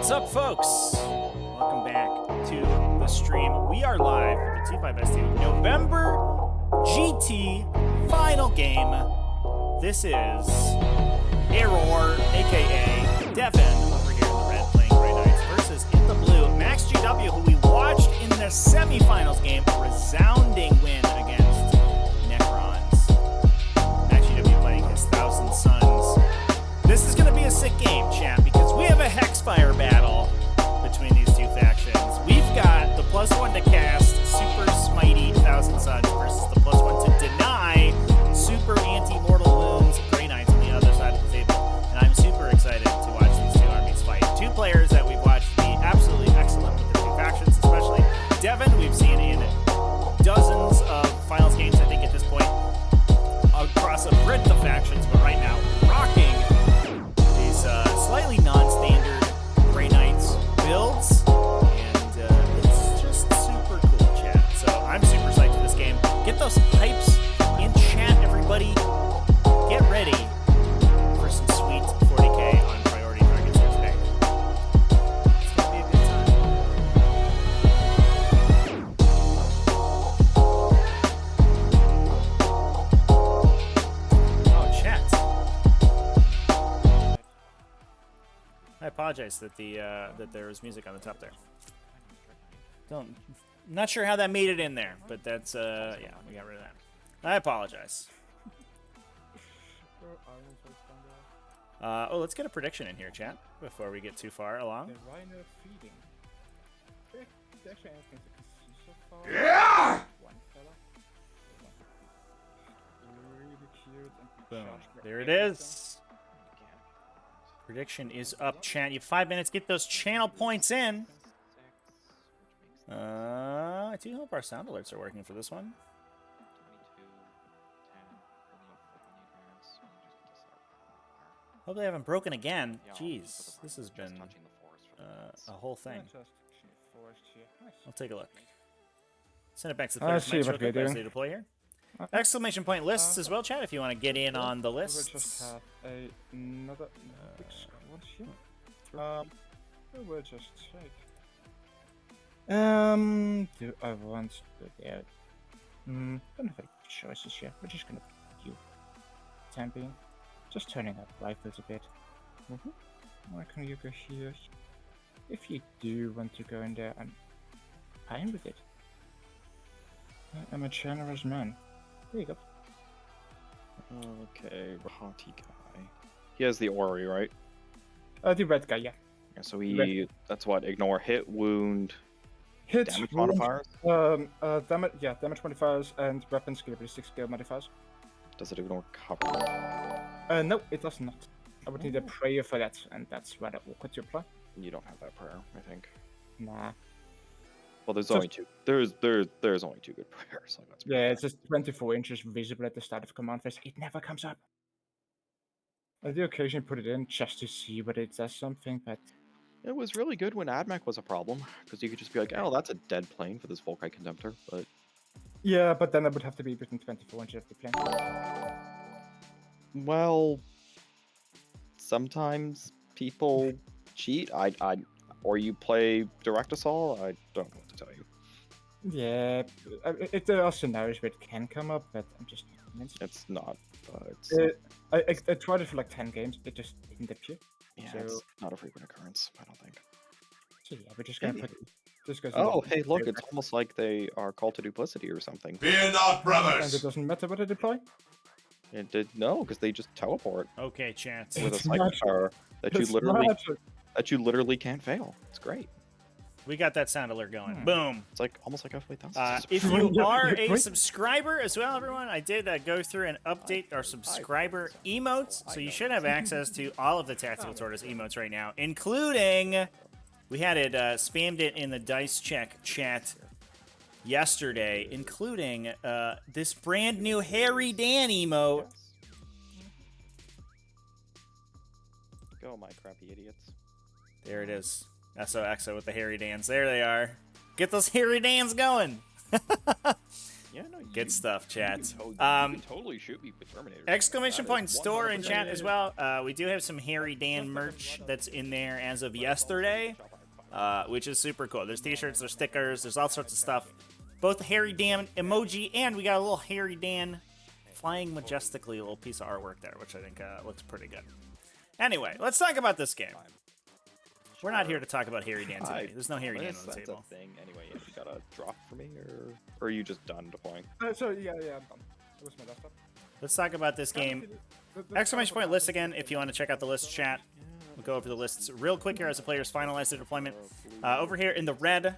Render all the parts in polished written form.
What's up, folks? Welcome back to the stream. We are live with the T5S2 November GT final game. This is Error, aka Devin, over here in the red playing Grey Knights, versus in the blue MaxG, who we watched in the semifinals game, resounding win against Necrons. MaxG playing his Thousand Suns. This is going to be a sick game, chat, because we have a Hexfire battle between these two factions. We've got the +1 to cast Super Smitey Thousand Suns versus the +1 to deny Super Anti-Mortal Wounds Grey Knights on the other side of the table. And I'm super excited to watch these two armies fight. Two players that we've watched be absolutely excellent with the two factions, especially Devin, we've seen in dozens of finals games, I think, at this point, across a breadth of factions, but right now, rocking these slightly non-standard Grey Knights builds, and it's just super cool, chat. So I'm super psyched for this game. Get those hypes in chat, everybody. Get ready for some sweet 40k on priority targets here today. It's gonna be a good time. Oh, chat. I apologize that that there was music on the top there. Not sure how that made it in there, but that's yeah, we got rid of that. I apologize. Oh, let's get a prediction in here, chat, before we get too far along. Yeah! Boom. There it is. Prediction is up, chat. You have 5 minutes. Get those channel points in. I do hope our sound alerts are working for this one. Hope they haven't broken again. Jeez, this has been a whole thing. I'll take a look. Send it back to the players. See what we're doing. To deploy here. Exclamation point lists as well, chat, if you want to get in on the lists. We'll just have another big squad here. We'll just check. Do I want to go there? Don't have any choices here. We're just gonna pick you. Tamping. Just turning up rifles a bit. Why can you go here? If you do want to go in there, I'm fine with it. I'm a generous man. There you go. Okay, Rahati guy. He has the Ori, right? The red guy, yeah. Yeah, so that's what, ignore hit, wound, Hit, damage wound, modifiers? damage modifiers and weapon skill skill modifiers. Does it ignore cover? No, it does not. I would need a prayer for that, and that's rather awkward to apply. You don't have that prayer, I think. Nah. Well, there's only two. There's only two good prayers. Like, Yeah, it's just 24 inches visible at the start of command phase. It never comes up. I do occasionally put it in just to see whether it does something, but it was really good when AdMech was a problem, because you could just be like, oh, that's a dead plane for this Volkite Contemptor, but... Yeah, but then I would have to be within 24 inches of the plane. Well... Sometimes people cheat. Or you play Direct Assault, I don't know what to tell you. Yeah, there are scenarios where it can come up, but I'm just not convinced. It's not. I tried it for like 10 games, it just didn't appear. Yeah, So, it's not a frequent occurrence, I don't think. so yeah, we're just gonna put this goes. Oh, hey, look, it's almost like they are called to duplicity or something. Fear not, And brothers! it doesn't matter what I deploy. It did no, because they just teleport Okay, chat. with a It's psychic magic. power that It's you literally can't fail. It's great. We got that sound alert going. Boom. It's like almost like F8000. If you are a subscriber as well, everyone, I did go through and update our subscriber emotes, so you should have access to all of the Tactical Tortoise emotes right now, including, we had it, spammed it in the Dice Check chat yesterday, including this brand new Harry Dan emote. Go, my crappy idiots. There it is. SOXO with the Harry Dans. There they are. Get those Harry Dans going. Yeah, no, Good stuff, chat. You can totally shoot me with Terminator. Exclamation That point is store in 100% chat as well. We do have some Harry Dan merch that's in there as of yesterday, which is super cool. There's t-shirts, there's stickers, there's all sorts of stuff. Both the Harry Dan emoji and we got a little Harry Dan flying majestically little piece of artwork there, which I think looks pretty good. Anyway, let's talk about this game. We're not here to talk about Harry Dan today. There's no Harry Dan on the table. That's a thing. Anyway, you got a drop for me, or are you just done deploying? So yeah, I'm done. It was my desktop. Let's talk about this game. Exclamation point list again if you want to check out the list chat. We'll go over the lists real quick here as the players finalize their deployment. Over here in the red,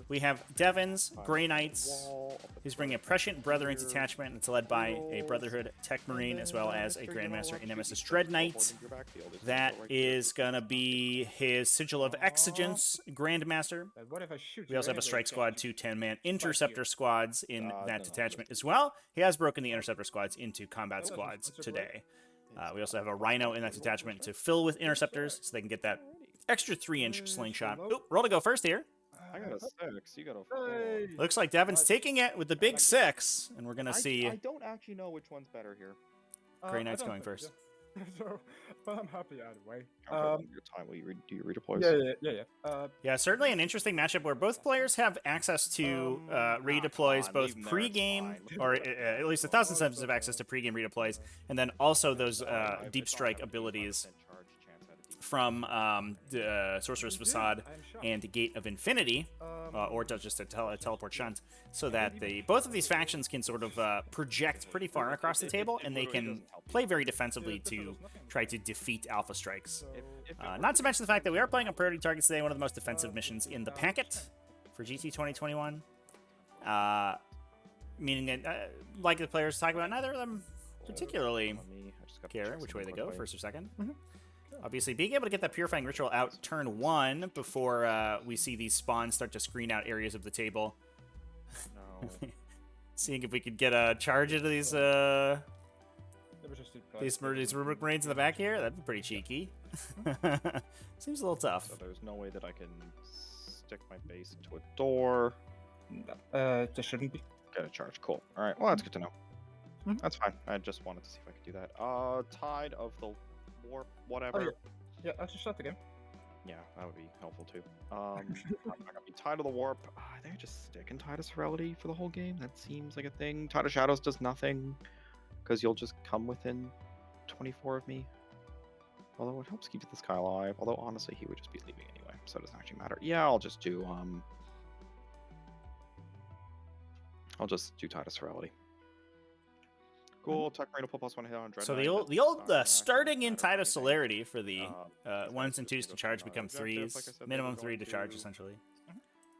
we have Devin's Grey Knights. He's bringing a Prescient Brethren detachment. It's led by a Brotherhood Tech Marine as well as a Grandmaster in Nemesis Dread Knight. That is going to be his Sigil of Exigence Grandmaster. We also have a Strike Squad, 2 10-man Interceptor squads in that detachment as well. He has broken the Interceptor squads into combat squads today. We also have a Rhino in that detachment to fill with Interceptors so they can get that extra 3-inch slingshot. Oop, roll to go first here. I got a 6. You got a 4. Looks like Devin's taking it with the big 6, and we're gonna see. I don't actually know which one's better here. Grey Knight's going first. So, but I'm happy either way. Your time. Do you redeploy? Yeah, certainly an interesting matchup where both players have access to redeploys, both pre-game, or at least 1,000 Suns have access to pre-game redeploys, and then also those deep strike abilities from Sorcerer's Facade and Gate of Infinity, or just a teleport shunt, so that both of these factions can sort of project pretty far across the table, and they can play very defensively to try to defeat Alpha Strikes. Not to mention the fact that we are playing on priority targets today, one of the most defensive missions in the packet for GT 2021. Meaning that, like the players talk about, neither of them particularly care which way they go, first or second. Obviously, being able to get that Purifying Ritual out turn 1 before we see these spawns start to screen out areas of the table. No. Seeing if we could get a charge into these Rubric Marines in the back here, that'd be pretty cheeky. Seems a little tough. So there's no way that I can stick my base into a door. There shouldn't be. Get a charge. Cool. All right. Well, that's good to know. That's fine. I just wanted to see if I could do that. Tide of the Warp, whatever. Oh, yeah, I just shot the game. Yeah, that would be helpful too. I'm not gonna be Tide of the Warp. I think I just stick in Tide of Serenity for the whole game. That seems like a thing. Tide of Shadows does nothing because you'll just come within 24 of me. Although it helps keep this guy alive. Although honestly, he would just be leaving anyway, so it doesn't actually matter. Yeah, I'll just do Tide of Serenity. Cool. Tech Marine will put +1 hit on Dread. So the old starting in Tide of Celerity for the 1s and 2s to charge become 3s, minimum 3 to charge essentially.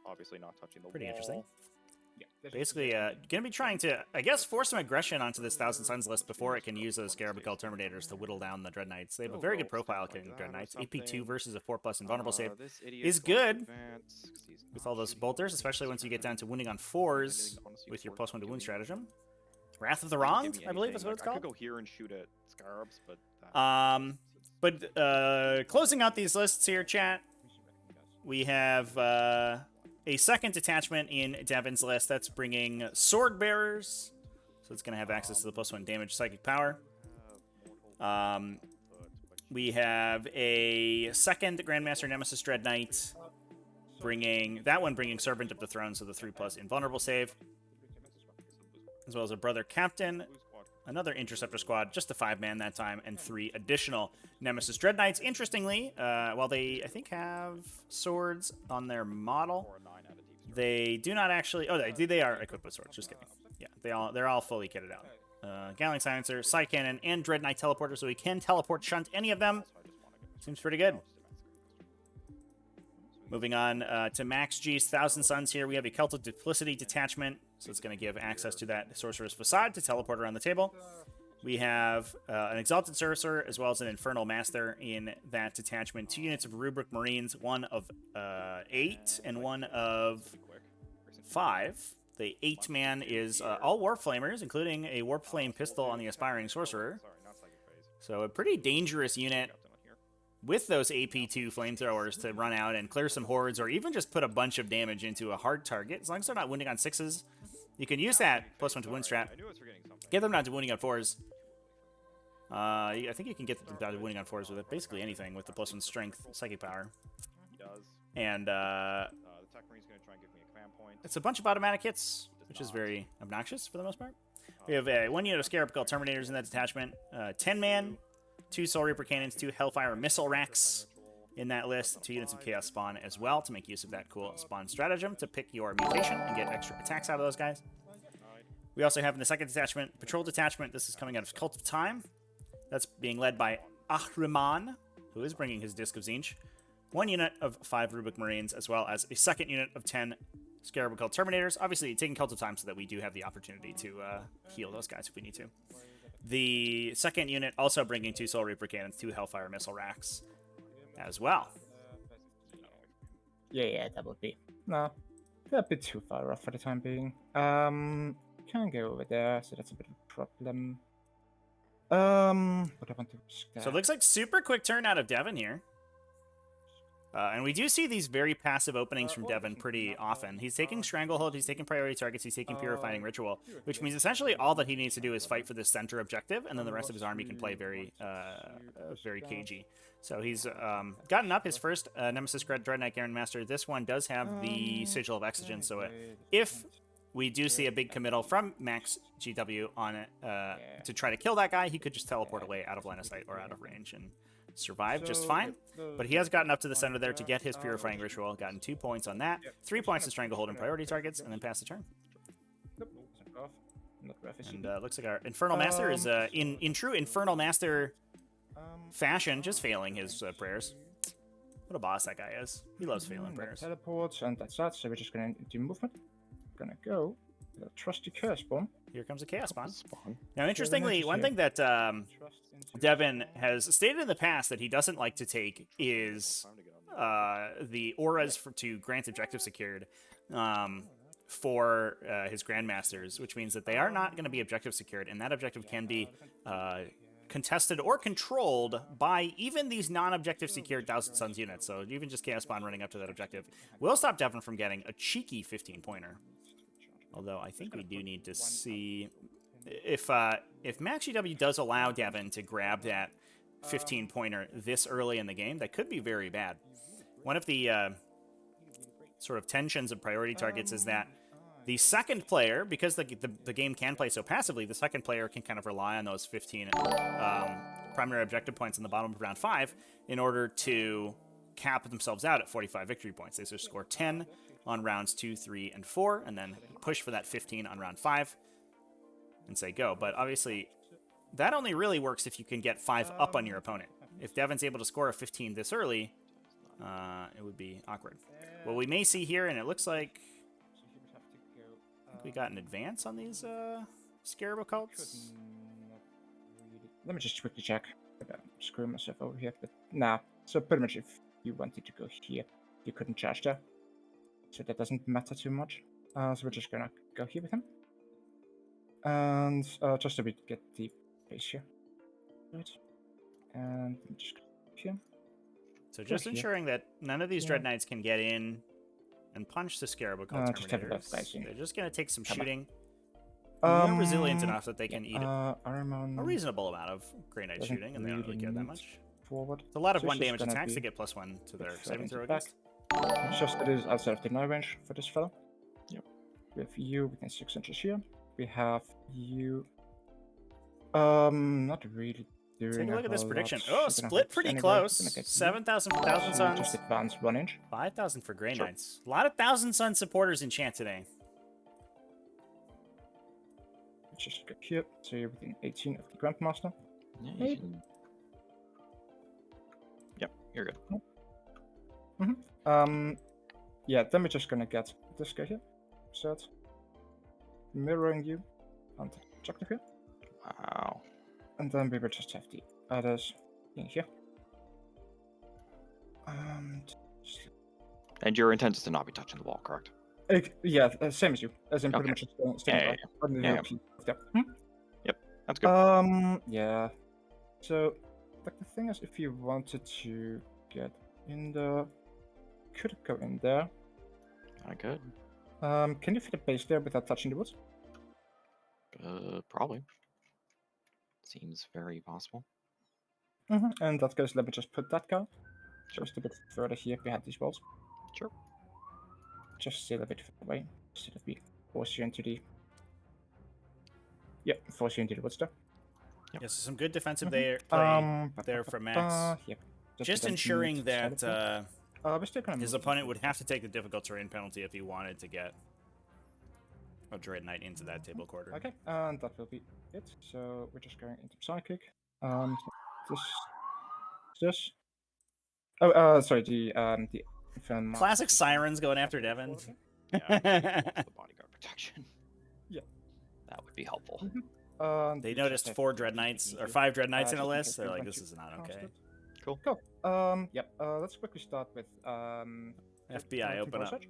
Obviously not touching the Pretty wall. interesting. Yeah, basically, gonna be trying to, I guess, force some aggression onto this 1,000 Suns list before it can use those Scarabacul Terminators to whittle down the Dread Knights. They have a very good profile killing Dread Knights. AP2 versus a 4+ invulnerable save is good with all those bolters, especially once you get down to wounding on 4s with your +1 to wound stratagem. Wrath of the Wronged, I believe is what it's called. I could go here and shoot at Scarabs, but closing out these lists here, chat, we have a second detachment in Devin's list. That's bringing Sword Bearers, so it's going to have access to the +1 damage psychic power. We have a second Grandmaster Nemesis Dread Knight, bringing Servant of the Throne, so the 3+ invulnerable save, as well as a Brother Captain, another Interceptor squad, just a 5-man that time, and 3 additional Nemesis Dread Knights. Interestingly, while they, I think, have swords on their model, they do not actually... Oh, they are equipped with swords, just kidding. Yeah, they're all fully kitted out. Gatling Silencer, Side Cannon, and Dread Knight Teleporter, so we can teleport shunt any of them. Seems pretty good. Moving on to MaxG's 1,000 Suns here, we have a Cult of Duplicity detachment, so it's going to give access to that Sorcerer's Facade to teleport around the table. We have an Exalted Sorcerer as well as an Infernal Master in that detachment. 2 units of Rubric Marines, 1 of 8 and 1 of 5. The 8-man is all Warp Flamers, including a Warp Flame pistol on the Aspiring Sorcerer. So a pretty dangerous unit with those AP2 flamethrowers to run out and clear some hordes, or even just put a bunch of damage into a hard target. As long as they're not wounding on 6s, You can use that +1 to wound strat. I knew I was forgetting something. Get them down to wounding on 4s. I think you can get them down to wounding on 4s with basically anything with the +1 strength, psychic power. He does. And The Tech Marine's going to try and give me a command point. it's a bunch of automatic hits, which is very obnoxious for the most part. We have 1 unit of Scarab called Terminators in that detachment. 10-man, 2 Soul Reaper Cannons, 2 Hellfire Missile Racks in that list. 2 units of Chaos Spawn as well to make use of that cool spawn stratagem to pick your mutation and get extra attacks out of those guys. We also have in the second detachment, Patrol Detachment. This is coming out of Cult of Time. That's being led by Ahriman, who is bringing his Disc of Zinch. 1 unit of 5 Rubik Marines, as well as a second unit of 10 Scarab called Terminators. Obviously, taking Cult of Time so that we do have the opportunity to heal those guys if we need to. The second unit also bringing 2 Soul Reaper Cannons, 2 Hellfire Missile Racks as well. Yeah, that would be. No, they're a bit too far off for the time being. Can't go over there, so that's a bit of a problem. But I want to risk that. So it looks like super quick turn out of Devin here. And we do see these very passive openings from Devin pretty often. He's taking Stranglehold, he's taking priority targets, he's taking Purifying Ritual, which means essentially all that he needs to do is fight for this center objective, and then the rest of his army can play very cagey. So he's gotten up his first Nemesis Dreadnought Garen Master. This one does have the Sigil of Exogen, so if we do see a big committal from MaxGW on it to try to kill that guy, he could just teleport away out of line of sight or out of range and survive just fine. But he has gotten up to the center there to get his Purifying Ritual, gotten 2 points on that, 3 points to Stranglehold and priority targets, and then pass the turn. And looks like our Infernal Master is in true Infernal Master fashion, just failing his prayers. What a boss that guy is. He loves failing prayers. Teleports, and that's that, so we're just going to do movement. Gonna go with a trusty Chaos Bomb. Here comes a Chaos Spawn. Now, interestingly, one thing that Devin has stated in the past that he doesn't like to take is the auras to grant objective secured for his Grandmasters, which means that they are not going to be objective secured, and that objective can be contested or controlled by even these non-objective secured Thousand Suns units. So even just Chaos Spawn running up to that objective will stop Devin from getting a cheeky 15-pointer. Although I think we do need to see if MaxGW does allow Devin to grab that 15-pointer this early in the game, that could be very bad. One of the sort of tensions of priority targets is that the second player, because the game can play so passively, the second player can kind of rely on those 15 primary objective points in the bottom of round 5 in order to cap themselves out at 45 victory points. They just score 10 on rounds 2, 3, and 4, and then push for that 15 on round 5 and say go. But obviously, that only really works if you can get 5 up on your opponent. If Devin's able to score a 15 this early, it would be awkward. What we may see here, and it looks like we got an advance on these Scarab Occults. Let me just quickly check. I'm screwing myself over here, but nah. So pretty much if you wanted to go here, you couldn't charge there. So that doesn't matter too much. So we're just gonna go here with him. And just so we get the base here. Right. And just go here. So just ensuring that none of these Dread Knights can get in and punch the Scarab Occult Terminators. They're just going to take some shooting. They're resilient enough that they can eat a reasonable amount of Grey Knight shooting, and they don't really care that much. Forward. It's a lot of 1 damage attacks to get +1 to their saving throw against. It's just that it is outside of the deny range for this fellow. Yep. We have you within 6 inches here. We have you. Not really doing. Take a look at this prediction. Oh, split pretty close. 7,000 for Thousand Suns. Just advance 1 inch. 5,000 for Grey Knights. A lot of Thousand Sun supporters in chat today. Just go here. So you're within 18 of the Grandmaster. Yeah, you can... Yep, you're good. Yeah, then we're just gonna get this guy here. Set. Mirroring you. And objective here. Wow. And then we will just have the others in here. And your intent is to not be touching the wall, correct? Yeah, same as you. As in pretty much staying Yep, that's good. Yeah. So, like the thing is, if you wanted to get in the... Could go in there. I could. Can you fit a base there without touching the woods? Probably. Seems very possible. In that case, let me just put that card just a bit further here behind these walls. Sure. Just still a bit further away, so that we force you into the. Yeah, force you into the woods there. Yes, some good defensive play there from Max. Yep. Just ensuring that we're still gonna his move opponent into would the have to take the difficult terrain penalty if he wanted to get a Dread Knight into that table quarter. Okay, and that will be it. So we're just going into Psychic. This. Oh, sorry. The film. Classic Sirens going after Devin. Yeah, the bodyguard protection. Yeah. That would be helpful. They noticed 4 Dread Knights or 5 Dread Knights in a list. They're like, this is not okay. Cool. Yep. Let's quickly start with FBI open up.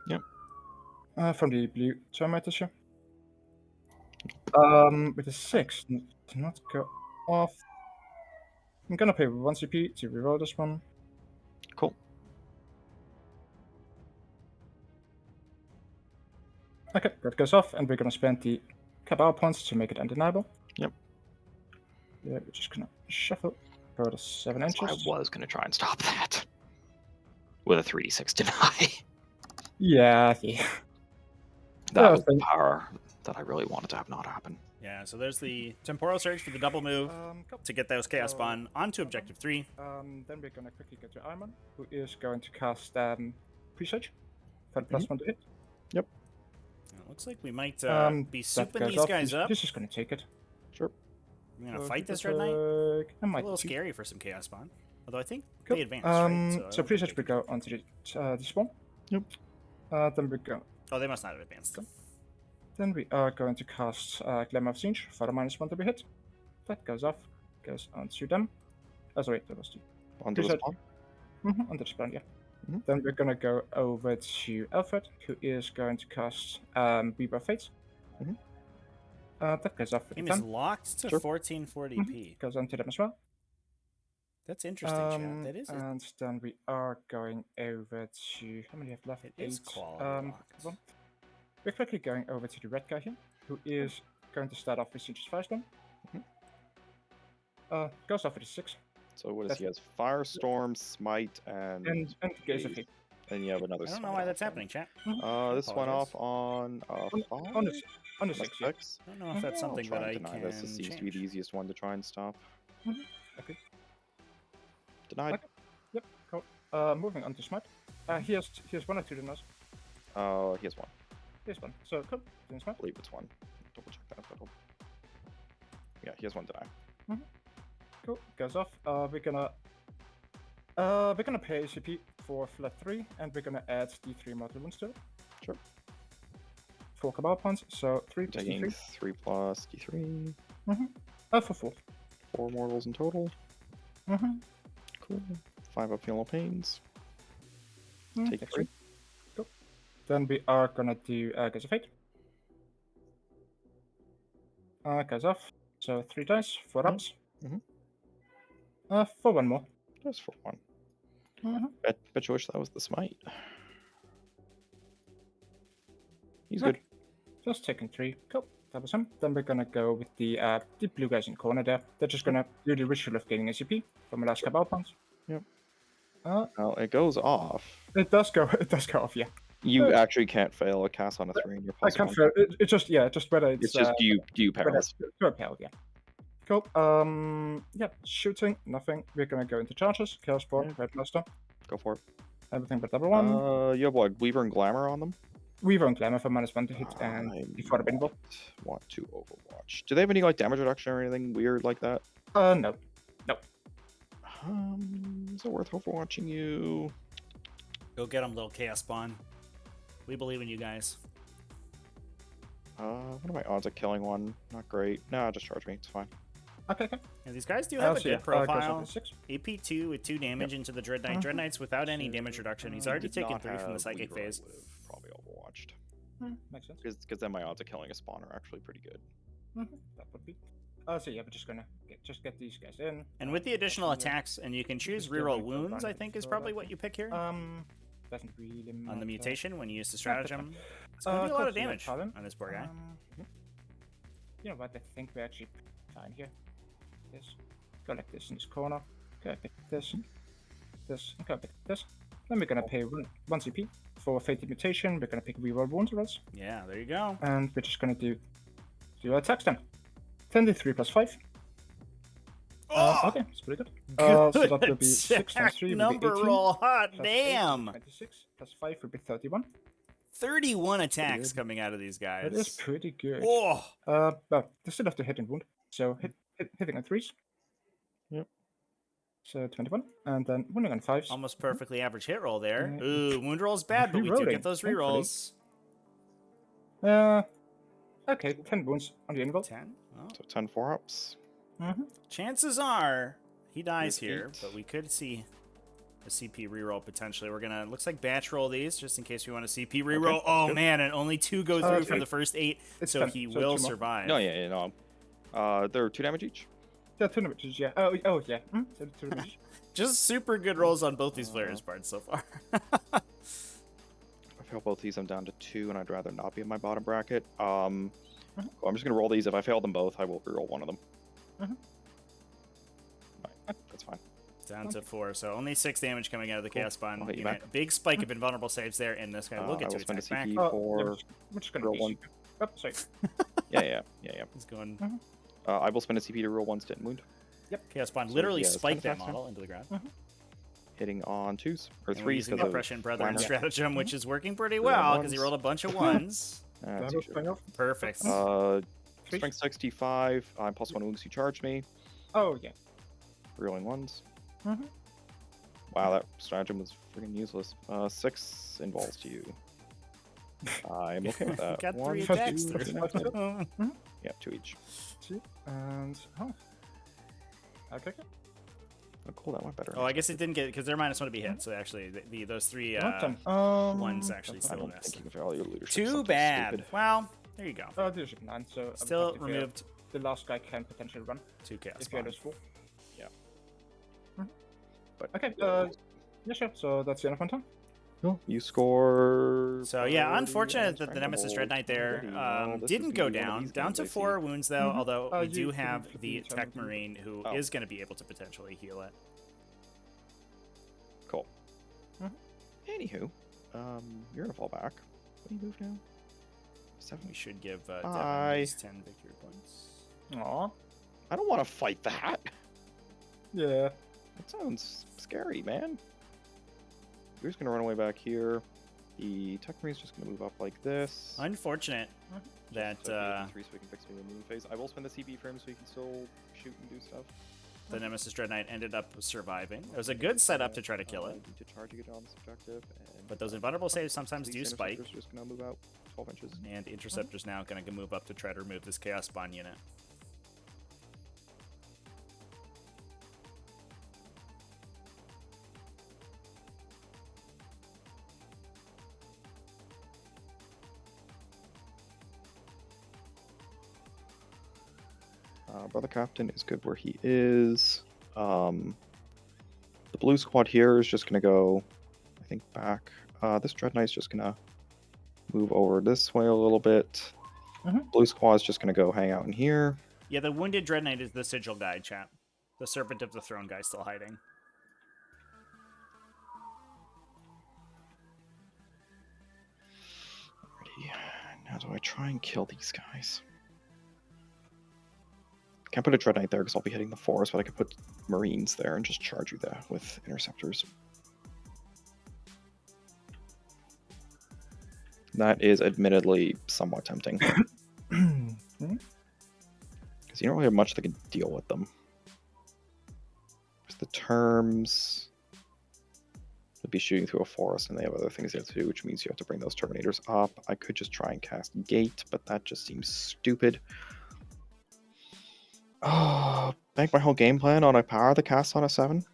Yep. From the blue termite issue. With a 6, do not go off. I'm gonna pay 1 CP to reroll this one. Cool. Okay, that goes off, and we're gonna spend the Cabal points to make it undeniable. Yep. Yeah, we're just gonna shuffle for the 7 inches. I was gonna try and stop that with a 3d6 deny. Yeah. That was the power that I really wanted to have not happen. Yeah, so there's the Temporal Surge for the double move to get those Chaos Spawn onto Objective 3. Then we're gonna quickly get to Iron, who is going to cast Presage for the +1 to hit. Yep. It looks like we might be souping these off. guys up. He's just gonna take it. Sure. We're gonna fight this Red Knight. A little scary for some Chaos Spawn. Although I think they advance, right? So Presage will go onto the spawn. Yep. Then we go. Oh, they must not have advanced. Then we are going to cast Glamour of Siege for the -1 to be hit. That goes off, goes onto them. Oh, sorry, that was the Onto the spawn? Onto the spawn, yeah. Then we're gonna go over to Alfred, who is going to cast Weaver of Fates. That goes off with Game the is 10. locked to 1440p. Goes onto them as well. That's interesting, chat. That is. And then we are going over to. How many have left? It 8. is quality locked. We're quickly going over to the red guy here, who is going to start off with Siege's Firestorm. Goes off with a 6. So what is he has? Firestorm, Smite, and Gaze of Hate. And you have another. I don't know why that's happening, chat. This went off on 5? On the 6. I don't know if that's something that I deny can this. This seems to be the easiest one to try and stop. Okay. Denied. Okay. Yep. Cool. Moving on to Smite. He has 1 or 2 denies. He has 1. He has 1. So cool. Then Smite. I believe it's 1. Double check that. Yeah, he has 1 deny. Cool. Goes off. We're gonna pay CP for flat 3, and we're gonna add D3 mortal wounds to it. Sure. 4 Cabal points, so 3 plus Taking D3. 3 plus D3. For 4. 4 mortals in total. Cool. 5 Optional Pains. Take 3. Cool. Then we are gonna do Gaze of Fate. Goes off. So 3 dice, 4 ups. For 1 more. Just for 1. Bet you wish that was the Smite. He's good. Just taking 3. Cool. That was him. Then we're gonna go with the blue guys in the corner there. They're just gonna do the ritual of gaining ACP from the last Cabal points. Yep. Well, it goes off. It does go off, yeah. You actually can't fail a cast on a 3 in your I can't fail. It's just whether it's just do you paralyze. Repel, yeah. Cool. Yeah, shooting, nothing. We're gonna go into charges. Chaos Spawn, Red Blaster. Go for it. Everything but double 1. You have what? Weaver and Glamour on them? Weaver and Glamour for -1 to hit and before the pinball. Want to Overwatch. Do they have any like damage reduction or anything weird like that? No. Is it worth overwatching you? Go get him, little Chaos Spawn. We believe in you guys. What are my odds of killing one? Not great. No, just charge me. It's fine. Okay. Yeah, these guys do have a good profile. Goes 6. AP2 with 2 damage into the Dread Knight. Dread Knight's without any damage reduction. He's already taken 3 from the Psychic phase. Probably overwatched. Makes sense. Because then my odds of killing a spawn are actually pretty good. That would be. So yeah, we're just gonna get these guys in. And with the additional attacks, and you can choose reroll wounds, I think is probably what you pick here. Doesn't really matter. On the mutation, when you use the stratagem, it's gonna do a lot of damage on this poor guy. You know what? I think we're actually fine here. This. Go like this in this corner. Go like this. This. And go like this. Then we're gonna pay one CP for Fated Mutation. We're gonna pick reroll wounds rolls. Yeah, there you go. And we're just gonna do 0 attacks then. 10d3 plus 5. Oh! Okay, it's pretty good. Good So that will be 6 times 3 will be number 18. roll. Hot Plus 8 damn. will be 26. Plus 5 will be 31. 31 attacks good. coming out of these guys. That is pretty good. Oh, But they still have to hit and wound. So hitting on 3s. Yep. So 21. And then wounding on 5s. almost perfectly average hit roll there. Yeah. Ooh, wound roll's bad, but we do Rerolling, get those thankfully. rerolls. Okay, 10 wounds on the invul. 10. Oh. So 10 4-ups. Chances are he dies With here, 8. but we could see a CP reroll potentially. We're gonna looks like batch roll these just in case we want a CP reroll. Oh good. man, and only 2 go through from okay. the first 8, It's so 10, he so will 2 more. survive. No, yeah, no. They're 2 damage each. Yeah, 2 damages, yeah. Oh yeah. So 2 damages. Just super good rolls on both these players' parts so far. If I fail both these, I'm down to 2, and I'd rather not be in my bottom bracket. Cool, I'm just gonna roll these. If I fail them both, I will reroll one of them. Right, that's fine. Down to 4, so only 6 damage coming out of the Cool. Chaos Spawn. I'll hit you Unit. back. Big spike of invulnerable saves there, and this guy will get I to will spend a attack back. CP Yeah, for we're just gonna roll be 1. Oh, sorry. Yeah. He's going. I will spend a CP to roll 1 stint wound. Chaos Spawn So, literally yeah, it's spiked 10 that attacks now. model into the ground. Hitting on 2s or And we're 3s using because the of Oppression Brethren Glamour. stratagem, which is working pretty Good well because he ones. rolled a bunch of 1s. That's That'll easier. spring off. Perfect. Three. Strength 65. I'm plus 1 wounds. You charge me. Oh yeah. Rerolling 1s. Mhm. Wow, that stratagem was freaking useless. 6 involves to you. I'm okay with that. Got 1, 3 2, attacks 3, through. 4. Yeah, 2 each. 2 and okay. Oh, cool, that went better. Oh, I guess it didn't get because they're -1 to be hit. So actually, those 3 Awesome. ones actually I still don't missed. think you can all your leadership. Too something bad. stupid. Well, there you go. Leadership 9, so Still effectively, removed the last guy can potentially run 2 Chaos if you had Spawn. those 4. But Okay, yeah, sure. So that's the end of my turn. cool. You score. So yeah, 40 unfortunate that the and Nemesis Dread Knight there Alrighty, well, this didn't would go be one of down. these Down games, to I see. 4 wounds though, although we you do can- have you the can Tech tell me. Marine who Oh. is going to be able to potentially heal it. Cool. Mhm. Anywho, you're gonna fall back. What do you move now? 7. We should give Devin Bye. these 10 victory points. Aw. I don't want to fight that. Yeah. That sounds scary, man. You're just gonna run away back here. The Tech Marine's just gonna move up like this. Unfortunate that So be 3 so we can fix me in the moon phase. I will spend the CP for him so he can still shoot and do stuff. the Nemesis Dread Knight ended up surviving. It was a good setup to try to kill it, Need to charge to get on this objective. And but those invulnerable saves sometimes these do spike. interceptors just gonna move out 12 inches. And Interceptor's now going to move up to try to remove this Chaos Spawn unit. Brother Captain is good where he is. The blue squad here is just gonna go, I think, back. This Dread Knight's just gonna move over this way a little bit. Blue squad's just gonna go hang out in here. Yeah, the Wounded Dread Knight is the Sigil guy, chat. The Serpent of the Throne guy still hiding. Alrighty. Now do I try and kill these guys? Can't put a Dread Knight there because I'll be hitting the forest, but I could put Marines there and just charge you there with Interceptors. That is admittedly somewhat tempting. Because you don't really have much that can deal with them. There's the terms. They'll be shooting through a forest, and they have other things they have to do, which means you have to bring those Terminators up. I could just try and cast Gate, but that just seems stupid. Oh, bank my whole game plan on a power the cast on a 7?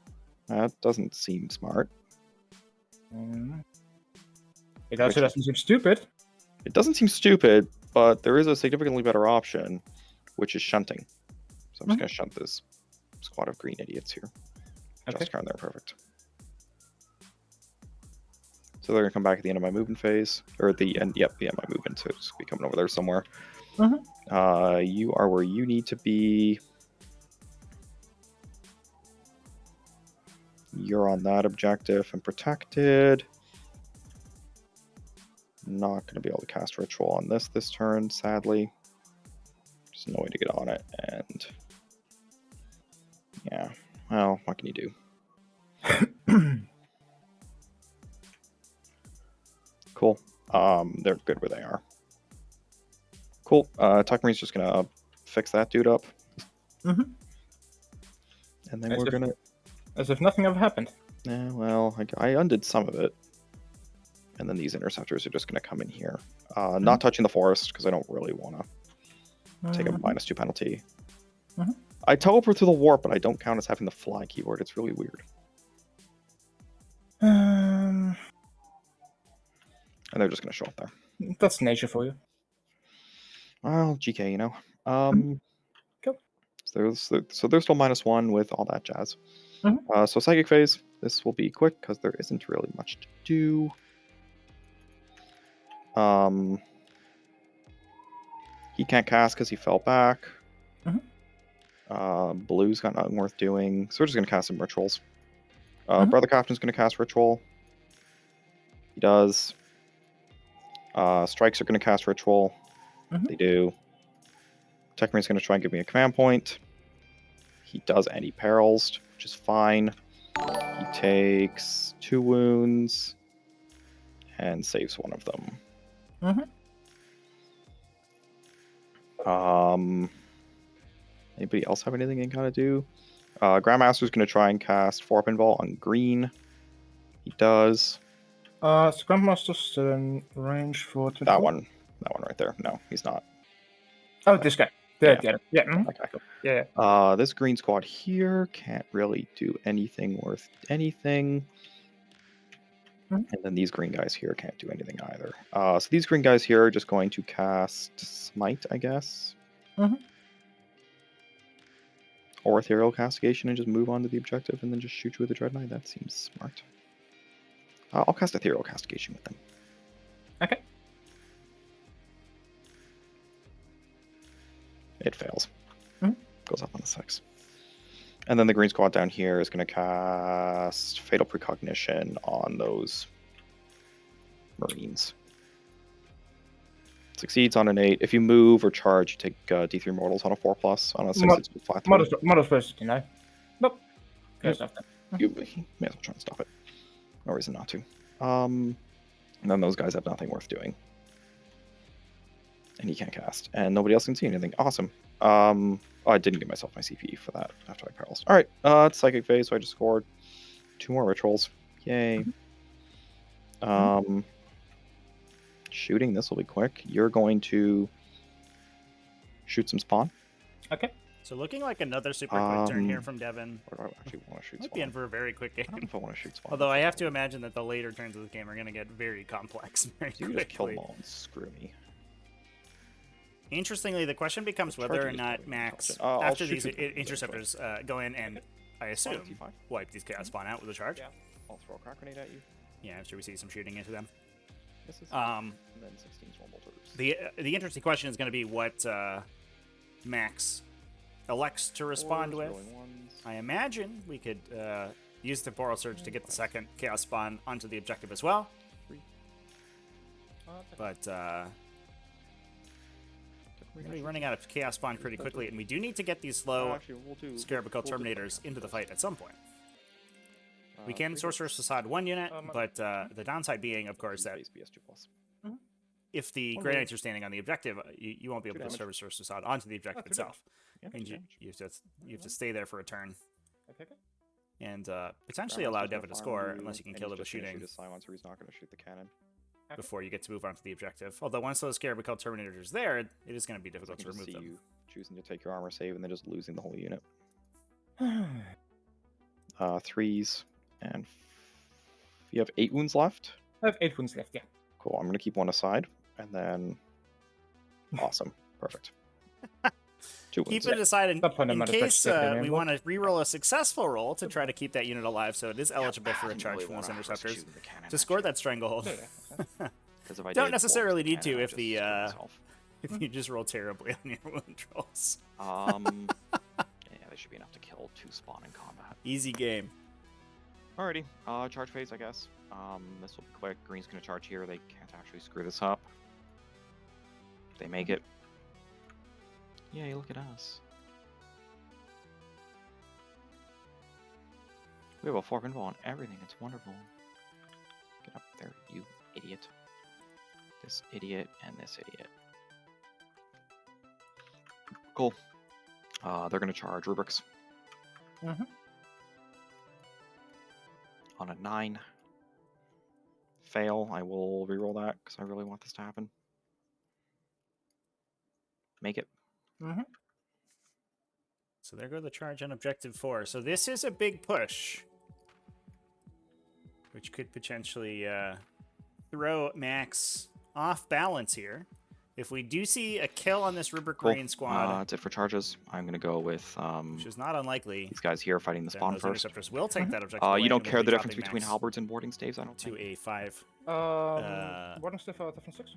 That doesn't seem smart. It also doesn't seem stupid. It doesn't seem stupid, but there is a significantly better option, which is shunting. So I'm just going to shunt this squad of green idiots here. Okay. Just they're perfect. So they're going to come back at the end of my movement phase. Or at the end, yep, the end of my movement, so it's be coming over there somewhere. You are where you need to be. You're on that objective and protected. Not going to be able to cast Ritual on this turn, sadly. There's no way to get on it, and yeah, well, what can you do? Cool. They're good where they are. Cool. Tuck Marine's just gonna fix that dude up. Mm-hmm. And then we're gonna... As if nothing ever happened. Yeah, well, I undid some of it. And then these interceptors are just gonna come in here. Not touching the forest, because I don't really want to take a -2 penalty. I teleport through the warp, but I don't count as having the fly keyboard. It's really weird. And they're just gonna show up there. That's nature for you. Well, GK, you know. Cool. So they're still -1 with all that jazz. So Psychic Phase, this will be quick because there isn't really much to do. He can't cast because he fell back. Blue's got nothing worth doing, so we're just gonna cast some rituals. Brother Captain's gonna cast Ritual. He does. Strikes are gonna cast Ritual. They do. Tech Marine's gonna try and give me a command point. He does, and he perils, which is fine. He takes 2 wounds and saves 1 of them. Anybody else have anything they gotta do? Grandmaster's gonna try and cast Forpin Ball on green. He does. So Grandmaster's still in range for 24? That one right there. No, he's not. Oh, this guy. Yeah. Okay. Cool. Yeah. This green squad here can't really do anything worth anything. And then these green guys here can't do anything either. So these green guys here are just going to cast Smite, I guess. Or Ethereal Castigation and just move on to the objective and then just shoot you with a Dread Knight. That seems smart. I'll cast Ethereal Castigation with them. Okay. It fails. Goes up on the 6. And then the green squad down here is going to cast Fatal Precognition on those Marines. Succeeds on an 8. If you move or charge, you take D3 Mortals on a 4+. On a 6, it's flat. Models first, you know. Nope. You may as well try and stop it. No reason not to. And then those guys have nothing worth doing. And he can't cast. And nobody else can see anything. Awesome. I didn't give myself my CP for that after I paralyzed. Alright, it's Psychic Phase, so I just scored 2 more rituals. Yay. Shooting, this will be quick. You're going to shoot some spawn. Okay. So looking like another super quick turn here from Devin. Or do I actually want to shoot Might spawn? be in for a very quick game. I don't know if I want to shoot spawn. Although I have to imagine that the later turns of the game are going to get very complex very you quickly. just kill them all and screw me. Interestingly, the question becomes whether or not Max, after these interceptors go in and, I assume, wipe these chaos spawn out with a charge. Yeah. I'll throw a crack grenade at you. Yeah, after we see some shooting into them. And then 16 Storm Bolters. The interesting question is going to be what Max elects to respond with. I imagine we could use the Temporal Surge to get the second chaos spawn onto the objective as well. But we're going to be running out of chaos spawn pretty quickly, and we do need to get these slow Scarabocul Terminators into the fight at some point. We can Sorcerer's Facade 1 unit, but the downside being, of course, that if the Grey Knights are standing on the objective, you won't be able to Sorcerer's Facade onto the objective itself. And you have to stay there for a turn. And potentially allow Devin to score, unless you can kill it with shooting before you get to move on to the objective. Although once those Scarabocul Terminators are there, it is going to be difficult to remove them. You choosing to take your armor save and then just losing the whole unit. 3s. And you have 8 wounds left? I have 8 wounds left, yeah. Cool, I'm going to keep 1 aside, and then... Awesome. Perfect. 2 wounds. Keep it aside in case we want to reroll a successful roll to try to keep that unit alive, so it is eligible for a charge from those interceptors to score that stranglehold. Don't necessarily need to if the if you just roll terribly on your wound rolls. Yeah, they should be enough to kill 2 spawn in combat. Easy game. Alrighty, charge phase, I guess. This will be quick. Green's gonna charge here. They can't actually screw this up. They make it. Yay, look at us. We have a 4 pinball on everything. It's wonderful. Get up there, you idiot. This idiot and this idiot. Cool. They're gonna charge rubrics. On a 9. Fail. I will reroll that because I really want this to happen. Make it. So there go the charge on objective 4. So this is a big push, which could potentially throw Max off balance here. If we do see a kill on this rubric green squad, that's it for charges. I'm gonna go with which is not unlikely. these guys here fighting the spawn first. Interceptors will take that objective. Away You don't and care will the be difference dropping between Max halberds and boarding staves, I don't to think. a 5. Warding stiff different 6?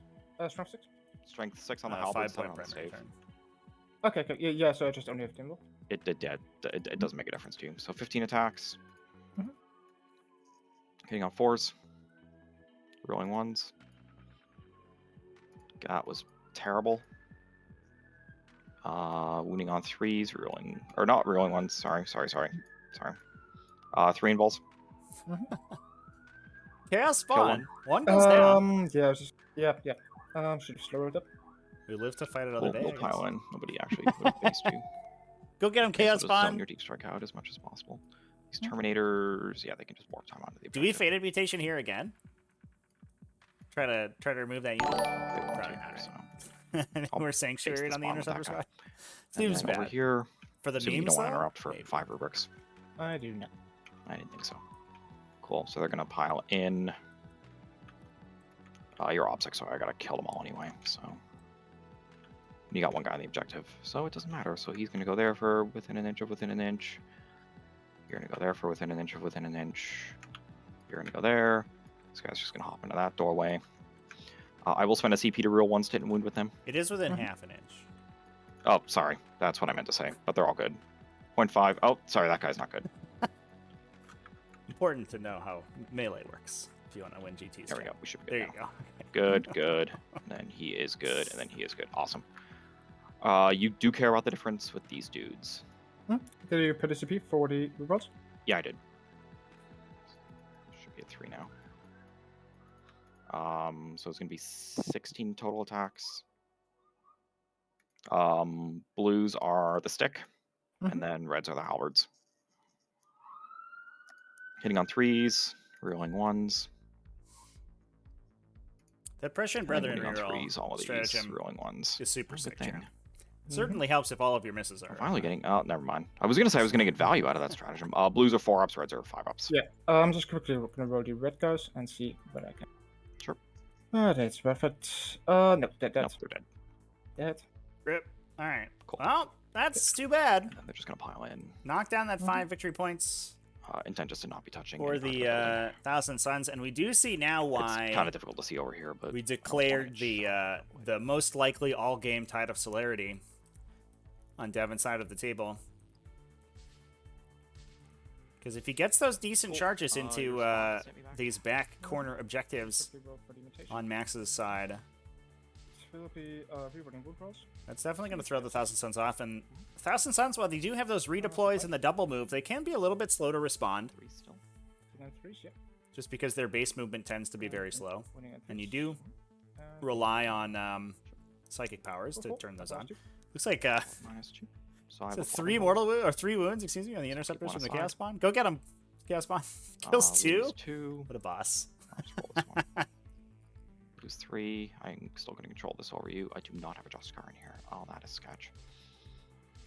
Strength 6? Strength 6 on the halberd, 7 on the primary stave. turn. Okay, yeah, so I just only have 10 more. It doesn't make a difference to you. So 15 attacks. Hitting on 4s. Rolling 1s. That was terrible. Wounding on 3s, rolling, or not rolling 1s, sorry. 3 involves. Chaos spawn. One goes down. Yeah, should have slowed it up. We live to fight another day. We'll I guess. pile in. Nobody actually would have faced you. Go get him, Chaos Zone spawn. your deep strike out as much as possible. These Terminators, yeah, they can just warp time onto the objective. Do we faded mutation here again? Try to remove that unit. They won't Probably do, not, so. We're sanctuaried on the spawn with that interceptor guy. squad. And Seems then over bad. here, For the assuming you memes, don't want to though? interrupt for Maybe. 5 rubrics. I do not. I didn't think so. Cool, so they're going to pile in your OPSEC, so I got to kill them all anyway, so. You got one guy on the objective, so it doesn't matter. So he's going to go there for within an inch of within an inch. You're going to go there for within an inch of within an inch. You're going to go there. This guy's just going to hop into that doorway. I will spend a CP to reel 1 hit and wound with him. It is within half an inch. Oh, sorry. That's what I meant to say, but they're all good. 0.5. Oh, sorry, that guy's not good. Important to know how melee works if you want to win GTs. There we go. We should be There good you now. go. Good. And then he is good, and then he is good. Awesome. You do care about the difference with these dudes. Did you put a CP for the rewards? Yeah, I did. Should be at 3 now. So it's going to be 16 total attacks. Blues are the stick, and then reds are the halberds. Hitting on 3s, reeling 1s. That Prescient Brethren on reroll 3s, all of these, stratagem reeling 1s. is super Good sick, thing. too. Certainly helps if all of your misses are. I'm finally getting... Oh, never mind. I was going to say I was going to get value out of that stratagem. Blues are 4-ups, reds are 5-ups. Yeah, I'm just quickly going to roll the red guys and see what I can. Sure. That's worth it. No, Nope, that's they're dead. dead. Rip. All right. Cool. Well, that's too bad. And they're just going to pile in. Knock down that 5 victory points Intent just to not be touching. for any part of the building. Thousand Suns, and we do see now why It's kind of difficult to see over here, but we declared the most likely all-game tide of celerity on Devin's side of the table. Because if he gets those decent charges into these back corner objectives on Max's side, Will be rewarding wood rolls. that's definitely going to throw the Thousand Suns off. And Thousand Suns, while they do have those redeploys and the double move, they can be a little bit slow to respond, 3 still. Yeah. just because their base movement tends to be very slow. And you do rely on psychic powers to turn those on. Looks like -2. So I have a 3 mortal or 3 wounds, excuse me, on the interceptors from the aside. Chaos Spawn. Go get him, Chaos Spawn. Kills 2. Lose 2. What a boss. I'll just roll this one. Lose 3. I'm still going to control this over you. I do not have a Justicar in here. Oh, that is sketch.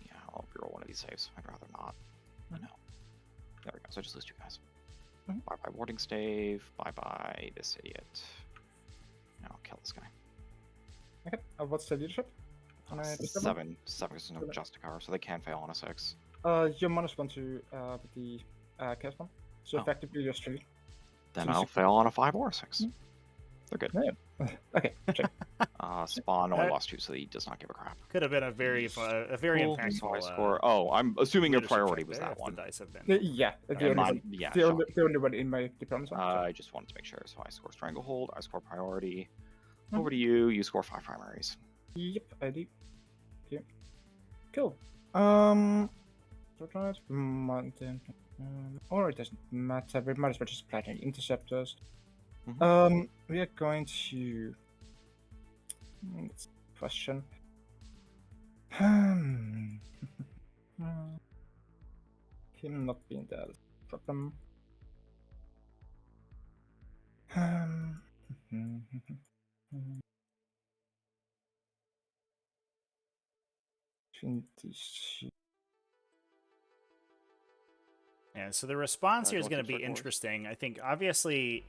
Yeah, I'll reroll one of these saves. I'd rather not. No. There we go. So I just lose 2 guys. Bye-bye Warding Stave. Bye-bye this idiot. Now I'll kill this guy. Okay. What's the leadership? Can I discover? 7. 7 is no Justicar, so they can fail on a 6. You're -1 to the cast one. So Oh. effectively you're straight. Then So I'll fail on a 5 or a 6. They're good. Yeah. Okay, sure. Spawn only lost 2, so he does not give a crap. Could have been a very Cool. So I impactful score. Oh, I'm assuming your leadership priority check was there that if the one. dice have been. Yeah, the And only mine, one. yeah, The only one in my deployment zone. I just wanted to make sure. So I score Stranglehold, I score priority. Over to you. You score 5 primaries. Yep, I do. Okay. Cool. Mountain. Or it doesn't matter. We might as well just apply any interceptors. We are going to. That's a question. Him not being there is a problem. Yeah, so the response here is going to be interesting. I think, obviously,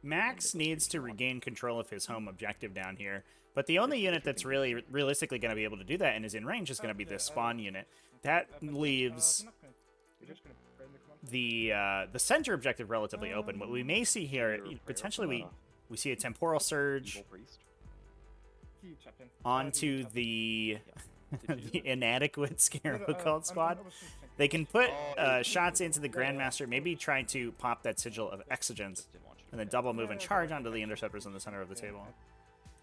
Max needs to regain control of his home objective down here, but the only unit that's really realistically going to be able to do that and is in range is going to be this spawn unit. That leaves the center objective relatively open. What we may see here, potentially we see a temporal surge onto the the inadequate Scarab called squad. They can put shots into the Grandmaster, maybe try to pop that Sigil of Exigence, and then double move and charge onto the interceptors in the center of the table.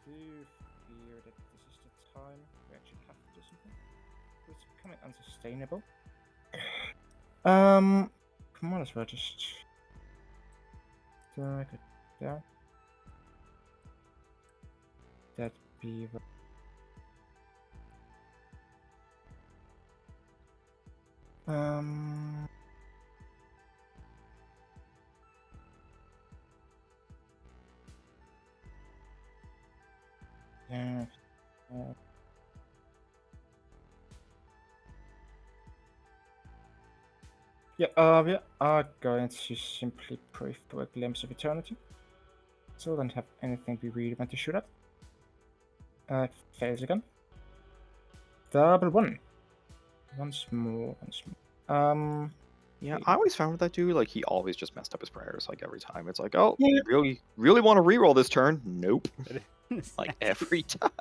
Do you fear that this is the time we actually have to do something? It's becoming unsustainable. Might as well just drag it down. That be yeah. Yeah, we are going to simply pray for a glimpse of eternity. So don't have anything we really want to shoot at. Fails again. Double one. Once more. Yeah, I always found with that dude, like, he always just messed up his prayers, like, every time. It's like, oh, you really want to reroll this turn? Nope. Like, every time.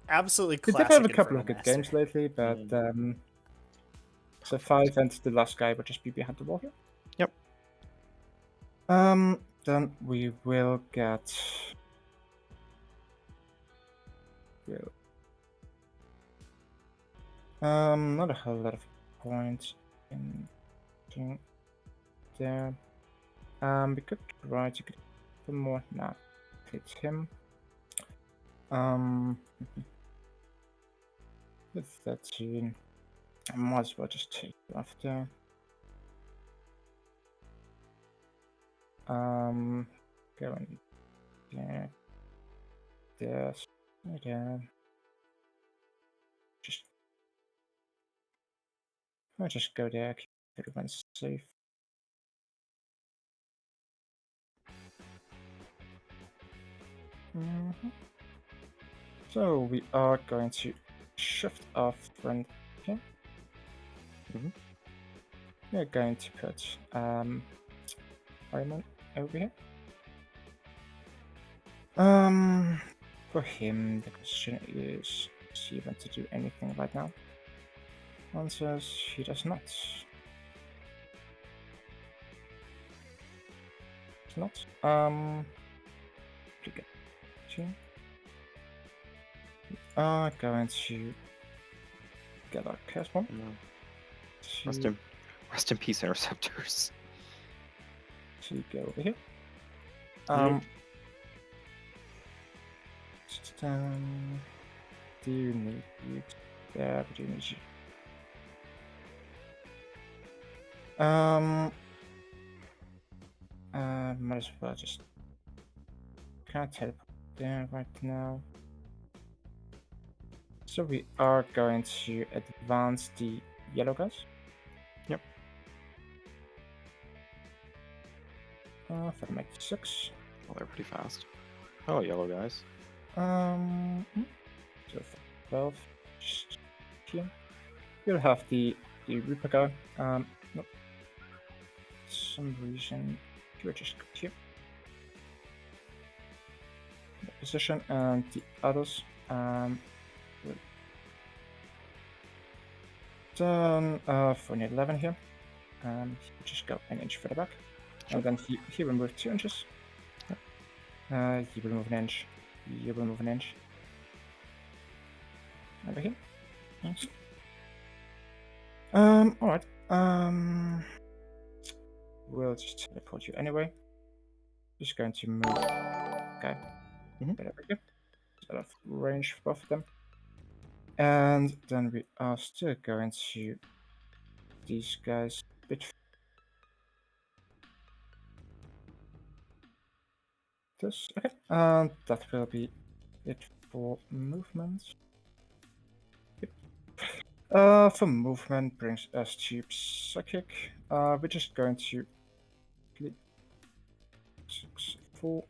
Absolutely We classic. did have a couple of good games lately, but so 5 and the last guy would just be behind the wall here. Yep. Then we will get not a whole lot of points in there. We could try to get some more. Nah, hit him. With 13, I might as well just take it off there. Going there. This again. I'll just go there, keep everyone safe. So we are going to shift our friend here. We're going to put Iron over here. For him, the question is, does he want to do anything right now? Answers, he does not. It's not. We are going to get our cast one. Rest in peace, interceptors. To go over here. Do you need you? Yeah, but do you need you? Might as well just can't teleport there right now. So we are going to advance the yellow guys. Yep. For make 6. Well, they're pretty fast. Oh, yellow guys. So for 12, just here. We'll have the Reaper guy. Nope. For some reason, you're just here. position, and the others will turn for near 11 here. He will just go an inch further back, and then he will move 2 inches. He will move an inch. He will move an inch. Over here. Yes. Alright. We'll just teleport you anyway. Just going to move. Okay. Get over here. Out of range for both of them. And then we are still going to these guys a bit. This. Okay. And that will be it for movement. For movement brings us to psychic. We're just going to 6, 4.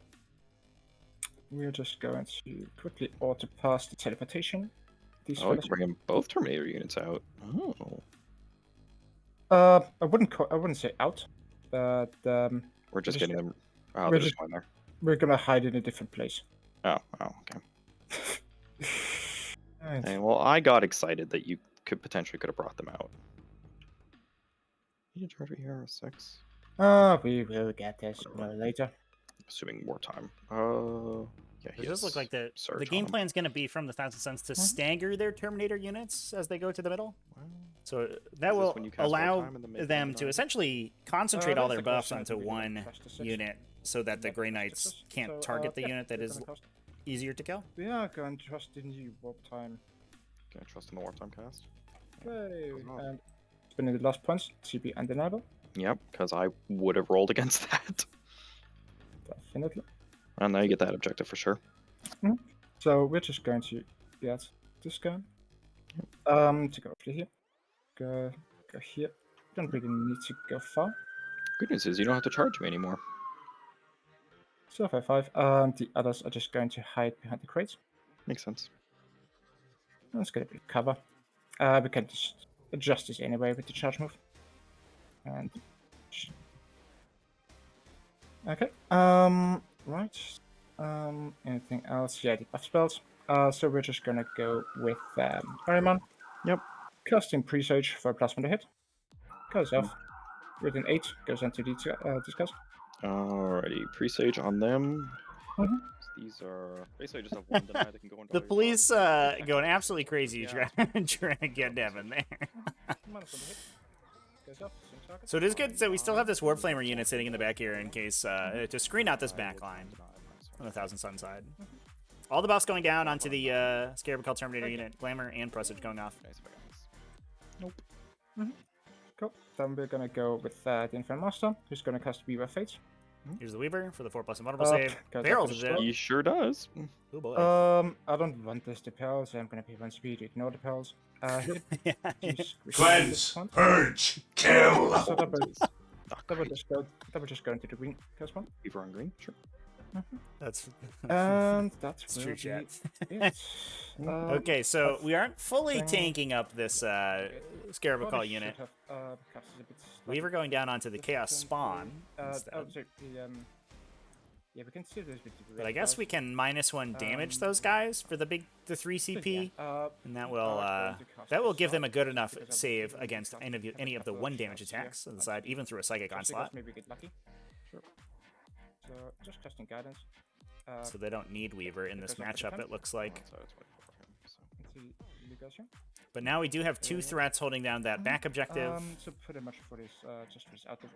We're just going to quickly auto pass the teleportation. These Oh, I can bring in both Terminator units out. Oh. I wouldn't say out, but We're just getting them. Oh, we're they're just- just going there. we're gonna hide in a different place. Oh, okay. Right. Dang, well, I got excited that you could have brought them out. You charge me here 6. We will get this later. Assuming wartime. Yeah. It does look like the surge game on 'em. plan's going to be from the 1,000 Suns to stagger their Terminator units as they go to the middle. Wow. So that this will when you cast allow wartime in the mid- them mid- to mid- essentially concentrate all that's their the buffs question, I onto think we're gonna one cast the 6. unit so that the Grey Knights can't target the unit that is easier to kill. We are going to trust in you, warp time. Can I trust in the wartime cast? Okay. Goes off. And spending the last points, TP undeniable. Yep, because I would have rolled against that. Definitely. And now you get that objective for sure. So we're just going to get this guy. To go over here. Go here. Don't really need to go far. Good news is you don't have to charge me anymore. So 5. The others are just going to hide behind the crates. Makes sense. That's gonna be cover. We can just adjust this anyway with the charge move. And okay. Right. Anything else? Yeah, the buff spells. So we're just gonna go with Ariman. Yep. Casting Presage for a +1 to hit. Goes off. With an 8, goes into the discuss. Alrighty, presage on them. Mhm. These are basically just have one deny that can go into The all your police buffs. going absolutely crazy Yeah. trying to get Devin there. -1 to hit. Goes off. Same target. So it is good that we still have this Warp Flamer unit sitting in the back here in case to screen out this back line on the 1,000 Sun side. All the buffs going down onto the Scarab Terminator unit, Glamour and Presage going off. Nice if I got this. Cool. Then we're gonna go with the Infernal Master, who's gonna cast Weaver Fate. Here's the Weaver for the 4+ invulnerable Up, save. goes up Barrels to is the it. spell. He sure does. Oh boy. I don't want this to peril, so I'm gonna pay 1 speed to ignore the perils. Yeah. Cleanse, purge, kill. So that will, Oh, that will great. just go into the green first one. Beaver on green, sure. That's And that's true, chat. it. Okay, so we aren't fully thing- tanking up this Scarab unit. Weaver going down onto the Chaos Spawn instead. Yeah, we can see this with the But I guess we can -1 damage those guys for the 3 CP, and that will give them a good enough save against any of the 1 damage attacks on the side, even through a Psychic Onslaught. Maybe get lucky. Sure. So just casting guidance. So they don't need Weaver in this matchup, it looks like. So it's 24 for him, so. Let's see, Lucas here. But now we do have 2 threats holding down that back objective, So pretty much for this, just for this outer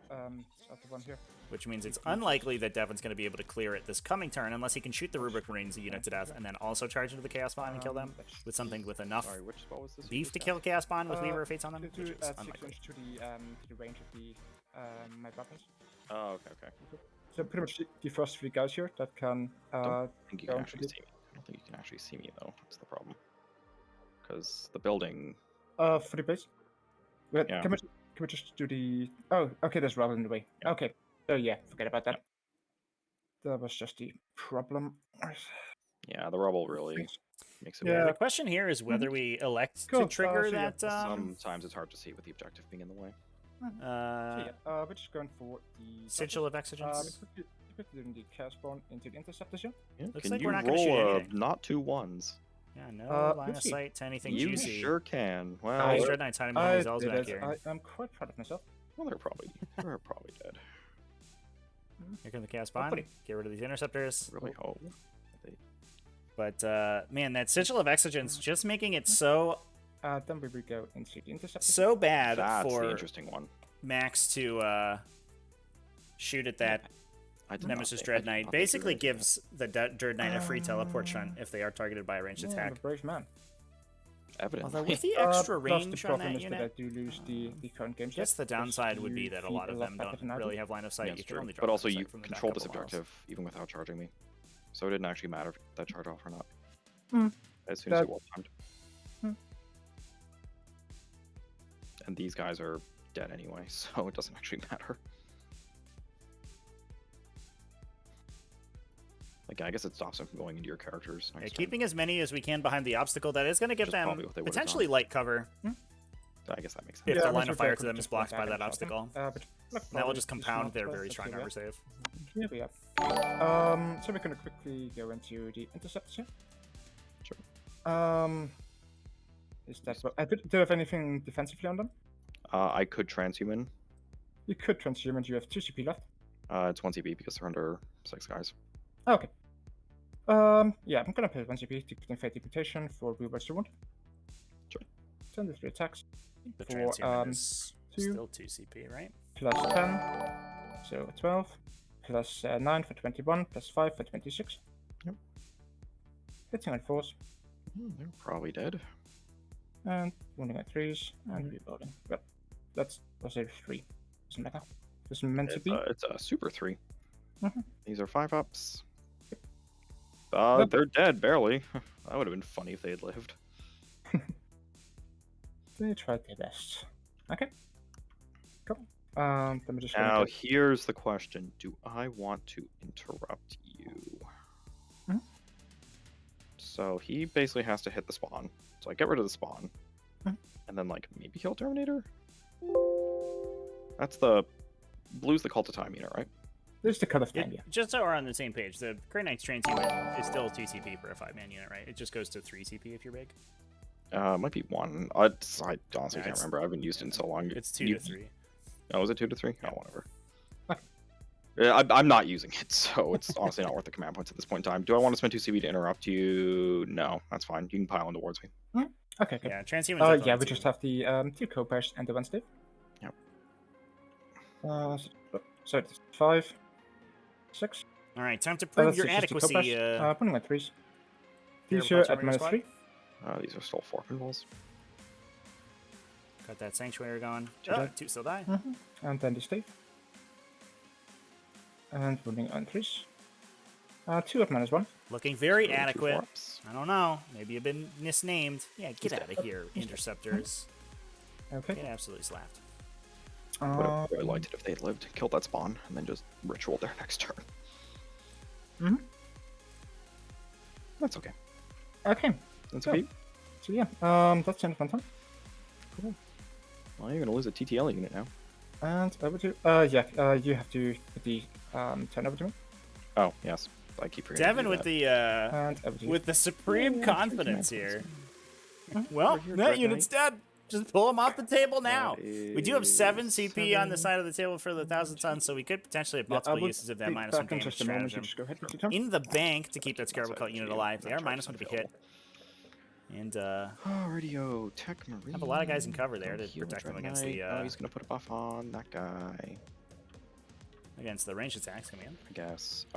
one here. which means it's unlikely that Devin's going to be able to clear it this coming turn unless he can shoot the Rubric Marines unit to death and then also charge into the Chaos Spawn and kill them with something with enough Sorry, which spell was this? beef to kill Chaos Spawn with Weaver Fates on them, To which is 6 unlikely. inch to the range of the my weapons. Oh, okay. So pretty much the first 3 guys here that can I think you go can into actually the see me. I don't think you can actually see me though. That's the problem. Because the building. for the base. Wait, Yeah. can we just do the? Oh, okay. There's rubble in the way. Yeah. Okay. Oh yeah, forget about that. That was just the problem. Yeah, the rubble really makes it Yeah. weird. The question here is whether we elect Cool, to trigger so yeah, that. Sometimes it's hard to see with the objective being in the way. So yeah, we're just going for the Sigil of we Exigence. quickly doing the chaos spawn into the interceptors here. Yeah, Looks can like you we're not gonna shoot roll anything. not 2 1s? Yeah, no line let's of see. sight to anything You juicy. sure can. Oh, Well, these Dread Knights hiding behind I these elves did back it. here. I'm quite proud of myself. well, they're probably dead. Here comes the chaos spawn. buddy. Get rid of these interceptors. Really hope. But man, that sigil of exigence just making it so Then we will go into the interceptors. so bad That's the for interesting one. Max to shoot at that I did Nemesis not think- I Dread did Knight. not think you were Basically gonna do that. gives the Dread Knight a free teleport stun if they are targeted by a ranged Yeah, I'm a attack. brave man. Evidently. Although with the extra Plus range the on problem that is that I unit, do lose the current game I guess set, the because downside would be you that a feed lot of them better don't than I do. really have line of sight. Yeah, You it's can true. only drop But line also of sight you from the back control this couple miles. objective even without charging me. So it didn't actually matter if that charge off or not. Hmm. As soon as That- it was timed. Hmm. And these guys are dead anyway, so it doesn't actually matter. Like, I guess it stops them from going into your characters. Yeah, next turn. keeping as many as we can behind the obstacle, that is going to give Which is them probably what they would've potentially done. light cover I guess that makes sense. if Yeah, the I line wish of fire I to could them just is blocked by damage that them. obstacle. But look, That will probably just it's not compound their so very good strong here. armor save. Here we are. So we're gonna quickly go into the interceptors here. Sure. Is that what? Do you have anything defensively on them? I could transhuman. You could transhuman, and you have 2 CP left. It's 1 CP because they're under 6 guys. Okay. Yeah, I'm gonna pay 1 CP to put in Fate Reputation for Reverse the Wound. Sure. 10 to 3 attacks. The For, transhuman is 2. still 2 CP, right? Plus 10, so 12. Plus 9 for 21, plus 5 for 26. Yep. Hitting on 4s, They're probably dead. and wounding at 3s, and reloading. Well, that's also 3. Doesn't matter. It's meant to be. It's a super 3. Mhm. These are 5-ups. Yep. They're dead, barely. That would have been funny if they had lived. They tried their best. Okay. Cool. Then we're just gonna Now, get- here's the question. Do I want to interrupt you? Mhm. So he basically has to hit the spawn. So I get rid of the spawn. Mhm. And then, like, maybe kill Terminator? That's the... Blue's the Cult of Time unit, right? There's the cut-off time, yeah. Just so we're on the same page, the Grey Knight's transhuman is still 2 CP for a 5-man unit, right? It just goes to 3 CP if you're big. Might be 1. I honestly Yeah, can't it's- remember. I haven't used it in so long. It's 2 You- to 3. Oh, was it 2 to 3? Yeah. Oh, whatever. Okay. Yeah, I'm not using it, so it's honestly not worth the command points at this point in time. Do I want to spend 2 CP to interrupt you? No, that's fine. You can pile in towards me. Okay, good. Yeah, transhuman's Yeah, definitely we 2. just have the 2 co-pairs and the Wednesday. Yep. So it's 5, 6. All right, time to prove your That's just the adequacy. co-pairs. Putting my 3s. Here, These here Punch at Warrior squad. -3. These are still 4 pinballs. Got that Sanctuary going. dead. 2 still die. And then the stave. And wounding on 3s. 2 at -1. Looking very Really, 2 adequate. 4-ups. I don't know. Maybe you've been misnamed. Yeah, get out of here, interceptors. Okay. Get absolutely slapped. Would have really liked it if they had lived, killed that spawn, and then just ritualed their next turn. Mhm. That's okay. Okay. That's Yeah. okay. So yeah, that's the end of my turn. Well, you're gonna lose a TTL unit now. And over to you have to put the turn over to me. Oh, yes. I keep forgetting. Devin to do with that. the And over to you. with the supreme Yeah, confidence sure, here. Huh? Well, Over here, that Dread unit's dead. Just pull him off the table now. That We do have 7 is CP on the 7. side of the table for the 1,000 tons, so we could potentially have Yeah, I multiple will uses of that be -1 back in damage just a moment. You stratagem. just go ahead with your turn. In the bank to keep that Scarab That's Cult unit actually- alive. They that are charge is -1 to be hit. available. And Radio, Tech Marine. have a lot of guys in cover there to Heal protect them Dread against Knight. the Oh, he's gonna put a buff on that guy, ranged attacks coming in. I guess.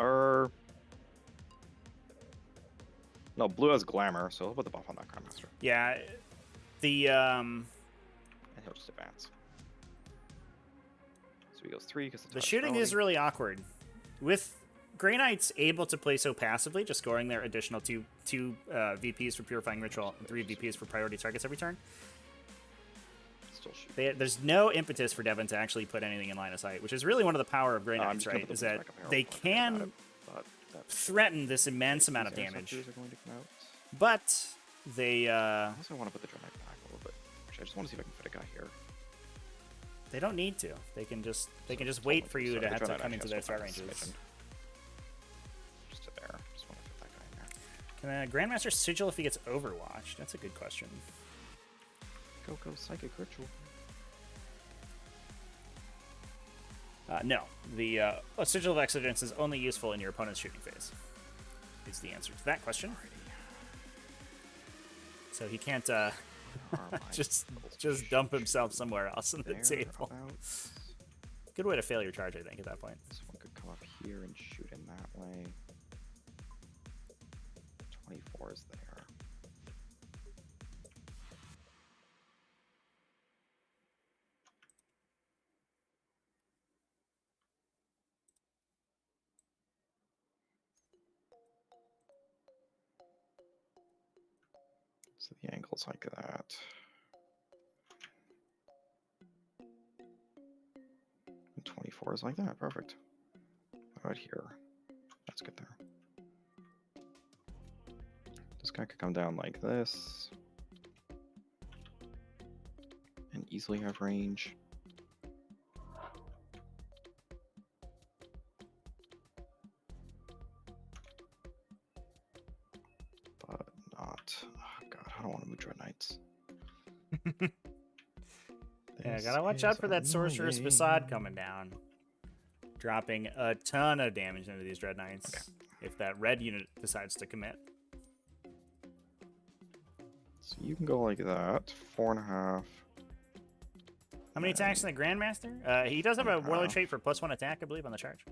No, blue has glamour, so he'll put the buff on that Grandmaster, Yeah, the and he'll just advance. So he goes 3 because the shooting is really awkward. With Grey Knights able to play so passively, just scoring their additional two VPs for Purifying Ritual and 3 VPs for priority targets every turn, still shoot. there's no impetus for Devin to actually put anything in line of sight, which is really one of the power of Grey I'm Knights, just gonna right? put Is the that back up arrow they before I forget about can it, but that's- threaten this immense amount of these damage, interceptors are going to come out. but they I also want to put the Dread Knight back a little bit. Actually, I just want to see if I can fit a guy here. they don't need to. They can just So wait for you so to the have Dread to Knight come actually into their has threat to go back a ranges. smidgen. Can a Grandmaster sigil if he gets overwatched? That's a good question. Go psychic ritual. No. The sigil of exigence is only useful in your opponent's shooting phase. Is the answer to that question. So he can't just dump himself somewhere else on the table. Good way to fail your charge, I think, at that point. This one could come up here and shoot in that way. 24 is there. So the angle's like that. And 24 is like that. Perfect. Right here. That's good there. This guy could come down like this. And easily have range. But not. Oh god, I don't want to move Dread Knights. Yeah, gotta watch out for that Sorcerer's Facade coming down. Dropping a ton of damage into these Dread Knights if that red unit decides to commit. So you can go like that. 4.5. How many attacks in the Grandmaster? He does have a Warlord trait for +1 attack, I believe, on the charge.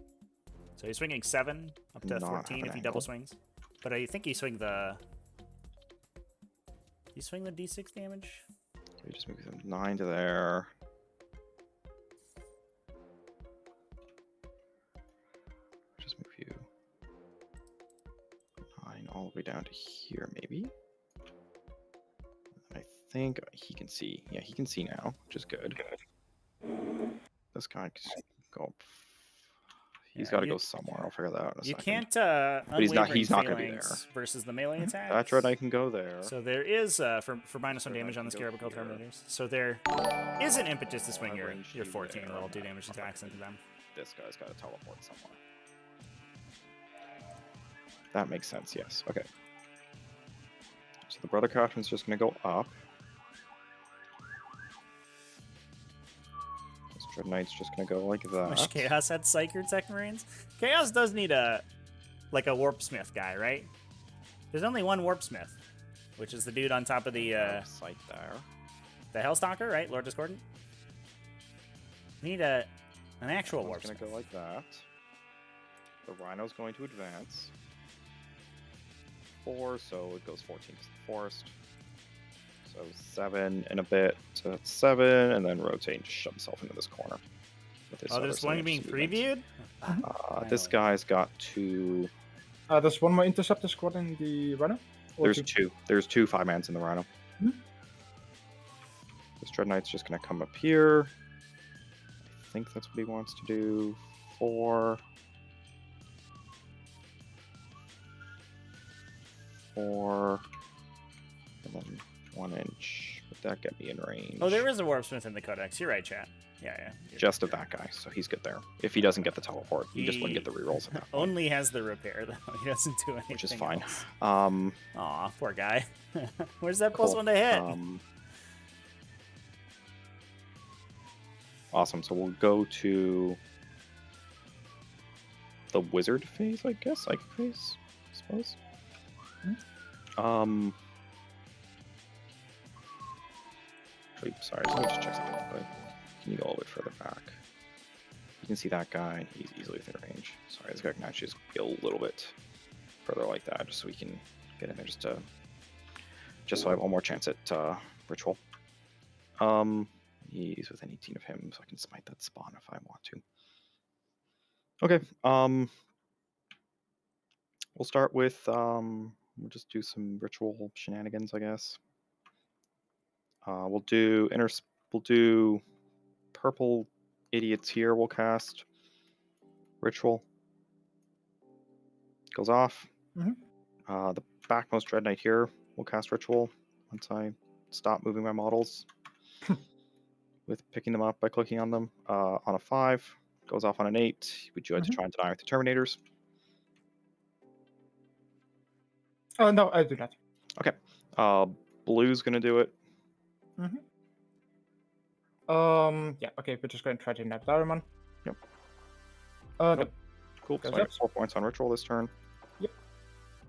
So he's swinging 7 up to 14 if he double swings. But I think he swing the... You swing the D6 damage? So you just move them 9 to there. Just move you 9 all the way down to here, maybe. I think he can see. Yeah, he can see now, which is good. This guy can go. He's got to go somewhere. I'll figure that out in a you second. Can't. But he's not going to be there. Versus the melee attack. That Dread Knight can go there. So there is for -1 damage on the Scarabocul Terminators. So there is an impetus to swing your 14 level 2 damage attacks into them. This guy's got to teleport somewhere. That makes sense. Yes. Okay. So the Brother Craftsman's just going to go up. This Dread Knight's just going to go like that. Wish Chaos had Psyker Tech Marines. Chaos does need a Warpsmith guy, right? There's only one Warpsmith, which is the dude on top of the sight there. The Hellstalker, right? Lord Discordant. We need an actual Warpsmith. Going to go like that. The Rhino's going to advance. 4, so it goes 14 to the forest. So 7 and a bit to 7, and then rotate and just shove himself into this corner. There's one being previewed? This guy's got 2. There's one more Interceptor squad in the Rhino? There's 2. There's 2 5-mans in the Rhino. This Dread Knight's just going to come up here. I think that's what he wants to do. 4. 4, and then 1 inch. Would that get me in range? Oh, there is a Warpsmith in the Codex. You're right, chat. Yeah. Just of that guy, so he's good there. If he doesn't get the teleport, he just wouldn't get the rerolls at that point. Only has the repair, though. He doesn't do anything. Which is fine. Else. Aw, poor guy. Where's that Cool. +1 to hit? Awesome. So we'll go to the wizard phase, I guess. Psychic phase, I suppose. Actually, sorry, let me just check something real quick. Can you go a little bit further back? You can see that guy, he's easily within range. Sorry, this guy can actually just go a little bit further like that, just so we can get in there just so I have one more chance at ritual. He's within 18 of him, so I can smite that spawn if I want to. Okay, we'll start with we'll just do some ritual shenanigans, I guess. We'll do purple idiots here. We'll cast ritual. Goes off. The backmost Dread Knight here. We'll cast ritual once I stop moving my models. With picking them up by clicking on them. On a 5, goes off on an 8. Would you like to try and deny with the Terminators? Oh, no, I do not. Okay. Blue's gonna do it. Yeah, okay, we're just going to try to nab Diamond. Yep. No. Nope. Cool. So Goes I up. got 4 points on Ritual this turn.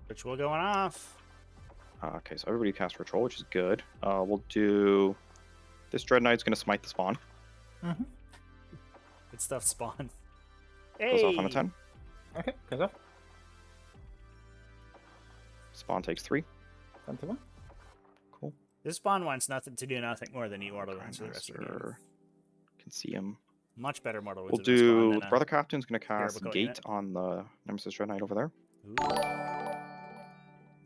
Ritual going off. Okay, so everybody cast Ritual, which is good. We'll do... This Dread Knight's gonna smite the spawn. Good stuff, Spawn. Goes off on a Hey! 10. Okay, goes off. Spawn takes 3. 21. Cool. This Spawn wants nothing to do nothing more than eat mortal wounds for the rest of the game. Grandmaster. Can see him. Much better mortal wounds We'll in this Spawn do... than The a Brother Captain's gonna cast Heroical Gate unit. on the Nemesis Dread Knight over there.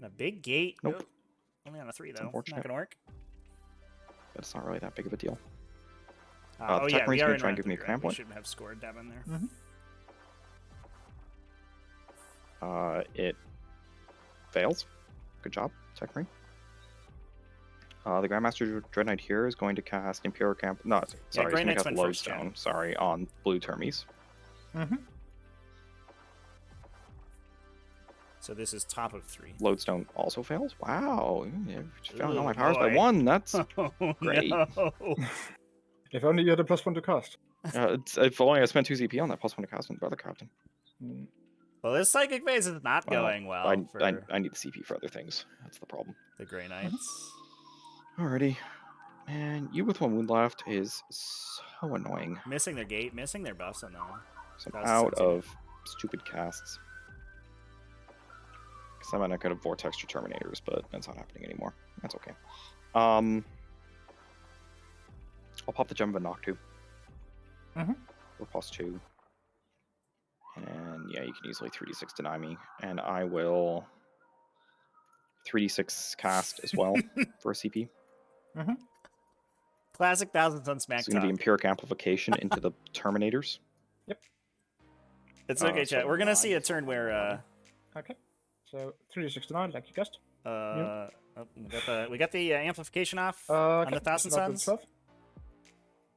A big gate. Nope. Ugh. Only on a 3 though. Not unfortunate. gonna work. But it's not really that big of a deal. Oh the yeah, Tech we Marine's are gonna in try and round give me a 3, command right? We point. should have scored Devin there. It fails. Good job, Tech Marine. The Grandmaster Dread Knight here is going to cast Imperial Camp. No, sorry, Grey he's going Knights to cast went first, Lodestone. Sorry, on blue Termies. So this is top of 3. Lodestone also fails. Wow, yeah, failing all Oh, my powers by boy. 1. That's Oh, great. no. If only you had a +1 to cast. if only I spent 2 CP on that +1 to cast on the Brother Captain. Well, this psychic phase is not going well for I need the CP for other things. That's the problem. the Grey Knights. Alrighty. Man, you with 1 wound left is so annoying. Missing their gate, missing their buffs on the. So That I'm was out sensitive. of stupid casts. Because I might could have Vortex to Terminators, but that's not happening anymore. That's okay. I'll pop the Gem of a Noctu. Or +2. And yeah, you can easily 3d6 deny me. And I will 3d6 cast as well for a CP. Classic Thousand Sun Smack It's going to be Talk. Empiric Amplification into the Terminators. It's okay, so chat. We're gonna see a nice. turn where Okay. So 369, like you guessed. oh, we got the amplification off Okay. on the Thousand not Suns, itself.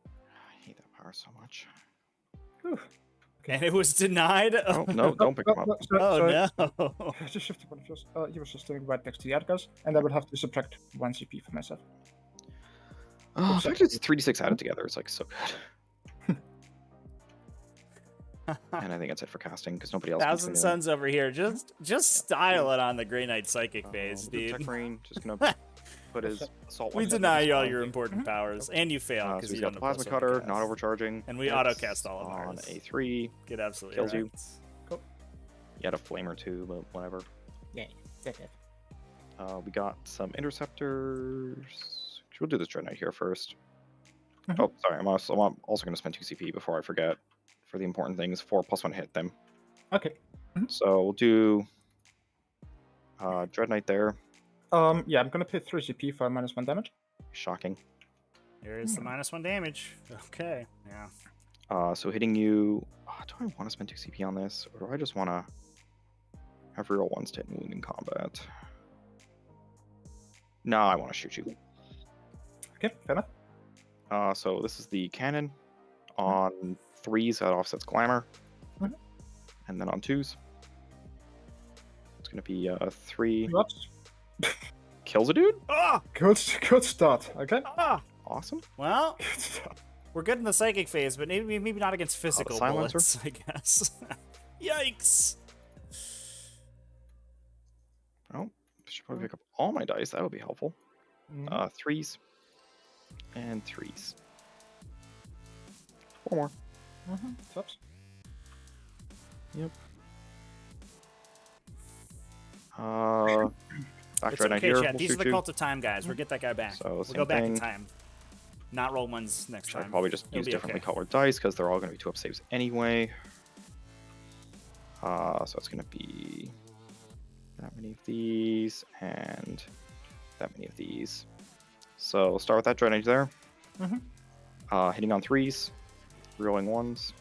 I hate that power so much. Whew. and it was denied. Oh, no, don't pick them up. Sorry. Oh no! I just shifted one of yours. He was just standing right next to the other guys, and I would have to subtract 1 CP for myself. Oh, the fact it's 3d6 added together is like so good. And I think that's it for casting because nobody else. Thousand Suns over here. Just style it on the Grey Knight psychic phase, The dude. Tech Marine just gonna put his assault. We weapon deny into you all spawn. your important powers, and you fail So because he's you got don't the have plasma plus cutter, one not cast. overcharging. And we Hits auto-cast all of on ours. A3. Get absolutely kills you. wrecked. Cool. You had a flame or two, but whatever. Yeah, that's it. We got some interceptors. We'll do this Dread Knight here first. Mhm. Oh, sorry. I'm also going to spend 2 CP before I forget. For the important things, 4 +1 hit them. Okay. So we'll do Dread Knight there. Yeah, I'm gonna pay 3 CP for -1 damage. Shocking. There's the -1 damage. Okay, yeah. So hitting you. Do I want to spend 2 CP on this, or do I just want to have reroll 1s to hit and wound in combat? No, I want to shoot you. Okay, fair enough. So this is the cannon. On 3s, that offsets glamour. Mhm. And then on 2s, it's going to be 3. Whoops. Kills a dude? Ah! Good start. Okay. Ah! Awesome. Well, Good start. we're good in the psychic phase, but maybe not against physical silencer? bullets, I guess. Yikes! Oh, should probably pick up all my dice. That would be helpful. 3s and 3s. 4 more. Stops. Yep. Back It's right okay, here. chat. We'll These are shoot the you. cult of time guys. We'll get that guy back. So We'll same go back in thing. time. Not roll ones next Should time. probably just It'll use be differently okay. colored dice because they're all going to be 2-up saves anyway. So it's going to be that many of these and that many of these. So we'll start with that Dread Knight there. Hitting on 3s, rerolling 1s.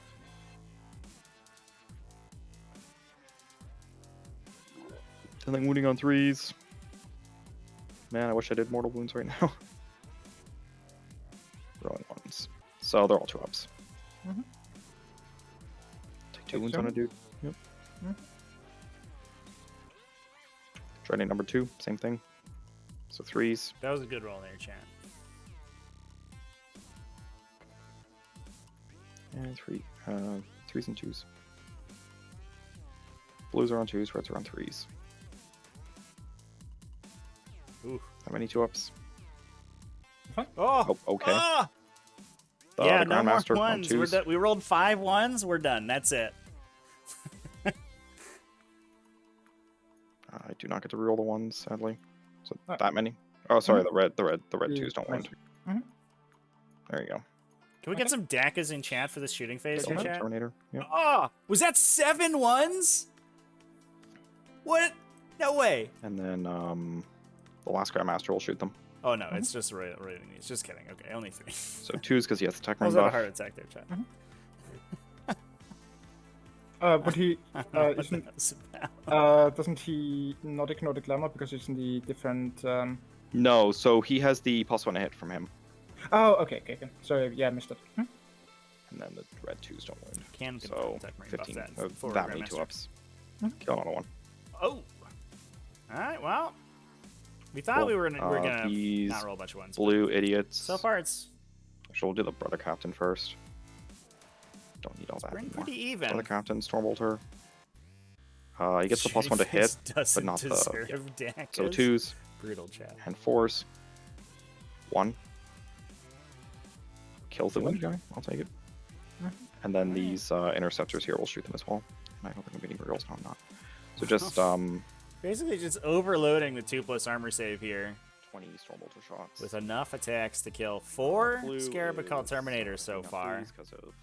And then wounding on 3s. Man, I wish I did mortal wounds right now. Rolling 1s. So they're all 2-ups. Take 2 wounds on a dude. Yep. Dreadnought number 2, same thing. So 3s. That was a good roll there, chat. And 3s and 2s. Blues are on 2s, reds are on 3s. Ooh. How many 2-ups? Oh, Oh, okay. Ah! The Yeah, no more Grandmaster on ones. We're 2s. we rolled 5 ones. We're done. That's it. I do not get to reroll the 1s, sadly. So Alright. that many. Oh, sorry, the red 2s don't Nice. win. There you go. Can we get some DACAs in chat for this shooting phase here, chat? Terminator. Yep. Oh, was that 7 ones? What? No way. And then the last Grandmaster will shoot them. Oh no, it's just right. It's just kidding. Okay, only 3. So 2s because he has the tech I was ring at a buff. heart attack there, chat. But he I don't know what isn't. that was about. Doesn't he not ignore the glamour because it's in the different? No, so he has the +1 to hit from him. Oh, okay. Sorry, yeah, I missed it. And then the red 2s don't win. Can So attack ring buff 15 that of for that many Grandmaster. 2-ups. Kill another one. Oh. All right. Well, we thought Cool. we were gonna These not roll a bunch of ones. but blue idiots. So far, it's Actually, we'll do the brother captain first. Don't need all that pretty anymore. even. Brother captain, Stormbolter. He gets the +1 to Shooting hit, phase but doesn't not the. deserve Yeah. DACAs. So 2s Brutal chat. and 4s. 1. Kills the wind guy. I'll take it. And then these interceptors here will shoot them as well. And I don't think I'm getting reels. No, I'm not. So just Basically, just overloading the 2+ armor save here 20 Stormbolter shots. with enough attacks to kill 4 Blue Scarab is, Terminators so enough far. threes 'cause of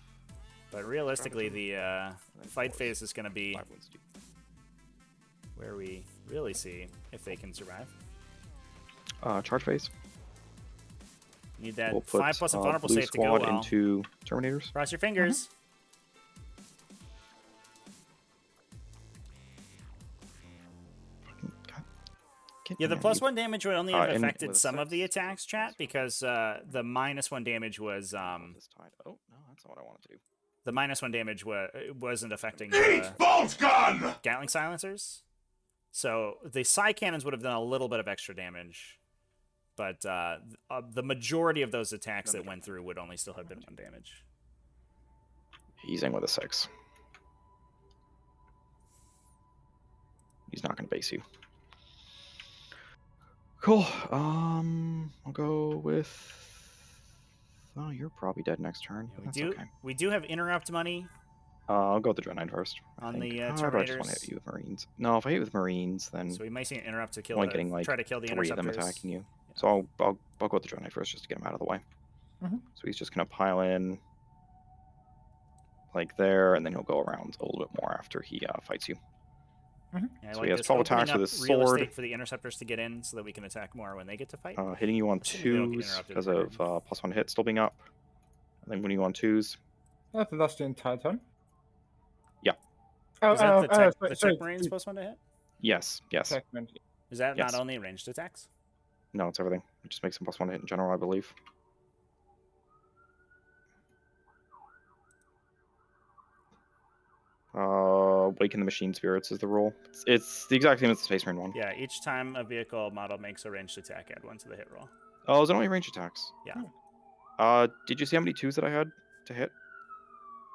But realistically, the then fight 4s. phase is going to be 5 wins deep. where we really see if they can survive. Charge phase. Need that We'll put 5+ invulnerable blue save to go squad well. into Terminators. Cross your fingers. Yeah, the +1 damage would only have and affected with a some of 6, the attacks, chat, because the -1 damage was This tide. Oh no, that's not what I wanted to do. the -1 damage wasn't affecting Eight the bolt gun! Gatling silencers. So the Psy cannons would have done a little bit of extra damage, but the majority of those attacks that went through would only still have been 1 damage. Easing with a 6. He's not going to base you. Cool. I'll go with. Oh, you're probably dead next turn. Yeah, That's okay. we do have interrupt money I'll go with the Dreadnought first. I on think. the Or do I just want to Terminators. hit you with Marines? No, if I hit with Marines, then So we might see an interrupt to kill only the, getting like try to kill the 3 of them interceptors. attacking you. So I'll go with the Dreadnought first just to get him out of the way. So he's just gonna pile in like there, and then he'll go around a little bit more after he fights you. Yeah, I So like he has this, 12 opening attacks with up his real sword. estate for the interceptors to get in, so that we can attack more when they get to fight. Hitting you on Assuming they don't get 2s interrupted because every of +1 hit still being up. And then when you on 2s, That's the entire turn. Yeah. Oh, Is that the sorry, tech Marines +1 to hit? yes. segment. Is that Yes. not only ranged attacks? No, it's everything. It just makes him +1 to hit in general, I believe. Waken the Machine Spirits is the rule. It's the exact same as the Space Marine one. Yeah, each time a vehicle model makes a ranged attack, add 1 to the hit roll. Oh, is it only range attacks? Yeah. Did you see how many 2s that I had to hit?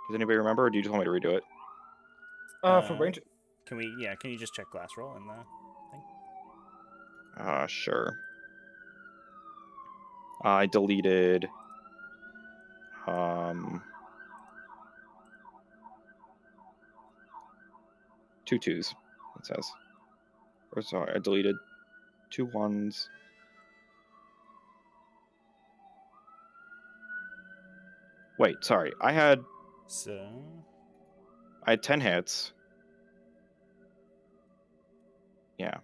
Does anybody remember, or do you just want me to redo it? For range. Can you just check glass roll in the thing? Sure. I deleted two 2s, it says. Or sorry, I deleted 2 1s. Wait, sorry. I had So 10 hits. Yeah.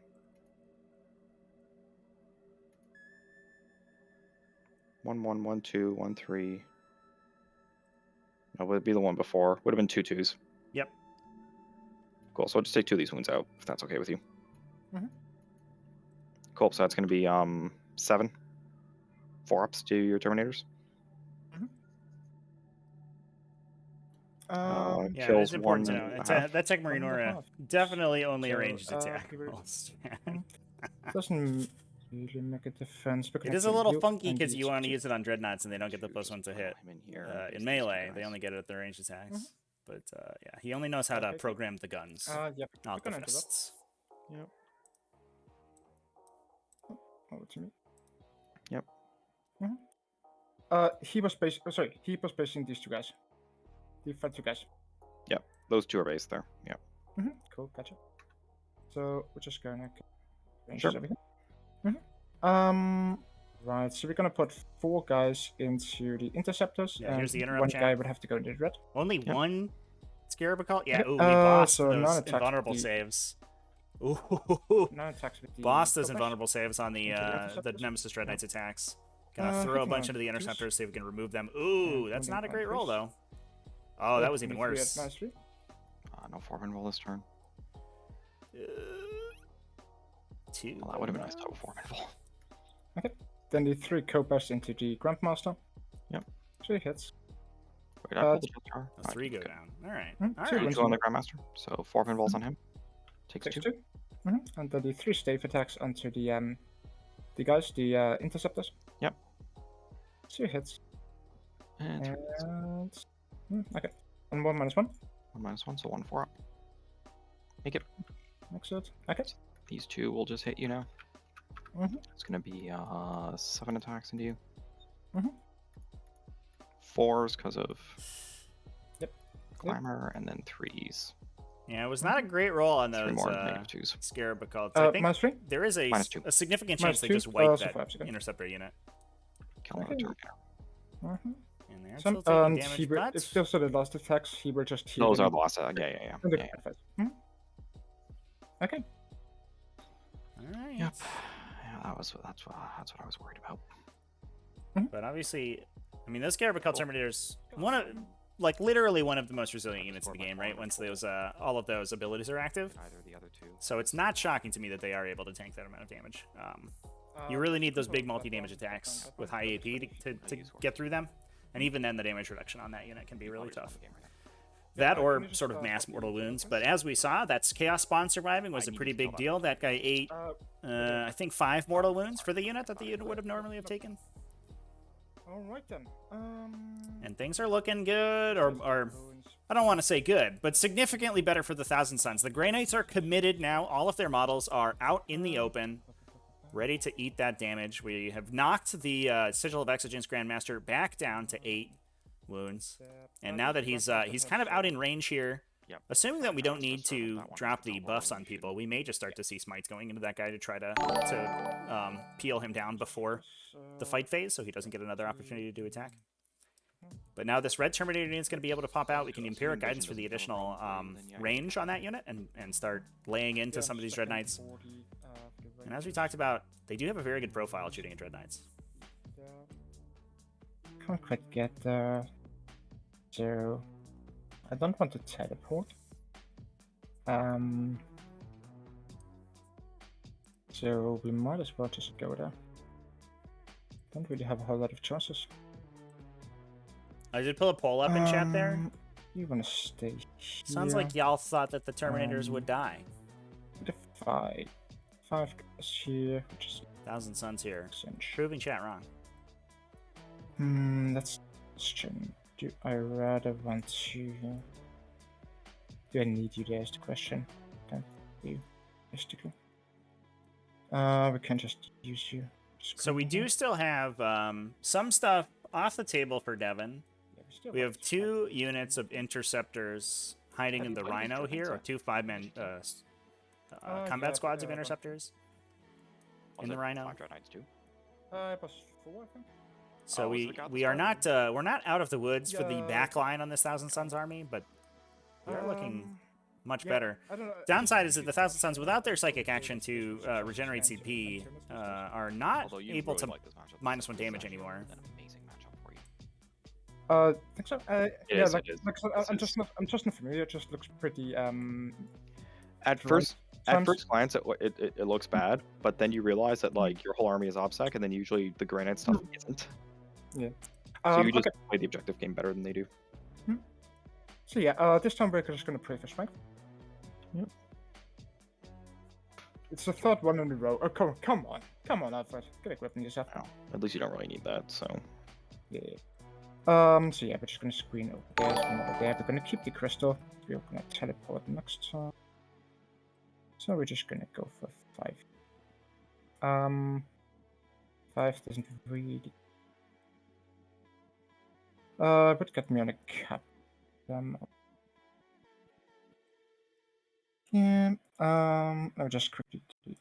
One, 1, 2, 1, 3. No, would it be the one before? Would have been 2 2s. Yep. Cool. So I'll just take 2 of these wounds out, if that's okay with you. Mhm. Cool. So that's going to be 7 4-ups to your Terminators. Yeah, it's kills important one to know. and a half. That Tech Marinora definitely only So, arranges attack he will- rolls. Doesn't really make a difference. It is a little funky because you want to use it on dreadnoughts and they don't get the +1 to hit. Him in here. In melee, they only get it at their ranged attacks. But yeah, he only knows how to program the guns, Yep. not the We're gonna interrupt. fists. Yep. Over to me. Yep. He was basing these two guys. The fight two guys. Yep. Those two are based there. Yep. Cool, gotcha. So we're just gonna Sure. everything. Right. So we're gonna put 4 guys into the interceptors, Yeah, and here's the interrupt one chat. guy would have to go into the red. Only one Scarab call? Yeah, Yep. ooh, we bossed So those non-attack invulnerable the- saves. Ooh, No attacks with the bossed those Kopesh. invulnerable saves on the Into the interceptors? Nemesis Dread Knight's attacks. Gonna throw a hitting bunch on into the twos. interceptors so we can remove them. Ooh, And that's not a wounding great on roll threes. though. Oh, that was even 23 at worse. -3. No 4-man roll this turn. 2. Well, that would have been nice to have a 4-man roll. Then the 3 Kopesh into the Grandmaster. Yep. 3 hits. Wait, I pulled the Death Jar. The 3 go down. All right. Mm, All two right. wins. Two on the Grandmaster. So 4-man rolls on him. Takes Takes 2. 2. And then the 3 stave attacks onto the guys, the interceptors. Yep. 2 hits. And 3 hits. Okay. And 1 -1. 1 -1, so 1-4 up. Make it. Makes it. Okay. These 2 will just hit you now. Mhm. It's gonna be 7 attacks into you. Mhm. 4s because of Yep. Clamor, and then 3s. Yeah, it was not a great roll on 3 those more -2s. Scarab calls. I think -3. there is a -2. a significant chance they -2, just wipe so that 5 seconds. interceptor unit. Killing Okay. the Terminator. And they're Some, still taking and damage. he will, But if those are the last attacks, he will just heal. Those them are the last. Yeah. in the Yeah. grand fight. Okay. all right. Yep. Yeah, that's what I was worried about. But obviously, I mean, those Scarab Terminators, literally one of the most resilient units in the game, right? Once those all of those abilities are active. Either the other 2. So it's not shocking to me that they are able to tank that amount of damage. You really need those big multi-damage attacks with high AP to get through them. And even then, the damage reduction on that unit can be really tough. That or sort of mass mortal wounds. But as we saw, that's Chaos Spawn surviving was a pretty big deal. That guy ate, I think, 5 mortal wounds for the unit that the unit would have normally have taken. All right then. And things are looking good, or I don't want to say good, but significantly better for the Thousand Suns. The Grey Knights are committed now. All of their models are out in the open, ready to eat that damage. We have knocked the Sigil of Exigence Grandmaster back down to 8 wounds. And now that he's kind of out in range here, assuming that we don't need to drop the buffs on people, we may just start to see smites going into that guy to try to peel him down before the fight phase so he doesn't get another opportunity to attack. But now this red Terminator unit is going to be able to pop out. We can Empiric Guidance for the additional range on that unit and start laying into some of these Dread Knights. And as we talked about, they do have a very good profile at shooting at Dread Knights. Can't quite get there. So I don't want to teleport. So we might as well just go there. Don't really have a whole lot of choices. I did pull a poll up in chat there. You wanna stay here? Sounds like y'all thought that the Terminators would die. The 5 guys here, which is Thousand Suns here. essential. Proving chat wrong. That's a question. Do I rather want to? Do I need you? There's the question. Don't you? Mystical. We can just use you. So we do still have some stuff off the table for Devin. We have 2 units of interceptors hiding in the Rhino here, or 2 5-man combat squads of interceptors in the Rhino. 5 Dread Knights too. It was 4, I think. So Oh, we are not we're not out of the woods for the back line on this Thousand Suns army, but we are looking much better. I don't know. Downside is that the Thousand Suns, without their psychic action to regenerate CP, are not Although you able really to like this matchup, -1 this is damage actually anymore. An amazing matchup for you. Think so. It is, like, it is. like so I'm just not familiar. It just looks pretty. At first glance, it looks bad, but then you realize that like your whole army is OBSEC, and then usually the Grey Knight stuff isn't. Yeah. So you just Okay. play the objective game better than they do. So yeah, this Stormbreaker is going to pray for strength. Yep. It's the third one in a row. Oh, come on, Alfred. Get a grip on yourself. Oh, at least you don't really need that, so. Yeah. So yeah, we're just going to screen over there, screen over there. We're going to keep the crystal. We're going to teleport next turn. So we're just going to go for 5. 5 doesn't really... would get me on a cap. Yeah, I'll just quickly do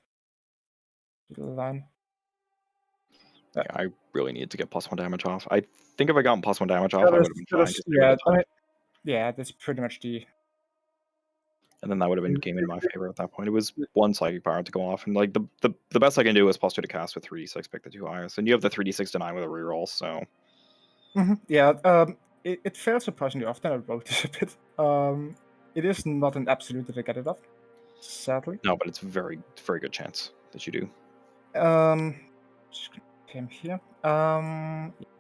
the line. Yeah, I really needed to get +1 damage off. I think if I got +1 damage off, I would have been fine. Just Yeah, that's pretty much the... And then that would have been game in my favor at that point. It was 1 psychic power to go off, and like the best I can do is +2 to cast with 3d6, pick the 2 highest, and you have the 3d6 to 9 with a reroll, so. Yeah, it fails surprisingly often. I wrote this a bit. It is not an absolute that I get it off, sadly. No, but it's a very good chance that you do. Just gonna put him here.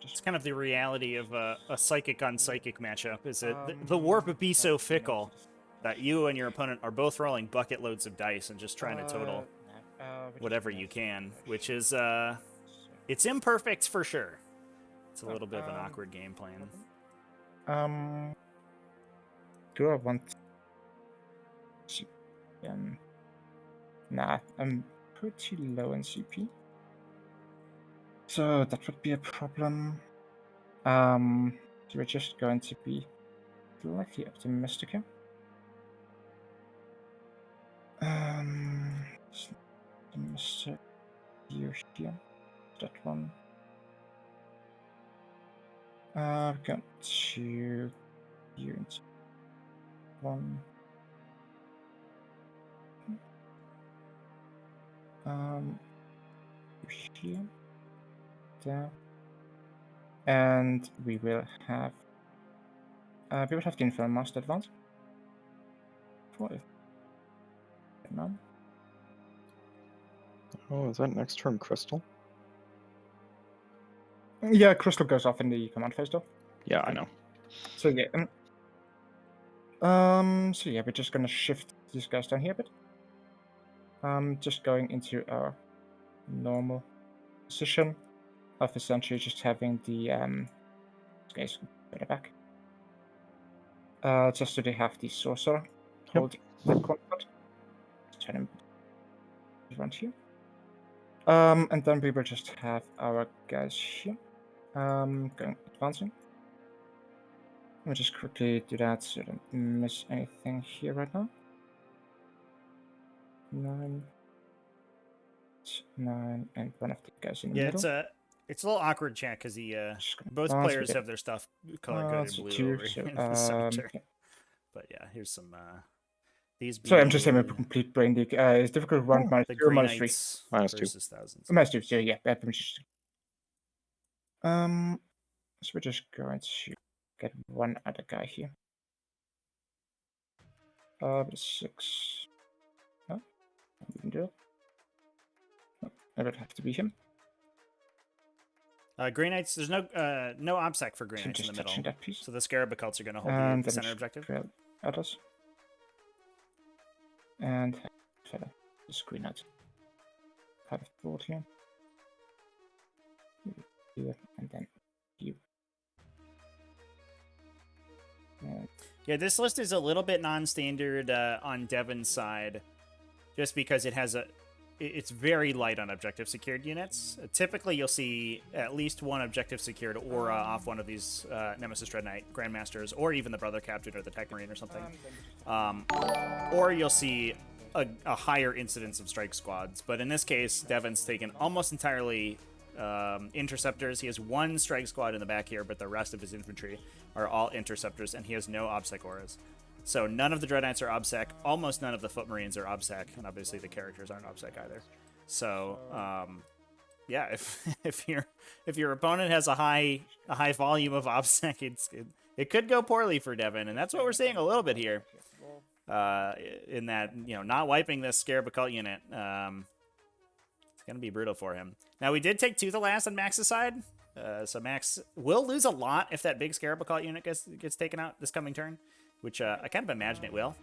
It's kind of the reality of a psychic on psychic matchup. Is that the warp would be so fickle that you and your opponent are both rolling bucket loads of dice and just trying to total whatever you can, which is it's imperfect for sure. It's a little bit of an awkward game plan. Do I want? Nah, I'm pretty low in CP, so that would be a problem. So we're just going to be slightly optimistic here. Optimistic here. That one. I've got 2 units. 1. Here. There. And we will have the Infernal Master advance. For if none. Oh, is that next turn Crystal? Yeah, Crystal goes off in the command phase though. Yeah, I know. So yeah, so yeah, we're just gonna shift these guys down here a bit. Just going into our normal position of essentially just having the guys better back. Just so they have the sorcerer hold the combat. Turn him around here. And then we will just have our guys here. Going advancing. Let me just quickly do that so I don't miss anything here right now. 9, and one of the guys in the middle. It's a little awkward, chat, because both advance, players have their stuff color coded blue 2, over so, in the center. yeah. But yeah, here's some these. Sorry, I'm just having a complete brain leak. It's difficult to run -2 or -3. -2 versus thousands. -2. So yeah, so we're just going to get one other guy here. 6. No, we can do it. No, it would have to be him. Grey Knights, there's no obsec for Grey Knights in the middle. That piece. So the Scarab Occults are going to hold the center objective. Others. And the Grey Knights. Kind of board here. And then you. Yeah, this list is a little bit non-standard on Devin's side, just because it's very light on objective secured units. Typically, you'll see at least one objective secured aura off one of these Nemesis Dread Knight Grandmasters, or even the Brother Captain or the Tech Marine or something. Or you'll see a higher incidence of strike squads. But in this case, Devin's taken almost entirely interceptors. He has 1 strike squad in the back here, but the rest of his infantry are all interceptors, and he has no obsec auras. So none of the Dread Knights are obsec, almost none of the Foot Marines are obsec, and obviously the characters aren't obsec either. So yeah, if your opponent has a high volume of obsec, it could go poorly for Devin, and that's what we're seeing a little bit here. In that, not wiping this Scarab Occult unit, it's gonna be brutal for him. Now, we did take 2 the last on Max's side, so Max will lose a lot if that big Scarab Occult unit gets taken out this coming turn. which I kind of imagine it will.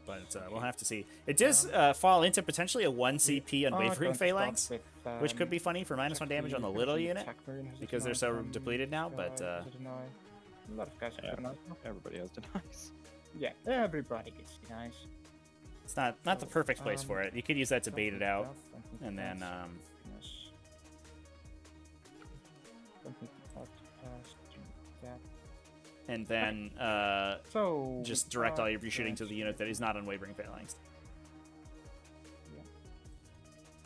But we'll have to see. It does fall into potentially a 1 CP on Wavering Phalanx, which could be funny for -1 damage on the little unit, because they're so depleted now, but... A lot of guys have denies. Everybody has denies. Yeah, everybody gets denies. It's not the perfect place for it. You could use that to bait it out, and then... And then So just direct all your shooting to the unit that is not on Wavering Phalanx.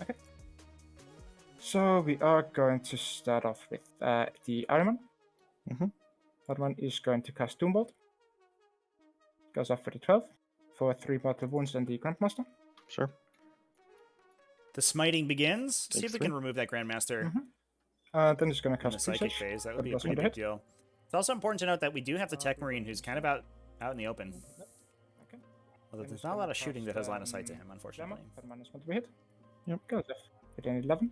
Okay. So we are going to start off with the Ironman. That one is going to cast Doombolt. Goes off for the 12 for 3 mortal wounds and the Grandmaster. Sure. The smiting begins. See if we 3. can remove that Grandmaster Then it's going to in the cast psychic Presage. phase. That would be a That pretty doesn't big hit. deal. It's also important to note that we do have the Tech Marine, who's kind of out in the open. Okay. Although there's not a lot of shooting that has line of sight to him, unfortunately. That -1 to be hit. Yep. Goes off with an 11.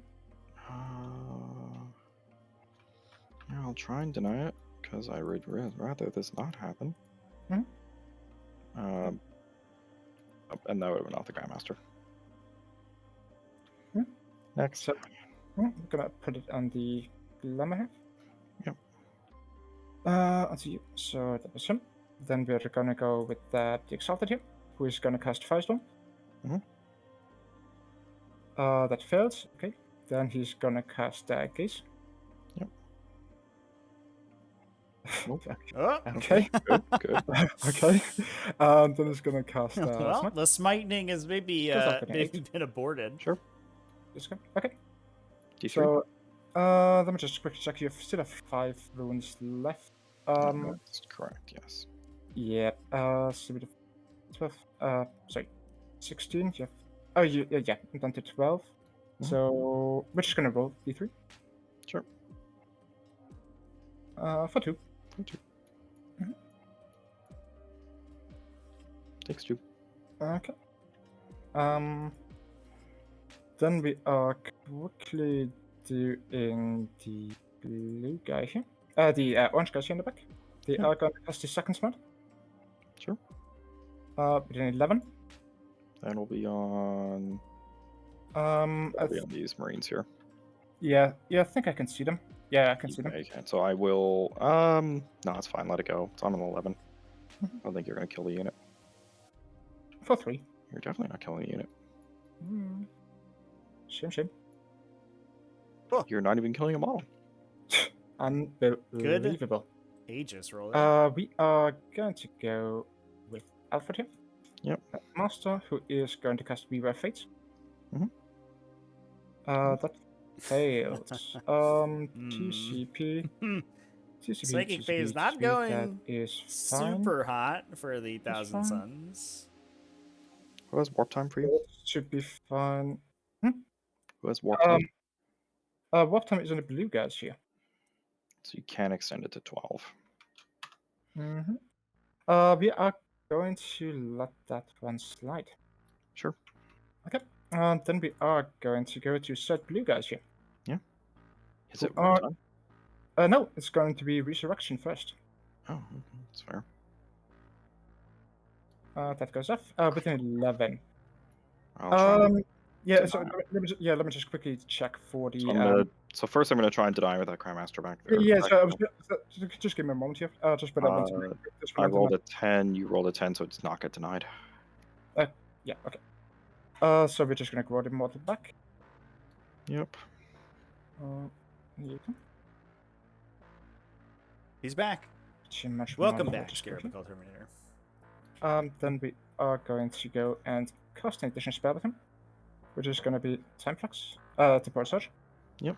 Yeah, I'll try and deny it, because I would rather this not happen. Mhm. And that would have been off the Grandmaster. Mhm. Next. So, I'm gonna put it on the Glamour here. Yep. Onto you. So that was him. Then we're gonna go with the Exalted here, who is gonna cast Firestorm. Mhm. That fails. Okay. Then he's gonna cast Gaze. Yep. Nope. Oh! Okay. Good. Okay. Then he's gonna cast. Well, Smite. the smiting has maybe Goes off with an maybe 8. been aborted. Sure. Okay. D3. So, let me just quickly check. You still have 5 runes left. That's correct, yes. Yeah. So we have 12. Sorry, 16. You have. Oh, yeah. I'm down to 12. So we're just gonna roll D3. Sure. For 2. Takes 2. Okay. Then we are quickly doing the blue guy here. The orange guys here in the back. They are going to cast the second smite. Sure. With an 11. And we'll be on. I I'll be on these Marines here. Yeah, I think I can see them. Yeah, I can see them. Yeah, you can. So I will. No, it's fine. Let it go. It's on an 11. I don't think you're gonna kill the unit. For 3. You're definitely not killing the unit. Shame. You're not even killing a model. Unbelievable. Aegis roller. We are going to go with Alfred here. Yep. Master, who is going to cast Beware Fates. Mhm. That fails. TCP. Psychic phase not going that is fine. super hot for the That's Thousand fine. Suns. Who has warp time for you? That should be fine. Who has warp time? Warp time is on the blue guys here. So you can extend it to 12. We are going to let that one slide. Sure. Okay. Then we are going to go to set blue guys here. Yeah. Is Who it warp are- time? No, it's going to be Resurrection first. Oh, that's fair. That goes off with an 11. I'll try. Yeah. So let me just quickly check for the. So, so first, I'm gonna try and deny with that Grandmaster back there. Yeah. So I was just give me a moment here. Just put that one. I rolled a 10. You rolled a 10, so it does not get denied. Yeah. Okay. So we're just gonna grow the model back. Yep. You can. He's back. Much Welcome more back, just quickly. Scarabicol Terminator. Then we are going to go and cast an additional spell with him, which is going to be Time Flux, Temporal Surge. Yep.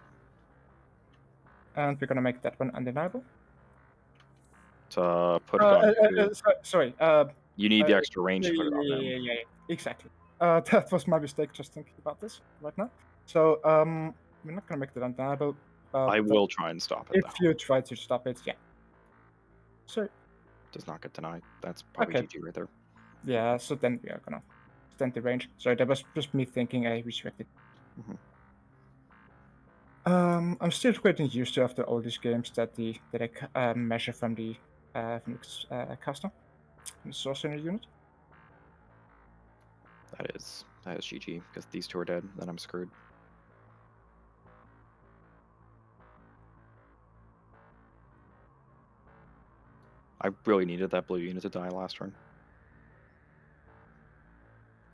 And we're going to make that one undeniable. To put it on. Sorry. You need the extra range to put it on them. Yeah, exactly. That was my mistake, just thinking about this right now. So, we're not going to make that undeniable. I will try and stop it. If Though. you try to stop it, yeah. So, Does not get denied. That's probably Okay. GG right there. yeah, so then we are going to extend the range. Sorry, that was just me thinking I restricted. I'm still getting used to after all these games that I measure from the caster, sorcerer unit. That is GG, because these two are dead, then I'm screwed. I really needed that blue unit to die last turn.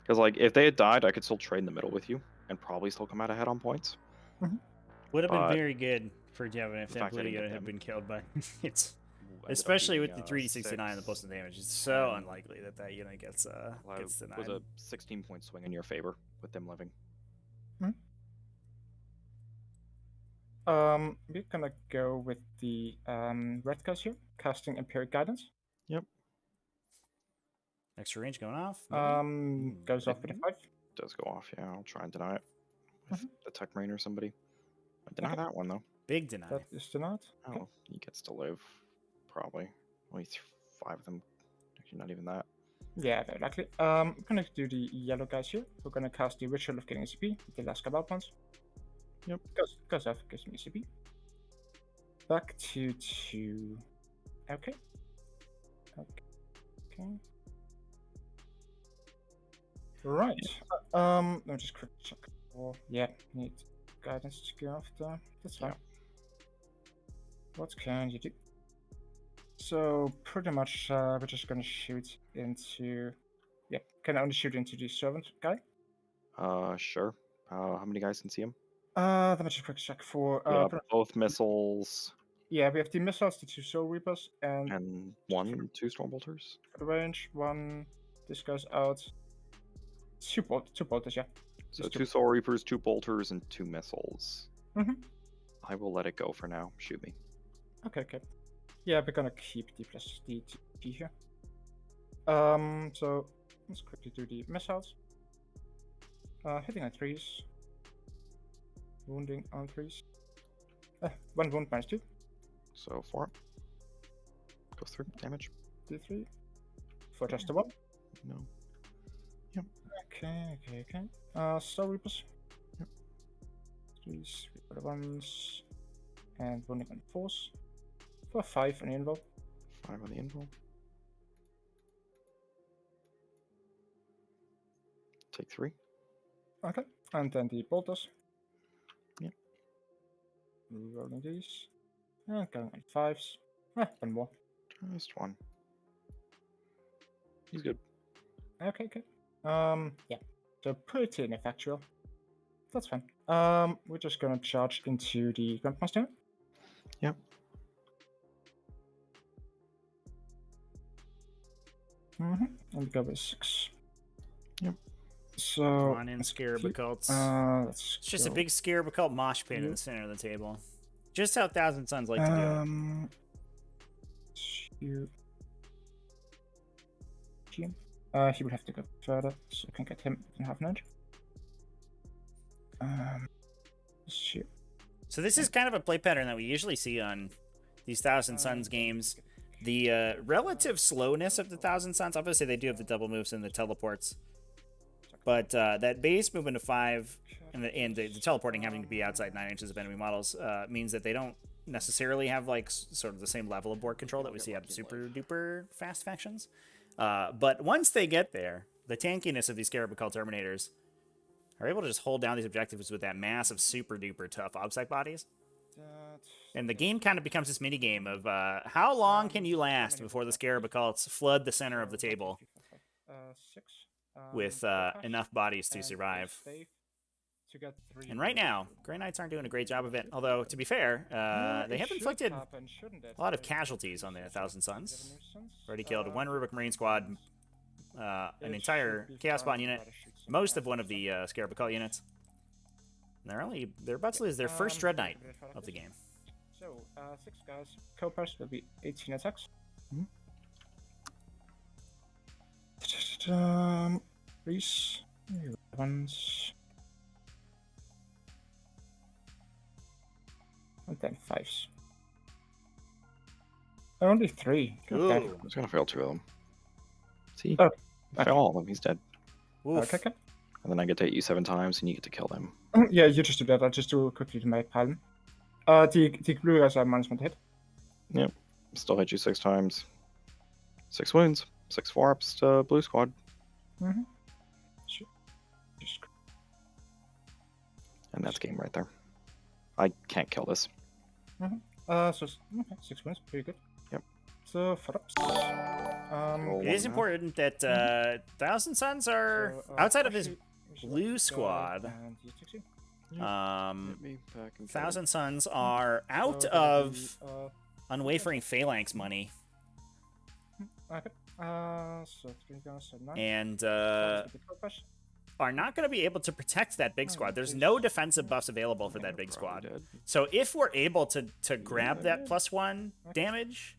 Because, like, if they had died, I could still trade in the middle with you, and probably still come out ahead on points. Would have been But very good for Devin if the that fact I blue didn't get unit had them been killed by it's. ended up Especially being, with the 3d69 and the 6, postal damage, it's so 10. unlikely that that unit gets Well, gets it was denied. a 16-point swing in your favor with them living. We're gonna go with the red guys here, casting Empiric Guidance. Yep. Extra range going off. Maybe? Goes off with a 5. Does go off, yeah. I'll try and deny it with Mhm. the Tech Marine or somebody. I deny Okay. that one, though. Big deny. That is denied. Oh, Okay. he gets to live, probably. Only 5 of them. Actually, not even that. Yeah, very likely. We're gonna do the yellow guys here. We're gonna cast the Ritual of getting CP with the last couple points. Yep. Goes off, gives me CP. Back to 2. Okay. Okay. Right. Let me just quick check. Oh, yeah, need guidance to go after. That's fine. What can you do? So pretty much, we're just gonna shoot into. Yeah, can I only shoot into the servant guy? Sure. How many guys can see him? Let me just quick check for. Yeah, both missiles Yeah, we have the missiles, the 2 Soul Reapers, and and 2 Stormbolters. for the range, 1. This goes out. 2 bolters, yeah. So Just 2 Soul Reapers, 2 Bolters, and 2 missiles. Mhm. I will let it go for now. Shoot me. Okay. Yeah, we're gonna keep the plus the T here. So let's quickly do the missiles. Hitting on 3s. Wounding on 3s. 1 wound minus 2. So 4. Goes through. Damage. D3. For just the 1. No. Okay. Soul Reapers. Yep. 3s, for the 1s. And wounding on 4s. For 5 on the invul. 5 on the invul. Take 3. Okay. And then the bolters. Yep. Rolling these. And going on 5s. 1 more. Just 1. He's good. Okay. Yeah. So pretty ineffectual. That's fine. We're just gonna charge into the Grandmaster. Yep. And go with 6. Yep. So Come on in, Scarab Occults. Let's It's just a go. big Scarab Occult mosh pit in the center of the table. Just how Thousand Suns like to do it. Shoot. He would have to go further, so I can get him in half an inch. Shoot. So this is kind of a play pattern that we usually see on these Thousand Suns games. The relative slowness of the Thousand Suns, obviously they do have the double moves and the teleports, but that base movement of 5 and the teleporting having to be outside 9 inches of enemy models means that they don't necessarily have like sort of the same level of board control that we see out of super duper fast factions. But once they get there, the tankiness of these Scarab Occult Terminators are able to just hold down these objectives with that massive super duper tough obsec bodies. And the game kind of becomes this mini game of how long can you last before the Scarab Occults flood the center of the table with enough bodies to survive. And right now, Grey Knights aren't doing a great job of it. Although, to be fair, they have inflicted a lot of casualties on the Thousand Suns. Already killed 1 Rubik Marine Squad, an entire Chaos Bond unit, most of one of the Scarab Occult units. And they're about to lose their first Dread Knight of the game. So, 6 guys. Copers will be 18 attacks. Reese. 1s. And then 5s. Only 3. Ooh. I'm just gonna fail 2 of them. See? Oh, Fail all of them. He's dead. Oof. Okay. And then I get to hit you 7 times, and you get to kill them. Yeah, you just do that. I'll just do quickly to my palm. The blue guys are minus 1 to hit. Yep. Still hit you 6 times. 6 wounds. 6 4-ups to blue squad. Mm-hmm. Sure. Just... And that's game right there. I can't kill this. Mm-hmm. So okay, 6 wins, pretty good. Yep. So 4-ups. It is important that Thousand Suns are outside of his blue squad. Thousand Suns are out of Unwavering Phalanx money. Okay. So 3 guys at 9. And are not going to be able to protect that big squad. There's no defensive buffs available for that big squad. So if we're able to grab that +1 damage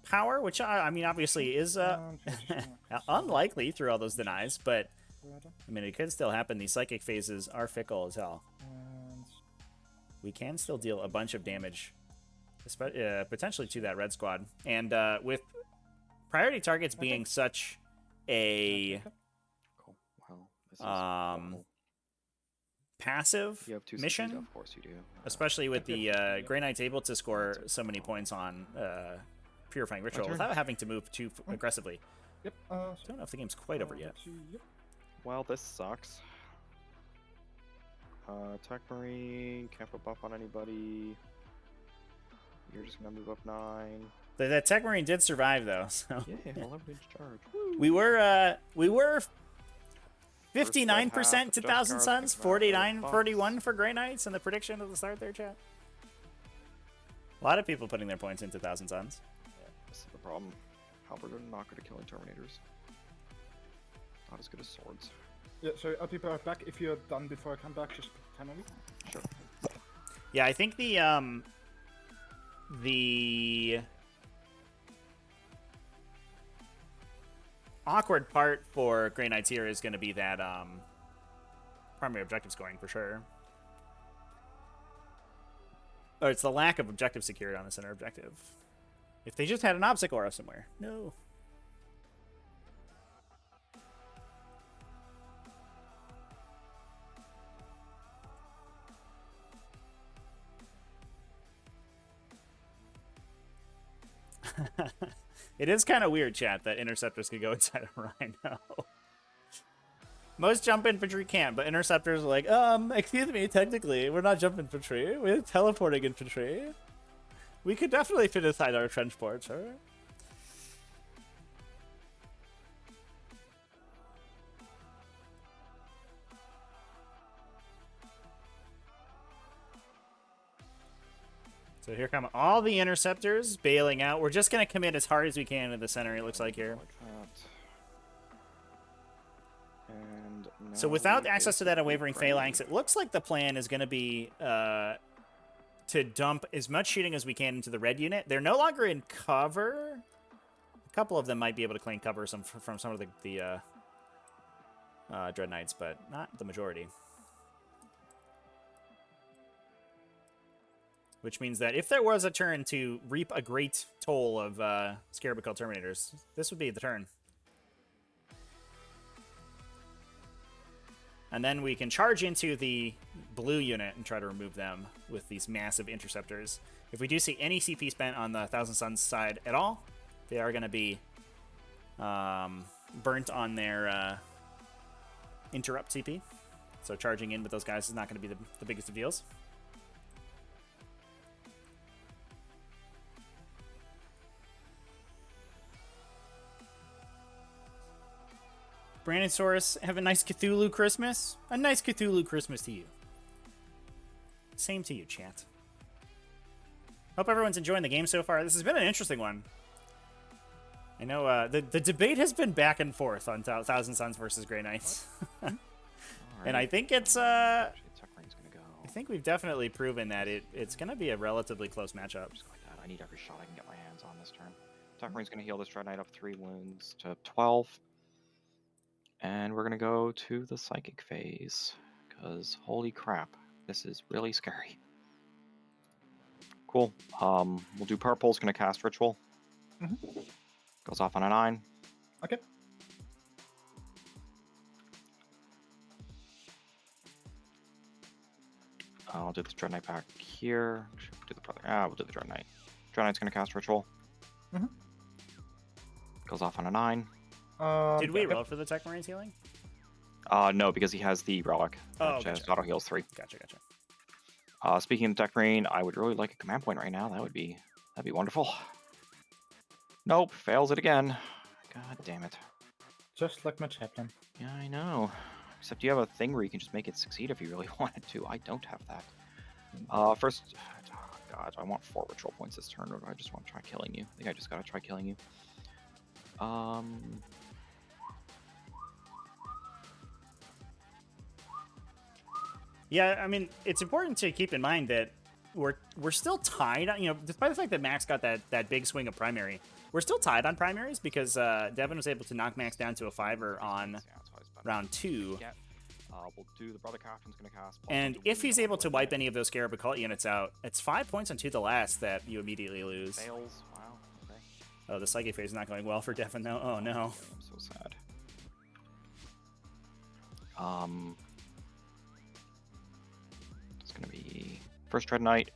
power, which I mean obviously is unlikely through all those denies, but I mean it could still happen. These psychic phases are fickle as hell. We can still deal a bunch of damage, potentially to that red squad. And with priority targets being such a passive mission, of course you do. especially with the Grey Knight's able to score so many points on Purifying Ritual without having to move too aggressively. Yep. I don't know if the game's quite over yet. Yep. Well, this sucks. Tech Marine, can't put buff on anybody. You're just gonna move up 9. That Tech Marine did survive though, so Yeah, 11 inch charge. we were 59% to Thousand Suns, 41 for Grey Knights in the prediction at the start there, chat. A lot of people putting their points into Thousand Suns. This is the problem. Halberd are not good at killing Terminators. Not as good as swords. Yeah, so I'll be right back. If you're done before I come back, just put the time on me. Sure. Yeah, I think the awkward part for Grey Knights here is going to be that primary objective scoring for sure. Or it's the lack of objective security on the center objective. If they just had an obstacle aura somewhere. No. It is kind of weird, chat, that interceptors could go inside of Rhino. Most jump infantry can't, but interceptors are like, excuse me, technically, we're not jump infantry, we're teleporting infantry. We could definitely fit inside our trench ports, alright? So here come all the interceptors bailing out. We're just going to commit as hard as we can to the center, it looks like here. And so without access to that Unwavering Phalanx, it looks like the plan is going to be to dump as much shooting as we can into the red unit. They're no longer in cover. A couple of them might be able to claim cover from some of the Dread Knights, but not the majority. Which means that if there was a turn to reap a great toll of Scarabicol Terminators, this would be the turn. And then we can charge into the blue unit and try to remove them with these massive interceptors. If we do see any CP spent on the Thousand Suns side at all, they are going to be burnt on their interrupt CP. So charging in with those guys is not going to be the biggest of deals. Brandon Soros, have a nice Cthulhu Christmas. A nice Cthulhu Christmas to you. Same to you, chat. Hope everyone's enjoying the game so far. This has been an interesting one. I know the debate has been back and forth on Thousand Suns versus Grey Knights. And I think it's I think we've definitely proven that it's going to be a relatively close matchup. Just like that. I need every shot I can get my hands on this turn. Tech Marine's going to heal this Dread Knight up 3 wounds to 12. And we're going to go to the Psychic phase, because holy crap, this is really scary. Cool. We'll do purple. It's going to cast Ritual. Goes off on a 9. Okay. I'll do this Dread Knight back here. Should we do the brother? We'll do the Dread Knight. Dread Knight's going to cast Ritual. Goes off on a 9. Did we yeah, roll for the Tech Marine's healing? No, because he has the relic. Oh, which gotcha. auto heals 3. Gotcha. Speaking of Tech Marine, I would really like a command point right now. That'd be wonderful. Nope, fails it again. God damn it. just like my chaplain. Yeah, I know. Except you have a thing where you can just make it succeed if you really wanted to. I don't have that. First, oh God, I want 4 ritual points this turn, or do I just want to try killing you? I think I just gotta try killing you. Yeah, I mean, it's important to keep in mind that we're still tied. You know, despite the fact that Max got that big swing of primary, we're still tied on primaries because Devin was able to knock Max down to a 5er on yeah, that's why it's better. round 2. We'll do the brother captain's gonna cast. And if he's able to wipe any of those Scarab Occult units out, it's 5 points on 2 the last that you immediately lose. Fails. Wow. Okay. Oh, the Psychic phase is not going well for Devin though. Oh no. I'm so sad. It's gonna be first Dread Knight.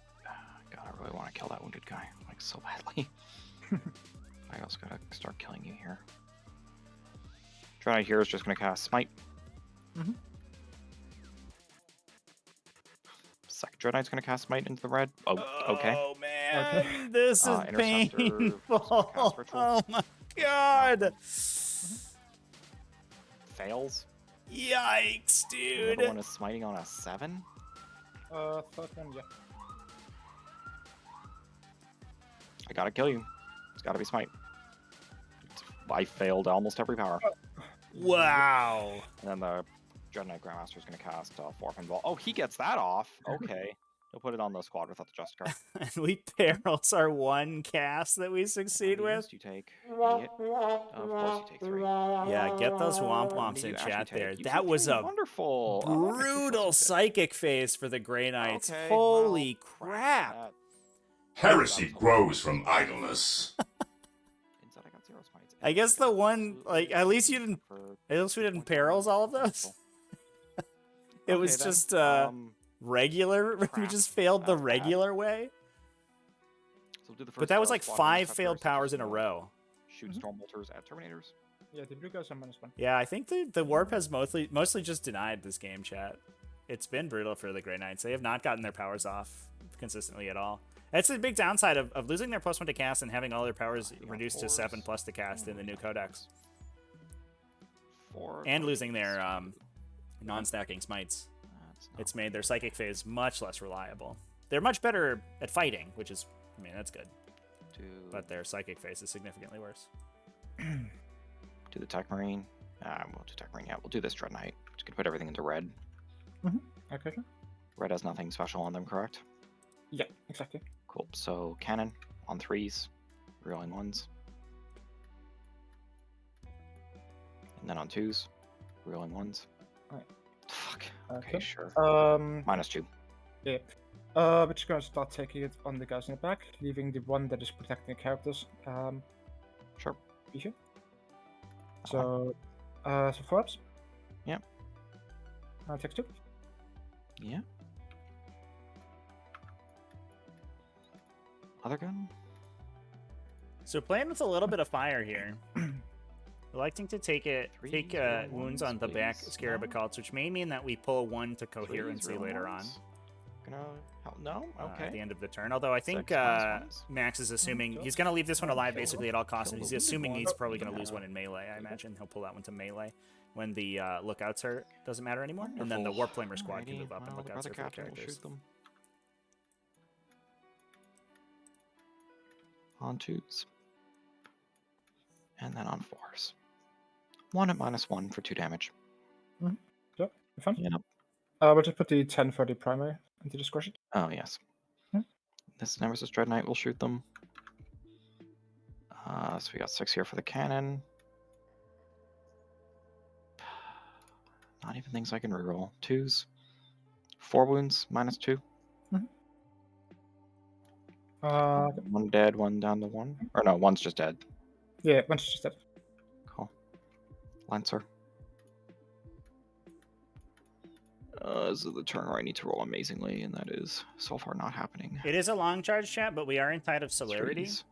God, I really want to kill that wounded guy, like, so badly. I also gotta start killing you here. Dread Knight here is just gonna cast Smite. Second Dread Knight's gonna cast Smite into the red. Oh, okay. Oh man, this is Interceptor, painful. cast Ritual. Oh my god. Fails. Yikes, The dude. other one is smiting on a 7. Third one, yeah. I gotta kill you. It's gotta be Smite. I failed almost every power. Wow. And then the Dread Knight Grandmaster is going to cast 4 Pinball. Oh, he gets that off. Okay. He'll put it on the squad without the Justice card. And we perils our one cast that we succeed How many with. hits do you take? Idiot. Of course you take 3. Yeah, get those womp How many womps do in you actually chat take? there. You That take was 3. a Wonderful. I like brutal actually trust it. psychic phase for the Grey Knights. Okay, Holy well, crap. that- Heresy grows from idleness. Instead, I got 0 smites. I guess the one, like, at least we didn't perils all of those. It was Okay, then. just regular. We crap. just failed the That's bad. regular way. So we'll do the But first, that was like squad 5 interceptors, failed powers just, in a row. Shoot Stormbolters at Terminators. Yeah, the blue guys are -1. Yeah, I think the warp has mostly just denied this game, chat. It's been brutal for the Grey Knights. They have not gotten their powers off consistently at all. That's the big downside of losing their +1 to cast and having all their powers reduced to 7+ to cast in the new codex. 4. And losing their non-stacking smites. That's not It's made their psychic phase much less reliable. They're much better at fighting, which is, I mean, that's good. But their psychic phase is significantly worse. Do the Tech Marine. We'll do Tech Marine. Yeah, we'll do this Dread Knight. Just gonna put everything into red. Okay. Red has nothing special on them, correct? Yeah, exactly. Cool. So cannon on 3s, rerolling 1s, and then on 2s, rerolling 1s. Alright. Fuck. Okay, Okay. sure. -2. Yeah. We're just gonna start taking it on the guys in the back, leaving the one that is protecting the characters. Sure. Be here. So 4 ups. Yep. Takes 2. Yeah. Other gun. So playing with a little bit of fire here. Electing to take wounds on the back please. Scarab No. Occults, which may mean that we pull 1 to coherency Threes, later real on. ones. Gonna help. No. Okay. At the end of the turn. Although I think 6 Max is assuming he's going to leave this one alive basically at all costs, and Kill he's the wounded assuming one. he's probably going to Yeah. lose one in melee. I imagine he'll pull that one to melee when the lookouts are doesn't matter anymore, and then the Wonderful. Warp Flamer squad can Alrighty, move up and well, the lookouts brother are for the captain will characters. shoot them. On 2s. And then on 4s. 1 at -1 for 2 damage. So, fun. Yep. We'll just put the 10 for the primary into discretion. Oh, yes. Hmm. This Nemesis Dread Knight will shoot them. So we got 6 here for the cannon. Not even things I can reroll. 2s. 4 wounds, -2. One dead, 1 down to 1. Or no, 1's just dead. Yeah, one's just dead. Cool. Lancer. This is the turn where I need to roll amazingly, and that is so far not happening. It is a long charge, chat, but we are in Tide of Celerity. 3s.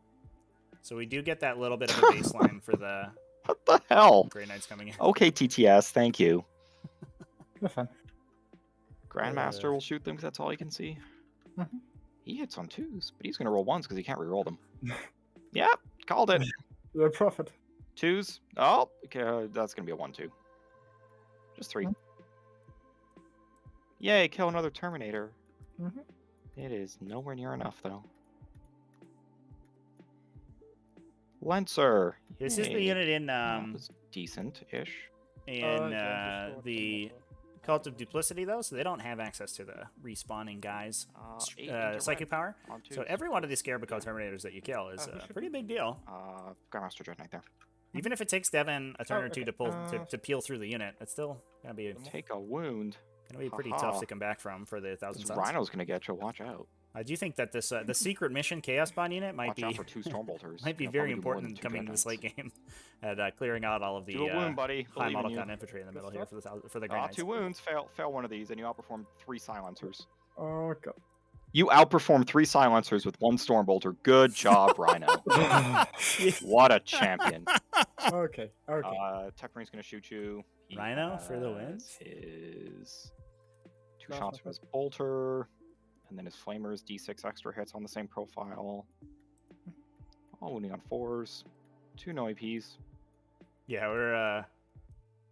So we do get that little bit of a baseline for the What the hell? Grey Knights coming in. Okay, TTS, thank you. Have fun. Grandmaster will shoot them because that's all he can see. Mhm. He hits on 2s, but he's going to roll 1s because he can't reroll them. Yep, called it. You're a prophet. 2s. Oh, okay, that's going to be a 1-2. Just 3. Mhm. Yay, kill another Terminator. Mhm. It is nowhere near enough, though. Lancer. This is the Yay. unit in That was decent-ish. the Cult of Duplicity, though, so they don't have access to the respawning guys. 8 into Psychic red power. on So 2s. every one of these Scarabocco Terminators that you kill is a pretty big deal. Grandmaster Dread Knight there. Even if it takes Devin a turn or two okay. to pull to peel through the unit, it's still gonna be Take a wound. pretty Haha. tough to come back from for the 1,000 This suns. Rhino's going to get you. Watch out. I do think that this the secret mission Chaos Bond unit might Watch out be for 2 Stormbolters. might be You'll very probably do more important than in 2 coming to Dread this late Knights. game at clearing out all of the Do a wound, buddy. high Believe in model you. count infantry in the middle here for the Grey Ah, Knights. 2 wounds. Fail one of these, and you outperform 3 silencers. Oh god. You outperform 3 silencers with 1 Stormbolter. Good job, Rhino. What a champion. Okay. Okay. Tech Marine's going to shoot you. He Rhino for the has win. His 2 Plasma shots from his bolter, and then his flamers, D6 extra hits on the same profile. All wounding on 4s. 2 no APs. Yeah,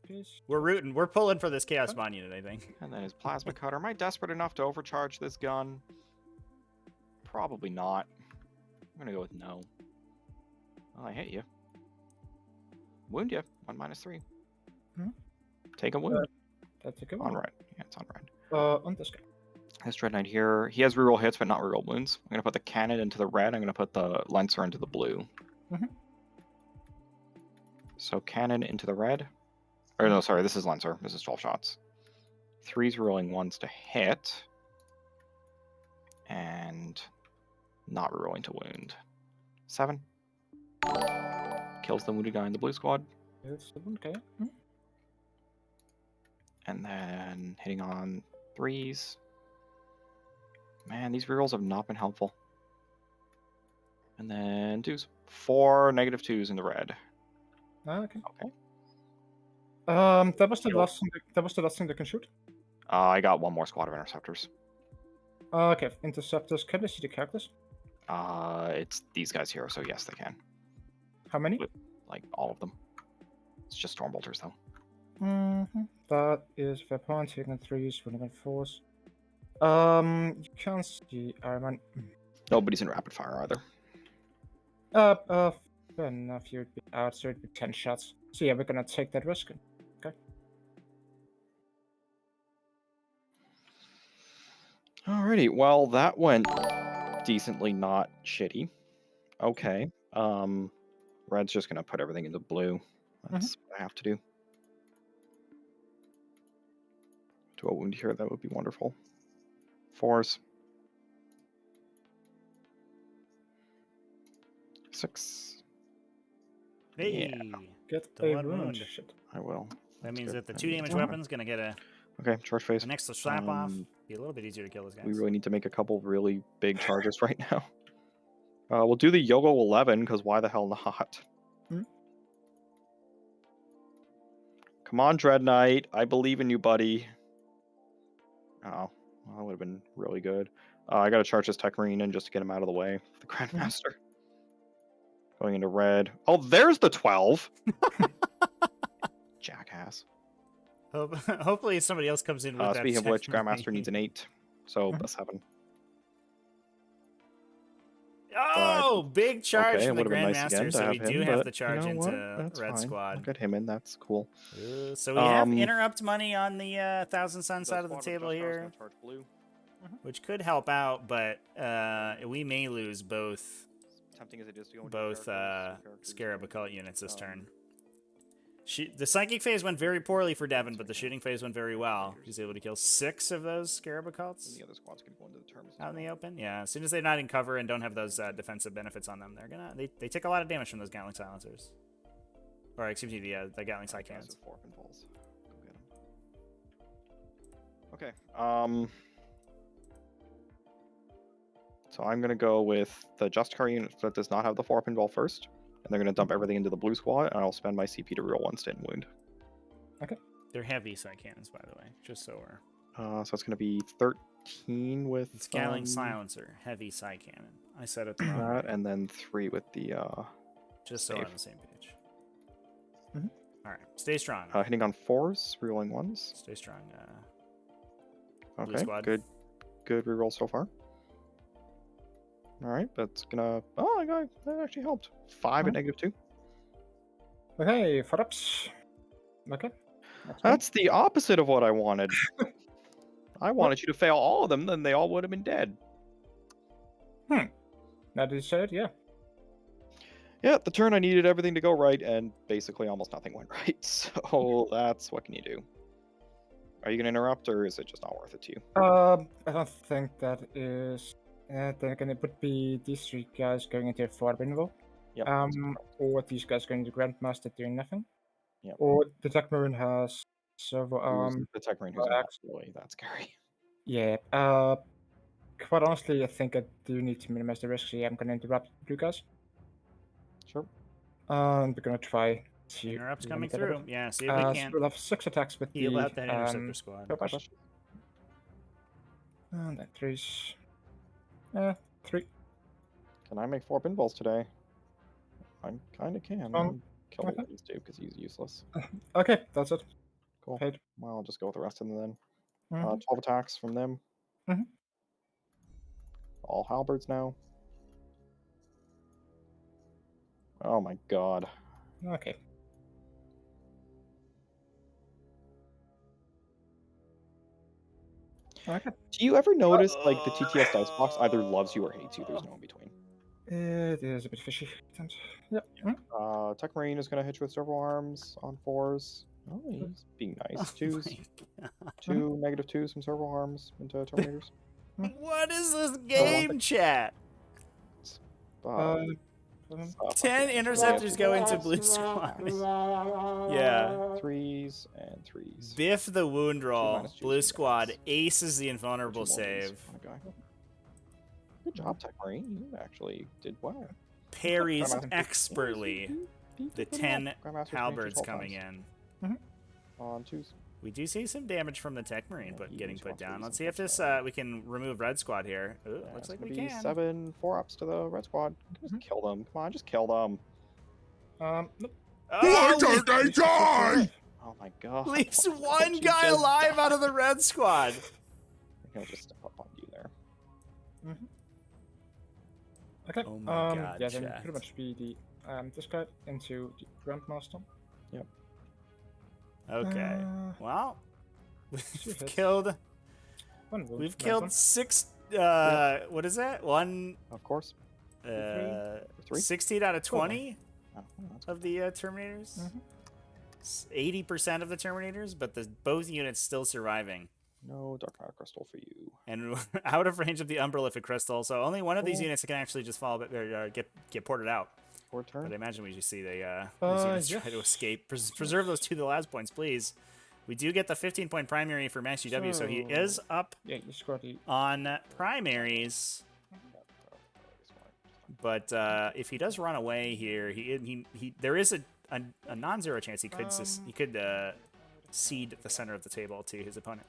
Peace. we're rooting. We're pulling for this Chaos Bond unit, I think. And then his plasma cutter. Am I desperate enough to overcharge this gun? Probably not. I'm gonna go with no. Oh, I hit you. Wound you. 1 - 3. Hmm? Take a wound. That's a good On one. red. Yeah, it's on red. On this guy. This Dread Knight here. He has reroll hits, but not reroll wounds. I'm gonna put the cannon into the red. I'm gonna put the Lancer into the blue. Mhm. So cannon into the red. Or no, sorry, this is Lancer. This is 12 shots. 3's rolling 1s to hit. And not rerolling to wound. 7. Kills the wounded guy in the blue squad. It's the one guy. And then hitting on 3s. Man, these rerolls have not been helpful. And then 2s. 4 -2s in the red. Okay. Okay. That was the Cool. last thing. That was the last thing they can shoot. I got 1 more squad of interceptors. Okay. Interceptors. Can they see the characters? It's these guys here, so yes, they can. How many? Like, all of them. It's just Stormbolters, though. That is fair point. Taking 3s, winning on 4s. You can't see Iron Man. Nobody's in rapid fire either. Fair enough. You'd be out, so it'd be 10 shots. So yeah, we're gonna take that risk. Okay. Alrighty, well, that went decently not shitty. Okay. Red's just gonna put everything into blue. That's what I have to do. Do a wound here, that would be wonderful. 4s. 6. Hey, Get The a one wound. wound. Shit. I will. that That's means good. that the That 2 means damage it's fine. weapon's gonna get Okay, charge phase. an extra slap off. Um, Be a little bit easier to kill those guys. We really need to make a couple really big charges right now. We'll do the Yogo 11, because why the hell not? Hmm? Come on, Dread Knight. I believe in you, buddy. Oh, well, that would have been really good. I gotta charge this Tech Marine in just to get him out of the way. The Grandmaster. Going into red. Oh, there's the 12! Jackass. Hopefully somebody else comes in with that. Speaking of which, second Grandmaster needs an 8. So, Mhm. a 7. Oh, big charge Okay, it from the would have been nice Grandmaster. again to So we have do him, have but the charge you know what? into That's Red fine. Squad. I'll get him in. That's cool. So we have Um, interrupt money on the 1,000 Sun side of the table here, Charge blue. which could help out, but we may lose both Tempting as it is to go into both characters, Scarab Occult units this Um, turn. The psychic phase went very poorly for Devin, but the shooting phase went very well. He was able to kill 6 of those Scarab And Occults the other squad's gonna go into the terms. out in the open. Yeah, as soon as they're not in cover and don't have those defensive benefits on them, they take a lot of damage from those Gatling silencers. Or excuse me, the Gatling side cannons. 4 pinballs. Go get him. Okay. So I'm going to go with the Justicar unit that does not have the 4-up involved first. And they're going to dump everything into the blue squad, and I'll spend my CP to reroll 1 stun wound. Okay. They're heavy side cannons, by the way, just so we're. So it's going to be 13 with Scaling silencer, heavy side cannon. I said it the wrong that, way. and then 3 with the Just so we're save. on the same page. Mhm. All right, stay strong. Hitting on 4s, rerolling 1s. Stay strong. Blue Okay, squad. good reroll so far. All right, that's gonna. Oh, that actually helped. 5 at -2. Okay, 4-ups. Okay. That's the opposite of what I wanted. I wanted you to fail all of them, then they all would have been dead. That is it, yeah. Yeah, the turn I needed everything to go right, and basically almost nothing went right. So that's what can you do? Are you gonna interrupt, or is it just not worth it to you? I don't think that is. Then again, it would be these 3 guys going into a 4-up involve. Yep. Or these guys going to Grandmaster doing nothing. Yep. Or the Tech Marine has servo the Tech Marine who's actually that's scary. Yeah. Quite honestly, I think I do need to minimize the risk, so yeah, I'm gonna interrupt you guys. Sure. And we're gonna try to. Interrupts limit coming it a bit. through. Yeah, see if we So can we'll have 6 attacks with heal the out that interceptor squad. Topaz. And then 3s. 3. Can I make 4 pinballs today? I kind of can. Kill okay. these two because he's useless. Okay, that's it. Cool. Paid. Well, I'll just go with the rest of them then. Mhm. 12 attacks from them. Mhm. All halberds now. Oh my god. Okay. Okay. Do you ever notice like the TTS dice box either loves you or hates you? There's no in between. It is a bit fishy. Yep. Tech Marine is going to hit you with several arms on 4s. Oh, he's being nice. 2s. my 2 -2s from several arms into Terminators. What is this game, chat? 10 interceptors go into blue squad. Yeah. 3s and 3s. Biff the wound roll. -2s Blue from squad guys. aces the invulnerable 2 more wins save. on a guy. Good job, Tech Marine. You actually did well. Parries Grandmaster. expertly the 10 Grandmaster's halberds 12 coming times. in. On 2s. We do see some damage from the Tech Marine, but he getting was put roughly down. Let's using see if this that. we can remove red squad here. Ooh, looks like we be can. 7 4-ups to the red squad. Just kill them. Come on, just kill them. Nope. Why don't they die? Oh my god. At least Why one don't you guy just alive out of the red squad. He'll just step up on you there. Okay. Oh my god, yeah, then chat. pretty much be the this guy into the Grandmaster. Yep. Okay. Well, Two we've hits. killed. One wound. We've nice killed one. 6. What is that? One. Of course. 3? 16 out of 20 Oh, that's of the Terminators. Mhm. 80% of the Terminators, but both units still surviving. no Dark Matter Crystal for you. And out of range of the Umberlific Crystal, so only one of these Cool. units can actually just fall, or get ported out. For But I turn. imagine we just see these units try to Yes. escape. Preserve those 2 to the last points, please. We do get the 15-point primary for MaxGW, so he is up Yeah, you scored the. on primaries. But if he does run away here, there is a non-zero chance he could cede the center of the table to his opponent.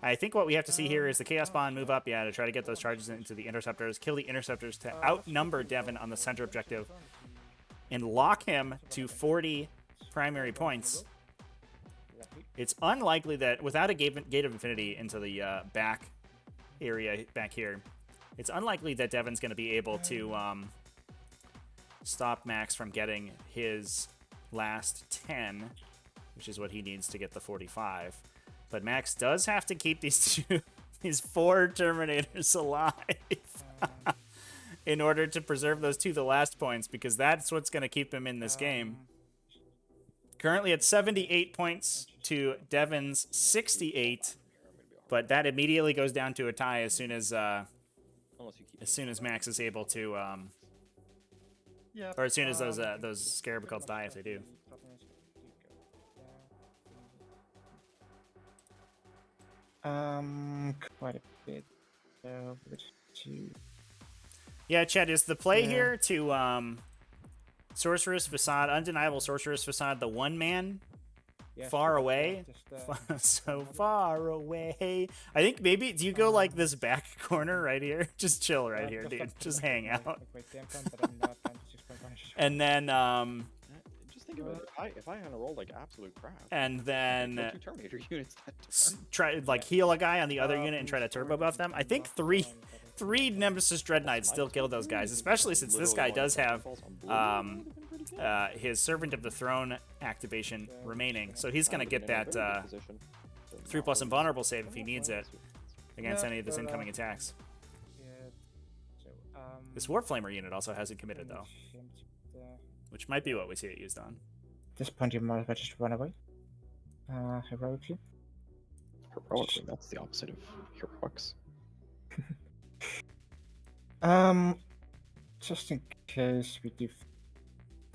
I think what we have to see here is the Chaos Bond move up, to try to get those charges into the Interceptors, kill the Interceptors to outnumber Devin on the center objective, and lock him to 40 primary points. It's unlikely that without a Gate of Infinity into the back area back here, it's unlikely that Devin's going to be able to stop Max from getting his last 10, which is what he needs to get the 45. But Max does have to keep these 4 Terminators alive in order to preserve those 2 the last points, because that's what's going to keep him in this game. Currently at 78 points to Devin's 68, but that immediately goes down to a tie as soon as Max is able to, or as soon as those Scarab cults die, if they do. Quite a bit. Over to Yeah, Chad, is the play Yeah. here to Sorceress Facade, Undeniable Sorceress Facade, the one man Yes, far just, away? So far away. I think maybe, do you go like this back corner right here? Just chill right here, dude. Just hang out. And then, Just think about it. If I had to roll like absolute crap, and then kill 2 Terminator units that turn. try like heal a guy on the other unit and try to turbo buff them. I think three Nemesis Dread Knights still kill those guys, especially since this guy does have his Servant of the Throne activation remaining, so he's gonna get that 3+ invulnerable save if he needs it against any of his incoming attacks. This Warflamer unit also hasn't committed though, which might be what we see it used on. At this point, you might as well just run away. Heroically. Heroically, that's the opposite of heroics. Just in case we give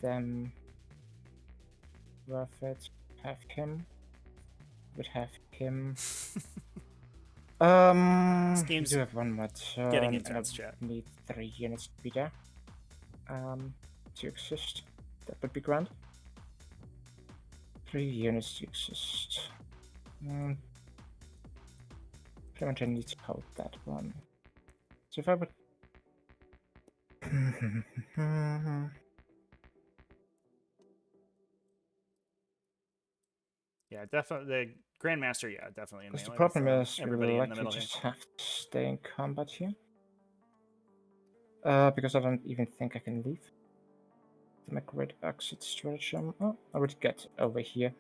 them worth it, have him. Would have him. This We game's do have one more turn. getting and intense, I chat. need 3 units to be there. To exist. That would be grand. 3 units to exist. Pretty much I need to hold that one. So if I would... Yeah, definitely the Grandmaster. Yeah, definitely in Because the melee problem with, is, everybody we in the likely middle here. just have to stay in combat here. Because I don't even think I can leave. The grid exit stratagem. Oh, I would get over here.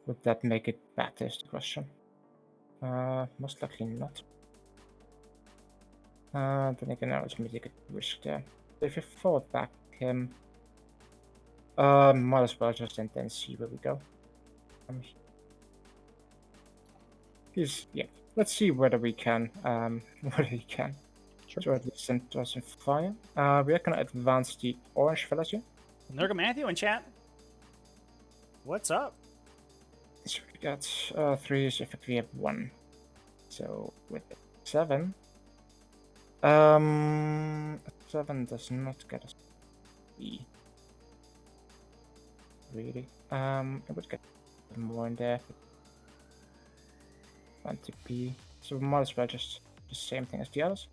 Would that make it better is the question. Most likely not. Then again, I would take a risk there. If you forward back him, might as well just and then see where we go. Yeah. Let's see whether we can. Whether he can. Sure. At least send us in fire. We are gonna advance the orange fellas here. Nurga Matthew in chat. What's up? So we got 3, so effectively we have 1. So with 7. 7 does not get us B. Really? It would get more in there. Want to B. So we might as well just the same thing as the others.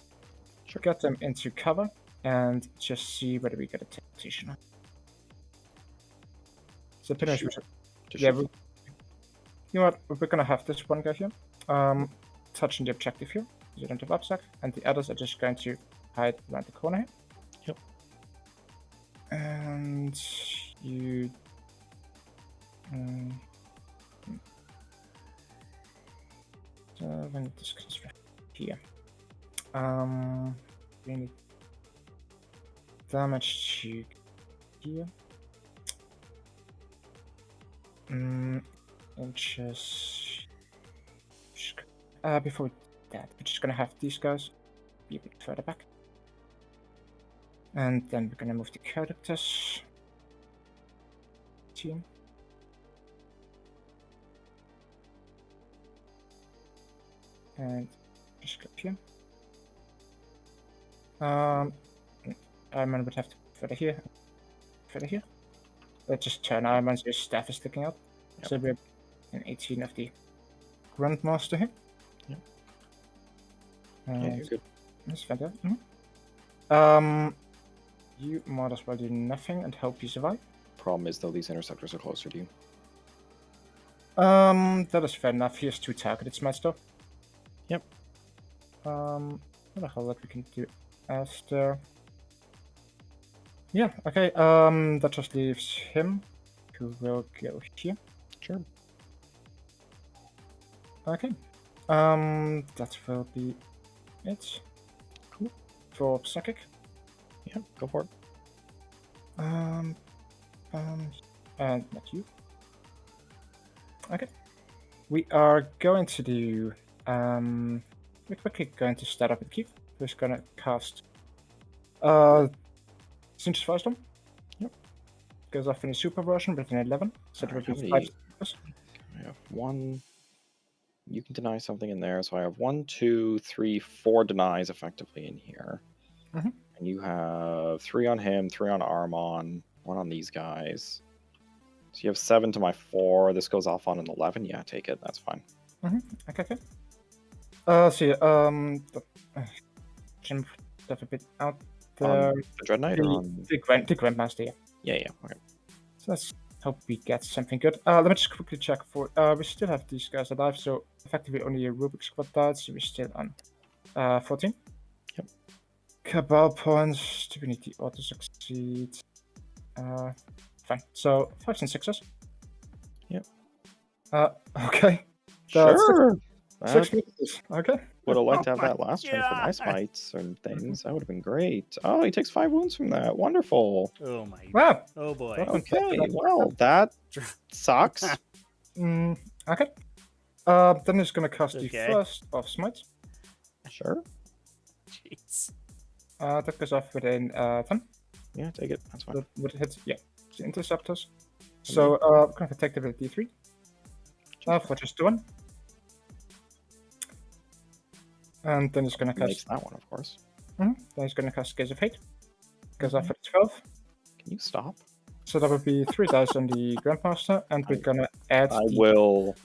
Sure. Get them into cover and just see whether we get a position. So pretty much, yeah. You know what? We're gonna have this one guy here, touching the objective here. You don't have upsack, and the others are just going to hide around the corner here. Yep. And you. So we need this here. We need damage to here. And just before that, we're just gonna have these guys be a bit further back, and then we're gonna move the characters team. And just click here. Ironman would have to further here. Let's just turn Ironman's your staff is sticking out. Yep. So we're in 18 of the Grandmaster here. Yep. Yeah, you're good. That's fantastic. You might as well do nothing and hope you survive. Problem is though, these interceptors are closer to you. That is fair enough. He has 2 targeted smites though. Yep. What the hell that we can do after? Yeah, okay, that just leaves him, who will go here. Sure. Okay. That will be it. Cool. For Psychic. Yeah, go for it. And not you. Okay. We are going to do, we're quickly going to start up with Keith, who's gonna cast, Since Firestorm. Yep. Goes off in a super version with an 11. So it will be 5. I have 1. You can deny something in there, so I have 1, 2, 3, 4 denies effectively in here. Mhm. And you have 3 on him, 3 on Armon, 1 on these guys. So you have 7 to my 4. This goes off on an 11. Yeah, take it. That's fine. Okay. So yeah, jump that a bit out there. On the Dread Knight or on... The Grandmaster, yeah. Yeah. Okay. So let's hope we get something good. Let me just quickly check for. We still have these guys alive, so effectively only a Rubik's Squad died, so we're still on 14. Yep. Cabal points. Do we need the auto succeed? Fine. So 5s and 6s. Yep. Okay. Sure. 6 meters. Okay. Would have liked to Oh have that last turn for my God. smites and things. That would have been great. Oh, he takes 5 wounds from that. Wonderful. Oh my. Wow. Oh boy. Okay, well, that sucks. Okay. Then he's gonna cast the Okay. first of smites. Sure. Jeez. That goes off within 10. Yeah, take it. That's fine. That would hit, yeah, the interceptors. So, I'm gonna attack with D3. For just the 1. And then he's gonna Makes cast. that one, of course. Then he's gonna cast Gaze of Hate. Goes off at 12. Can you stop? So that would be 3 dice on the Grandmaster, and we're gonna add. I will.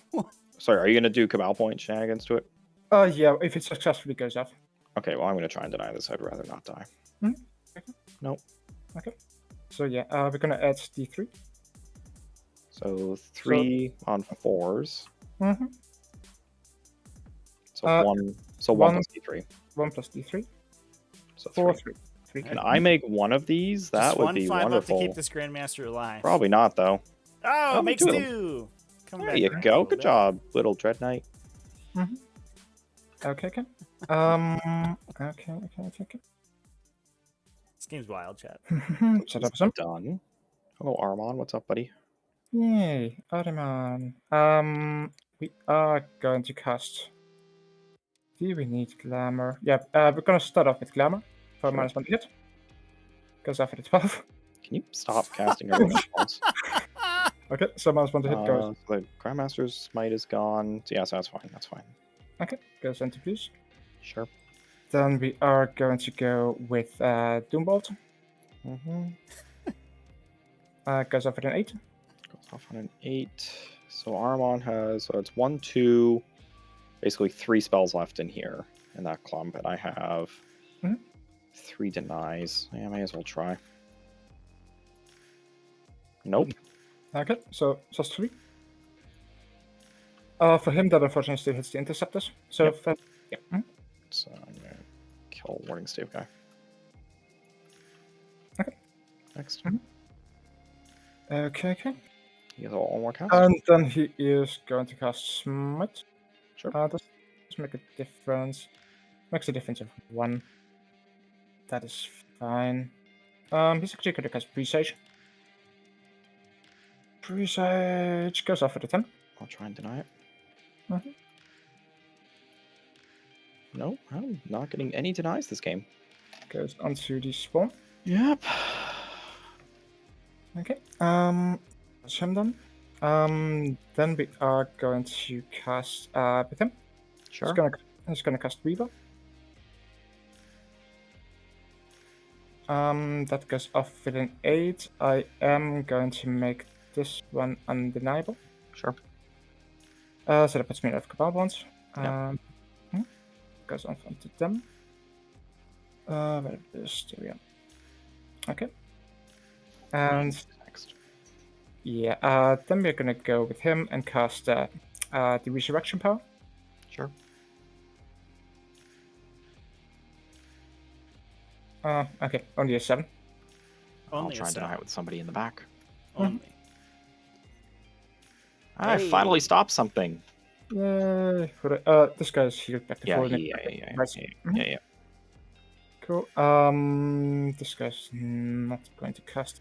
Sorry, are you gonna do Cabal Point shenanigans to it? Yeah, if it successfully goes off. Okay, well, I'm gonna try and deny this. I'd rather not die. Okay. Nope. Okay. So yeah, we're gonna add D3. So 3 on 4s. Mm-hmm. So 1. So 1 plus D3. 1 plus D3. So 4, 3. 3. Can I make one of these? That Just would one be 5 up wonderful. to keep this Grandmaster alive. Probably not, though. Oh, me makes too. 2. Come There back you around a go. little Good bit. job, little Dread Knight. Okay. Okay. This game's wild, chat. So that was him. Done. Hello, Armon. What's up, buddy? Yay, Ottoman. We are going to cast. Do we need Glamour? Yeah, we're gonna start off with Glamour for Sure. -1 to hit. Goes off at 12. Can you stop casting everything at once? Okay, so -1 to hit goes. So the Grandmaster's Smite is gone. So yeah, so that's fine. That's fine. Okay, goes into blues. Sure. Then we are going to go with Doombolt. Goes off at an 8. Goes off on an 8. So Armon has, so it's 1, 2, basically 3 spells left in here in that clump, and I have 3 denies. Yeah, I may as well try. Nope. Okay, so just 3. For him, that unfortunately still hits the interceptors. So, yeah. So I'm gonna kill Warning Stave guy. Okay. Next. Okay. He has one more cast. And then he is going to cast Smite. Sure. Does make a difference. Makes a difference of 1. That is fine. He's actually going to cast Presage. Presage goes off at a 10. I'll try and deny it. No, I'm not getting any denies this game. Goes onto the spawn. Yep. Okay. That's him done. Then we are going to cast with him. Sure. He's gonna cast Weaver. That goes off with an 8. I am going to make this one undeniable. Sure. So that puts me at Cabal Bonds. Yep. Goes off onto them. Where is there we are. Okay. And Next. yeah, then we're gonna go with him and cast the Resurrection Power. Sure. Okay, only a 7. I'll Only try a and deny 7. it with somebody in the back. Only. I Hey. finally stopped something. Yay! This guy's healed back to Yeah, full. yeah. Cool. This guy's not going to cast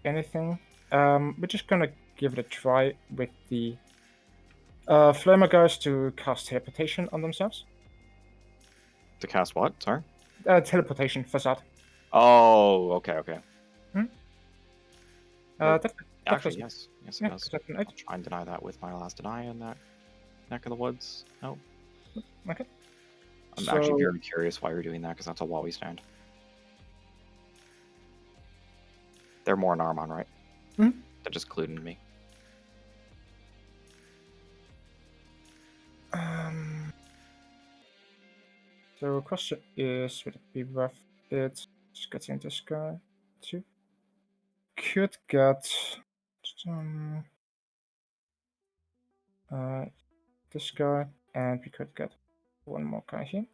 anything. We're just gonna give it a try with the Flamer guys to cast teleportation on themselves. To cast what? Sorry. Teleportation facade. Oh, okay. That Actually, does- yes. Yes, it yeah, does. that's an I'll 8. try and deny that with my last deny in that neck of the woods. No. Okay. I'm So- actually very curious why you're doing that, because that's a Wally stand. They're more an Armon, right? Hmm? They're just including me. So question is, would it be worth it just getting this guy too? Could get this guy, and we could get one more guy here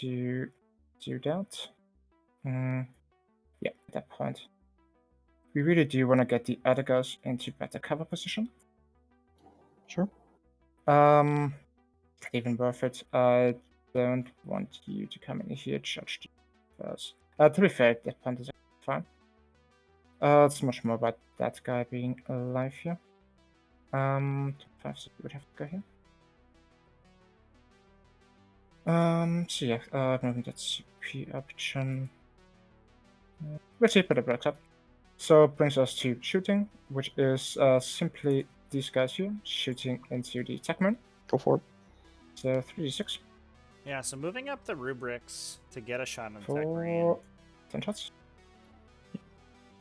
to do that. Yeah, at that point, we really do want to get the other guys into better cover position. Sure. Not even worth it. I don't want you to come in here judge first. To be fair, that point is fine. It's much more about that guy being alive here. 5 so we would have to go here. So yeah, moving that CP option. Let's see, put a break up. So it brings us to shooting, which is simply these guys here shooting into the attackman. Go for it. So 3d6 Yeah, so moving up the rubrics to get a shot on the tech for marine. 10 shots.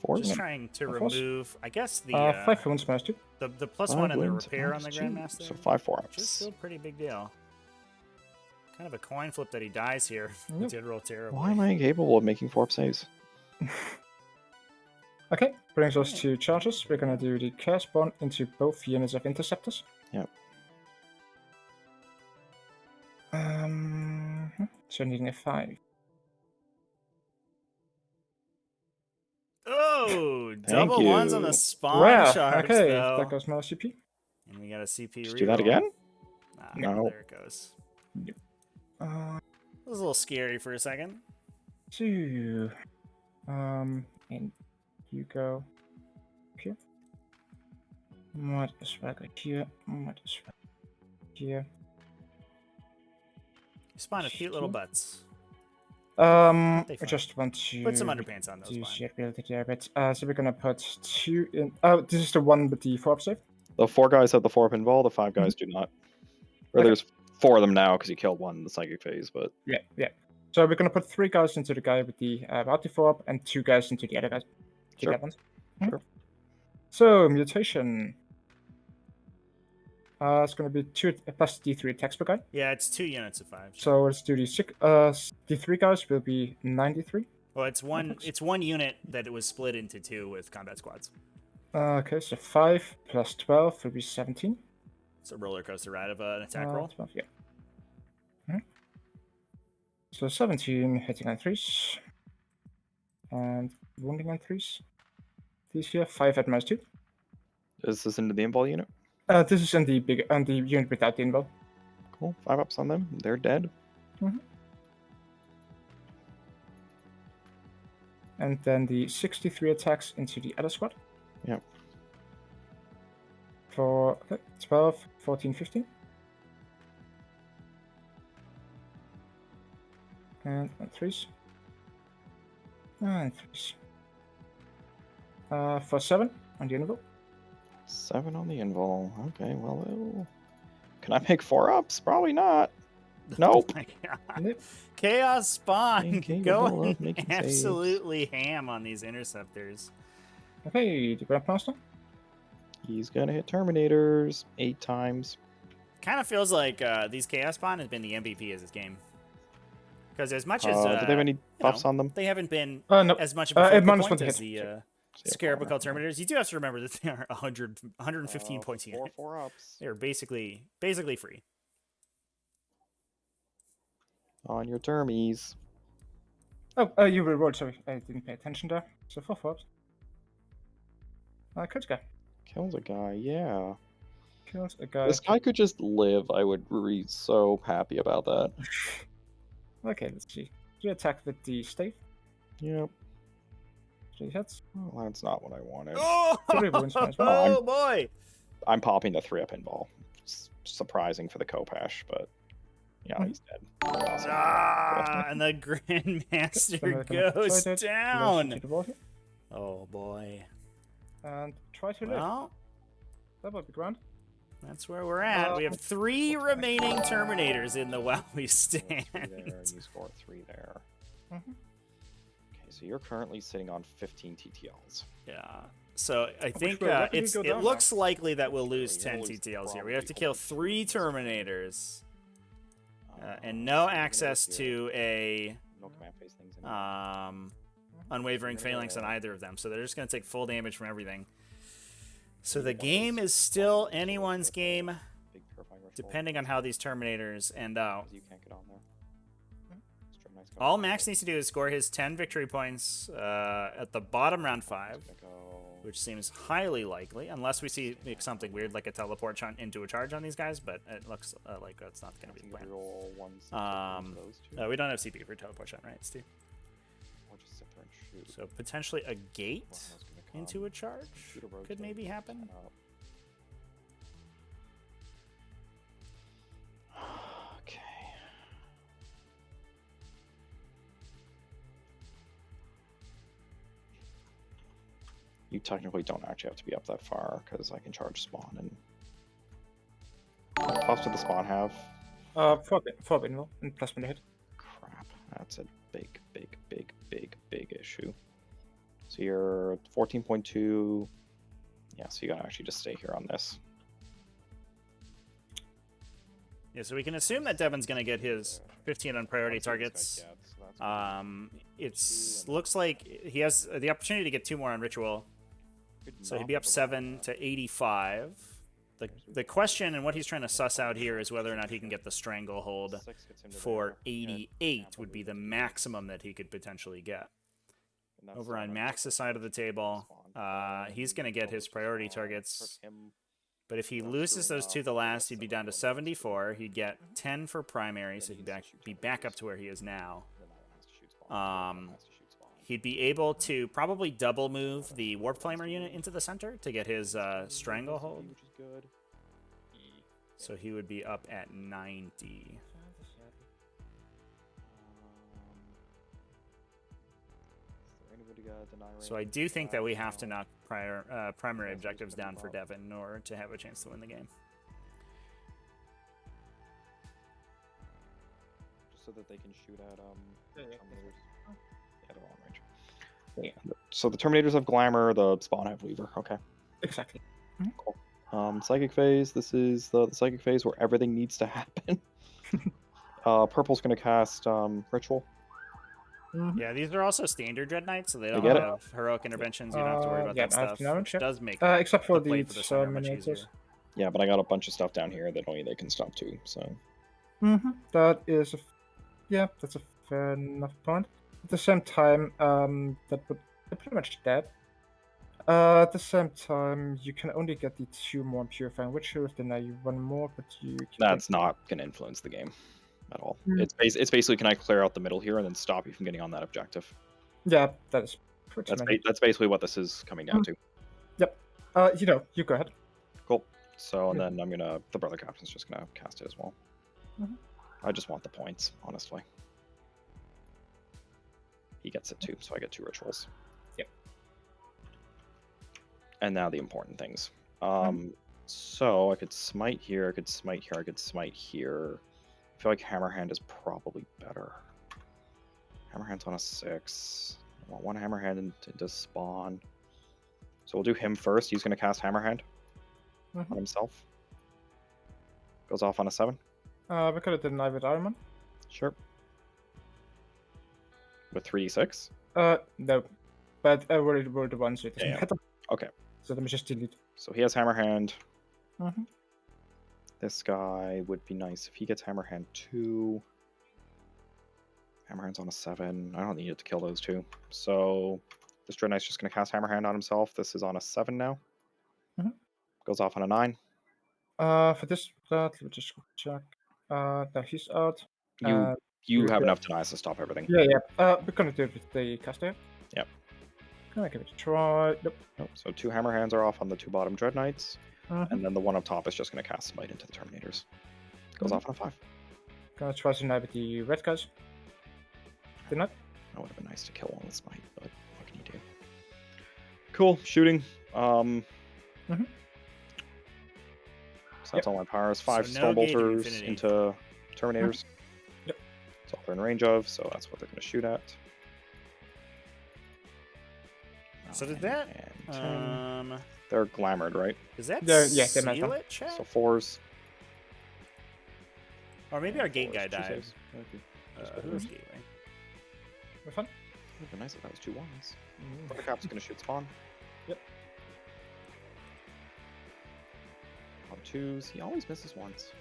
4. Just trying to Of course. remove, I guess, the 5 wounds minus 2. the plus 5 one and the wounds repair on the minus 2, Grandmaster. So 5 Which is ups. still a pretty big deal. Kind of a coin flip that he dies here. He Yep. did roll terribly. Why am I incapable of making 4 up saves? Okay, brings us to charges. We're gonna do the Chaos Bond into both units of interceptors. Yep. So needing a 5. Oh, double you. ones on the spawn Rare. shards, Okay, though. that goes my CP. And we got a CP Just reroll. do that again? Ah, No. there it goes. Uh, It was a little scary for a second. 2. And you go here. Might as well go here. Might as well here. You spawn a cute little butts. They I fine. just want to Put some underpants on those. do Fine. shared ability there a bit. So we're gonna put 2 in. Oh, this is the one with the 4-up save. The 4 guys have the 4 up invul, the 5 guys do not. Or Okay. there's 4 of them now because you killed one in the psychic phase, but Yeah. So we're gonna put 3 guys into the guy with the about the 4-up and 2 guys into the other guys. Sure. Ones. Sure. So mutation. It's gonna be 2 plus D3 attacks per guy. Yeah, it's 2 units of 5. So let's do the 6. The 3 guys will be 93. Well, it's one unit that it was split into 2 with combat squads. Okay, so 5 plus 12 will be 17. It's a roller coaster ride of an attack roll. 12, yeah. So 17 hitting on 3s. And wounding on 3s. These here, 5 at minus 2. is this into the invul unit? This is in the the unit without the invul. Cool. 5 ups on them. They're dead. And then the 63 attacks into the other squad. Yep. For 12, 14, 15. And 3s. And 3s. For 7 on the invul. 7 on the invul. Okay, well, can I make 4 ups? Probably not. Nope. Oh my God. Nope. Chaos Spawn Incapable going of making absolutely ham on these interceptors. Okay, the Grandmaster. He's gonna hit Terminators 8 times. Kind of feels like these Chaos Spawn has been the MVP of this game. Because as much as Do they have any buffs on them? they haven't been No. as much of a focal minus point 1 as hit. the Scarab called Terminators. You do have to remember that they are 115 points a unit. 4 ups. They are basically free. On your termies. Oh, you rerolled, sorry. I didn't pay attention there. So 4 4. Kills a guy. Kills a guy, yeah. Kills a guy. This guy could just live. I would be so happy about that. Okay, let's see. You attack with the stave. Yep. 3 hits. Well, that's not what I wanted. Oh, 3 wounds minus 1. oh boy! I'm popping the 3 up invul. It's surprising for the Kopesh, but yeah, he's dead. Awesome. And the Grandmaster goes down. Oh boy. And try to live. Well, That would be grand. that's where we're at. We have 3 remaining Terminators in the while we There, stand. you score 3 there. Mhm. So you're currently sitting on 15 TTLs. Yeah. So I think will definitely it go down looks likely that we'll lose You'll 10 lose TTLs here. We have to probably kill only 3 2 in this Terminators. And so no you're gonna access look here. to a No command phase things anymore. unwavering Yeah. phalanx on either of them. So they're just going to take full damage from everything. So You the got game those is still bombs, so anyone's it's game, big purifying ritual, depending on how these Terminators end out. 'cause you can't get on there. Straight nice All cover. Max needs to do is score his 10 victory points at the bottom round 5, It's gonna go- which seems highly likely, unless we see something weird like a teleport into a charge on these guys, but it looks like that's not going to be the I think plan. roll 1/6 of those two. We don't have CP for teleport shot, right, Steve? Or just sit there and shoot. So potentially a gate One was gonna come, into a charge shoot a could rotate, maybe happen. turn up. Okay. You technically don't actually have to be up that far because I can charge spawn and. What cost did the spawn have? 4 invul and plus when they hit. Crap, that's a big issue. So you're 14.2. Yeah, so you gotta actually just stay here on this. Yeah, so we can assume that Devin's going to get his 15 on priority Let's see what this targets. guy gets, so that's good. Looks like he has the opportunity to get 2 more on ritual, Good so he'd knock be up of 7 that. to 85. The question and what he's trying to suss out here is whether or not he can get the stranglehold 6 gets him to for there, hit, 88 Tampa would be the loses. maximum that he could potentially get. And that's Over on not Max's side of the table, spawn. he's going to get his priority Spawn, targets. hurt him. But if he That's loses screwing those up. 2 the He last, gets he'd be the down to bonus. 74. He'd get 10 for primary, Then so he he'd needs to shoot be back up Terminators. to where he is now. Then that one has to shoot spawn. That one has to shoot spawn. He'd be able to probably double move the Warp Flamer unit into the center to get his Stranglehold. Which is good. So he would be up at 90. So I do think that we have to knock primary objectives down for Devin in order to have a chance to win the game. Just so that they can shoot at Yeah. Terminators. Yeah, they're all in range. Yeah. So the Terminators have Glamour, the Spawn have Weaver. Okay. Exactly. Cool. Psychic phase. This is the psychic phase where everything needs to happen. Purple's gonna cast Ritual. Yeah, these are also standard Dread Knights, so they don't get it? have heroic interventions. You don't have to worry about Yeah, that I have stuff, to know, which yeah. does make Except for the play the for the center much Terminators. easier. Yeah, but I got a bunch of stuff down here that only they can stop too. So That is, that's a fair enough point. At the same time, that would they're pretty much dead. At the same time, you can only get the 2 more purifying rituals. Then now you 1 more, but you. that's not gonna influence the game at all. Mm. It's basically can I clear out the middle here and then stop you from getting on that objective. Yeah, that is pretty many. That's basically what this is coming down to. You go ahead. Cool. So and then I'm gonna the brother captain's just gonna cast it as well. Mhm. I just want the points, honestly. He gets it too, so I get 2 rituals. Yep. And now the important things. So I could smite here, I could smite here, I could smite here. I feel like Hammerhand is probably better. Hammerhand's on a 6. I want 1 Hammerhand into spawn. So we'll do him first. He's gonna cast Hammerhand on himself. Goes off on a 7. We could have denied with Iron Man. Sure. With 3d6? No. But we're the ones with Yeah. Okay. So let me just delete. So he has Hammerhand. Mhm. This guy would be nice if he gets Hammerhand 2. Hammerhand's on a 7. I don't need it to kill those 2. So this Dread Knight's just going to cast Hammerhand on himself. This is on a 7 now. Mhm. Goes off on a 9. For this, let me just check. Now he's out. You have yeah. enough denies to stop everything. Yeah. We're gonna do it with the caster. Yep. Gonna give it a try. Nope. Nope. So 2 Hammerhands are off on the 2 bottom Dread Knights. Mhm. And then the one up top is just going to cast Smite into the Terminators. Goes Mhm. off on a 5. Gonna try to deny with the red guys. Didn't That would have been nice to kill one with Smite, but what can you do? Cool, shooting. So that's all my powers. 5 So no Storm gating Bolters infinity. into Terminators. Yep. That's all they're in range of, so that's what they're going to shoot at. So did that? And 10. Um, They're glamored, right? does that Yeah, they're seal not. it, chat? So 4s. Or maybe our gate 4s, guy 2 died. saves. Okay. Who was gateway? We're fun. It would be nice if that was 2 1s. Mm. Buttercup's gonna shoot spawn. Yep. On 2s, he always misses 1s.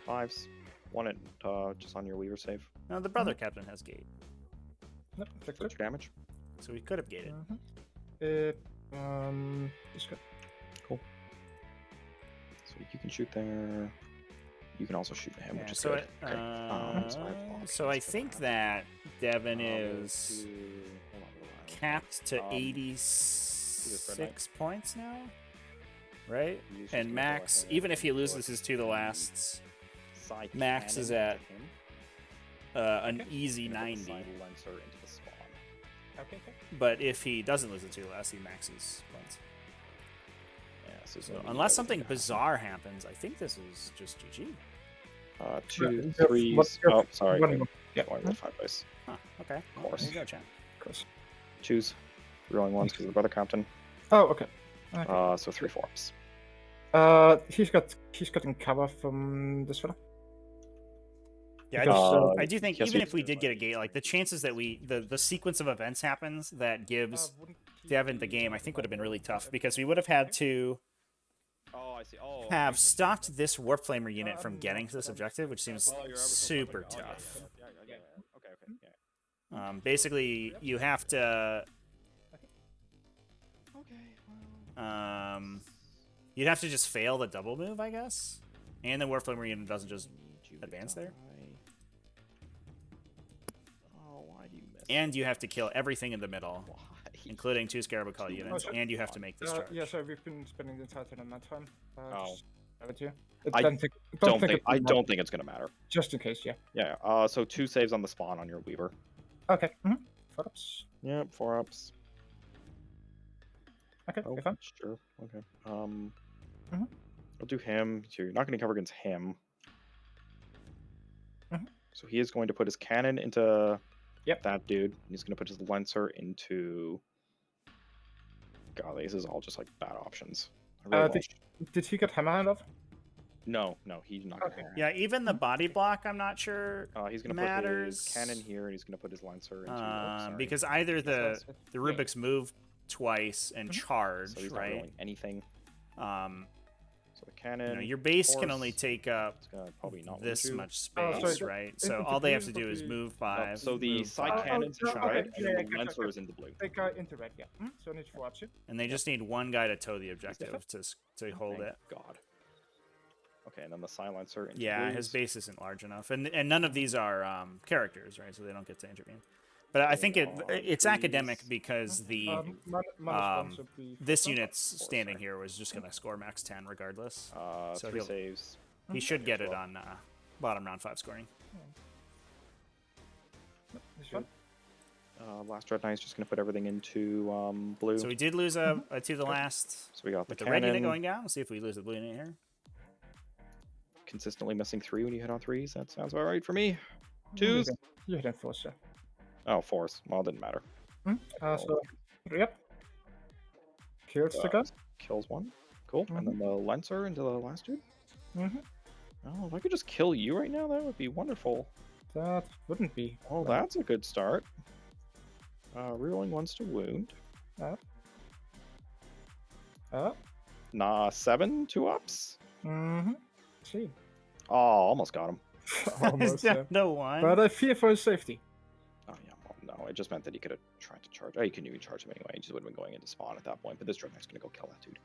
5s, 1 at just on your Weaver save. No, the brother captain has gate, Yep, that's What's good. your damage? so we could have gated. It's good. Cool. So you can shoot there. You can also shoot him, which Yeah, is so good. I, Okay. So I have block so I against think that. that Devin There's is hold on, hold on. capped to Um, 86 points now, right? He's just And gonna go Max, ahead even if he and loses put his 2 the the lasts, Side Max is cannon at into him. an Okay. easy Gonna put the 90. side lancer into the spawn. Okay. But if he doesn't lose the 2 last, he maxes points. Yeah, so, So unless something bizarre happens, I think this is just GG. 2, Yeah, 3s. what's- Oh, sorry. one Okay. more. Yeah. Oh, I rolled 5 dice. Huh, okay. Of course. There you go, chat. Of course. Choose. Rolling 1s because of the brother captain. Oh, okay. Okay. So 3 4s. He's gotten cover from this fella. Yeah, I, Because, I do think yes, even we- if we did get a gate, like the chances that the sequence of events happens that gives Devin the game, I think would have been really tough because we would have had to Oh, I see. Oh, have stopped this Warp Flamer unit from getting to this objective, which seems super tough. Okay. Yeah. Basically, you have to Okay. you'd have to just fail the double move, I guess, and the Warp Flamer unit doesn't just advance there. Oh, why do you miss? And you have to kill everything in the middle, Why? including 2 Scarabocol units, and you have to make this charge. Yeah, so we've been spending the entire turn on that time. Oh. Just have it here. I don't think it's gonna matter. Just in case, yeah. Yeah. So 2 saves on the spawn on your Weaver. Okay. Ups. Yep. 4 ups. Okay, Oh, you're fine. sure. Okay. Mhm. I'll do him. So you're not going to cover against him. Mhm. So he is going to put his cannon into Yep. that dude. And he's going to put his lancer into. God, this is all just like bad options. I really Did he get hammerhand off? No, he's not. Okay. Gonna Yeah, even the body block, I'm not sure He's going to put matters. his cannon here, and he's going to put his lancer into. Sorry. Because either the Yeah. Rubik's move twice and charge, So he's not right? rolling anything. So the You cannon. know, your base can force, only take up It's gonna probably not wound this you. much Oh, space, sorry, right? it- So it's all they have blue, to do but is the- move 5. So the move side 5, cannon's in okay, red, okay, and yeah, then the yeah, lancer okay. is in the blue. They go into red, yeah. So I need 4 ups here. and they just need one guy to toe the objective to hold Thank it. God. Okay, and then the silencer. Into Yeah, blues. his base isn't large enough, and none of these are characters, right? So they don't get to intervene. But I think it's academic because the Minus would be this four. unit's standing here was just gonna score max 10 regardless. So 3 he'll- saves. He should get it on bottom round 5 scoring. This one? Last Dread Knight's just gonna put everything into blue. So we did lose a 2 the last So we got the with the red unit cannon. going down. Let's see if we lose the blue unit here. Consistently missing 3 when you hit on 3s. That sounds about right for me. 2s. You hit in 4, sir. Oh, 4s. Well, it didn't matter. So, yep. Kills the guy. Kills 1. Cool. And then the lancer into the last dude. Mm-hmm. Oh, if I could just kill you right now, that would be wonderful. That wouldn't be. Oh, that's a good start. Rerolling 1s to wound. Nah, 7 2 ups. See. Oh, almost got him. Almost, yeah. No one. But I fear for his safety. Oh yeah, well, no, it just meant that he could have tried to charge. Oh, he couldn't even charge him anyway. He just would have been going into spawn at that point. But this Dread Knight's gonna go kill that dude.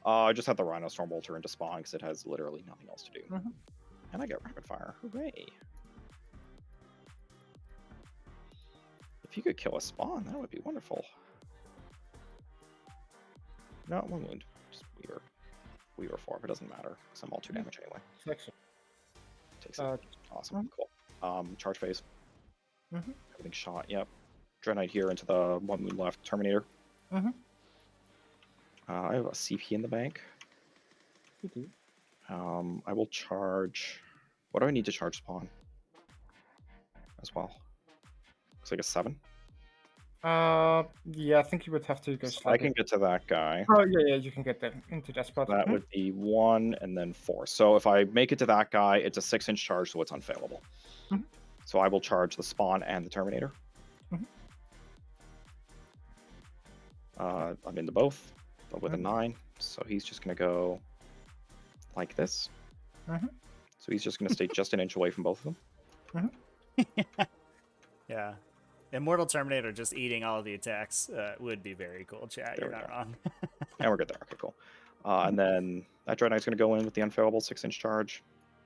I just had the Rhino Storm Bolter into spawn because it has literally nothing else to do. And I get rapid fire. Hooray! If you could kill a spawn, that would be wonderful. No, 1 wound. Just Weaver 4, but it doesn't matter because I'm all 2 damage anyway. Excellent. Takes it. Awesome. Cool. Charge phase. Everything shot. Yep. Dread Knight here into the 1 wound left. Terminator. I have a CP in the bank. You do. I will charge. What do I need to charge spawn? As well. Looks like a 7. Yeah, I think you would have to go So I slightly. can get to that guy. Oh, yeah, you can get there into that spot. That would be 1 and then 4. So if I make it to that guy, it's a 6-inch charge, so it's unfailable. Mhm. So I will charge the spawn and the Terminator. Mhm. I'm into both, but with a Mhm. 9. So he's just going to go like this. Mhm. So he's just going to stay just an inch away from both of them. Yeah. Immortal Terminator just eating all of the attacks would be very cool, chat. There You're we not go. wrong. And we're good there. Okay, cool. And then that Dread Knight's going to go in with the unfailable 6-inch charge.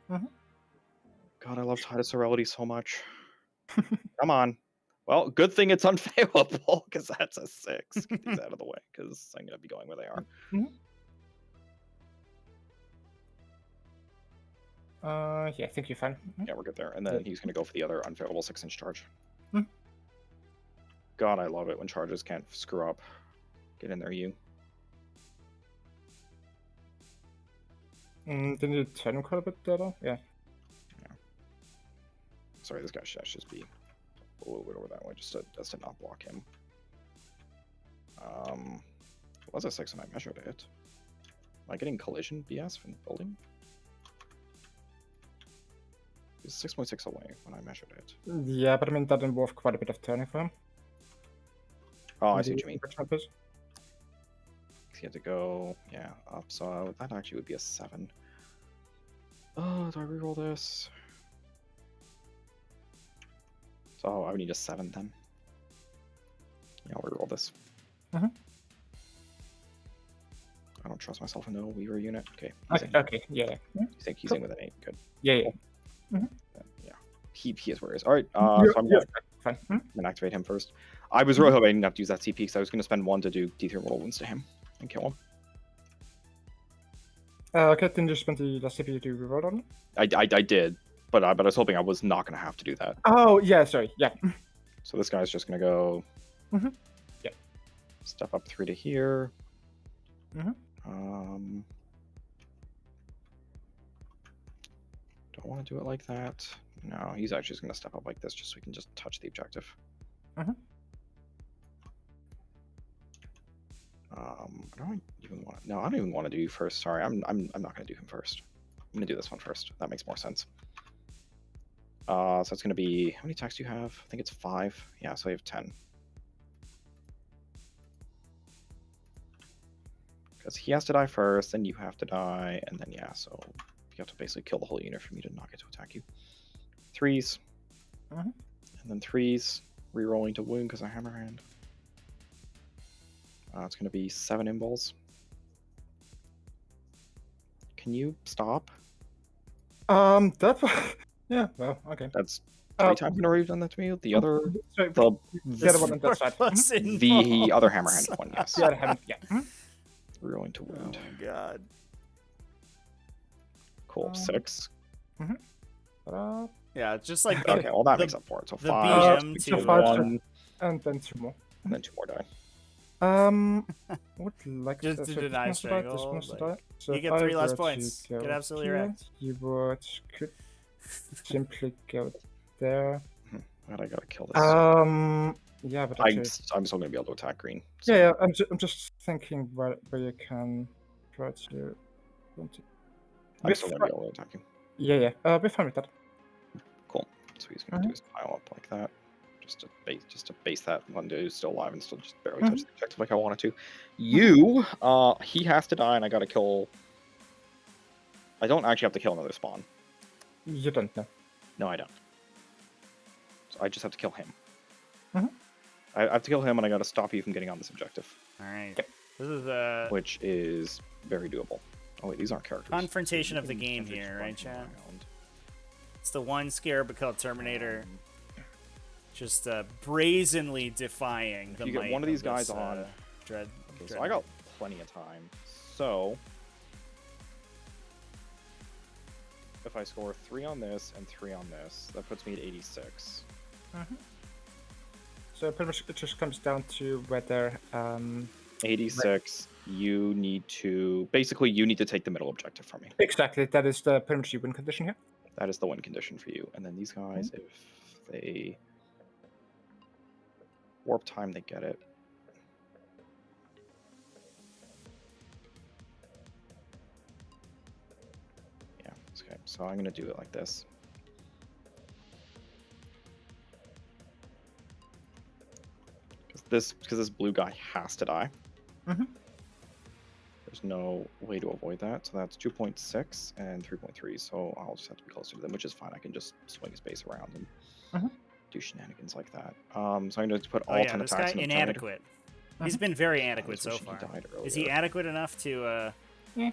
Mhm. God, I love Titus Sorelity so much. Come on. Well, good thing it's unfailable, because that's a 6. Get these out of the way, because I'm going to be going where they are. Yeah, I think you're fine. Yeah, we're good there. And then he's going to go for the other unfailable 6-inch charge. Mhm. God, I love it when charges can't screw up. Get in there, you. Then you turn him quite a bit better. Yeah. Sorry, this guy should just be a little bit over that way, just to not block him. It was a 6 and I measured it. Am I getting collision BS from the building? It's 6.6 away when I measured it. Yeah, but I mean, that involved quite a bit of turning for him. Oh, I see what you mean. Batrep is. He had to go, yeah, up. So that actually would be a 7. Oh, do I reroll this? So I would need a 7 then. Yeah, I'll reroll this. Mhm. I don't trust myself in the Weaver unit. Okay. Okay, yeah. You think he's in with an 8? Good. Yeah. Yeah. He is where he is. All right. So I'm Yeah, going fine. to activate him first. I was really hoping I didn't have to use that CP because I was going to spend 1 to do D3 roll wounds to him and kill him. Okay, then you spend the last CPU to reroll on him? I did, but I was hoping I was not going to have to do that. Oh, yeah, sorry. Yeah. So this guy's just going to go. Yeah. Step up 3 to here. Mhm. Don't want to do it like that. No, he's actually just going to step up like this just so we can just touch the objective. I don't even want to. No, I don't even want to do you first. Sorry, I'm not going to do him first. I'm going to do this one first. That makes more sense. So it's going to be, how many attacks do you have? I think it's 5. Yeah, so you have 10. Because he has to die first, then you have to die, and then yeah, so you have to basically kill the whole unit for me to not get to attack you. 3s. And then 3s. Rerolling to wound because I hammer hand. It's going to be 7 imballs. Can you stop? That yeah, well, okay. That's 3 times in a row you've done that to me. The other, sorry, the other one on that side. the other hammer hand one, yes. The other hand, yeah. Rerolling to wound. Oh my god. Cool. 6. Yeah, just like Okay, well that the- makes up for it. So the 5, BM so to 1, and then 2 more. and then 2 more die. Would like Just to deny strangle, like, So you if get I 3 less were to points. go Get absolutely here, wrecked. You could simply go there. God, I gotta kill this. Yeah, but I'm actually, still gonna be able to attack green. yeah, I'm just thinking where you can try to. I'm still gonna be able to attack you. Yeah. We're fine with that. Cool. So he's gonna do his pile up like that, just to base that one dude still alive and still just barely touch the objective like I wanted to. You, he has to die, and I gotta kill. I don't actually have to kill another spawn. You don't know. No, I don't. So I just have to kill him. I have to kill him, and I gotta stop you from getting on this objective. All right. Yep. This is a Which is very doable. Oh wait, these aren't characters. confrontation of the You game can just here, run right, chat? around. It's the one scarab called Terminator, just brazenly defying the you get might one of these guys this, on. Dread. Okay, so I got plenty of time. So if I score 3 on this and 3 on this, that puts me at 86. So pretty much it just comes down to whether 86. You need to take the middle objective from me. exactly that is the pretty much the win condition here. That is the win condition for you. And then these guys, if they warp time, they get it. Yeah, okay, so I'm gonna do it like this. Because this blue guy has to die. Mhm. There's no way to avoid that. So that's 2.6 and 3.3. So I'll just have to be closer to them, which is fine. I can just swing his base around and do shenanigans like that. So I'm going to put all 10 this attacks guy in the inadequate. He's been very adequate just so wish he far. died Is he earlier. adequate enough to Yeah.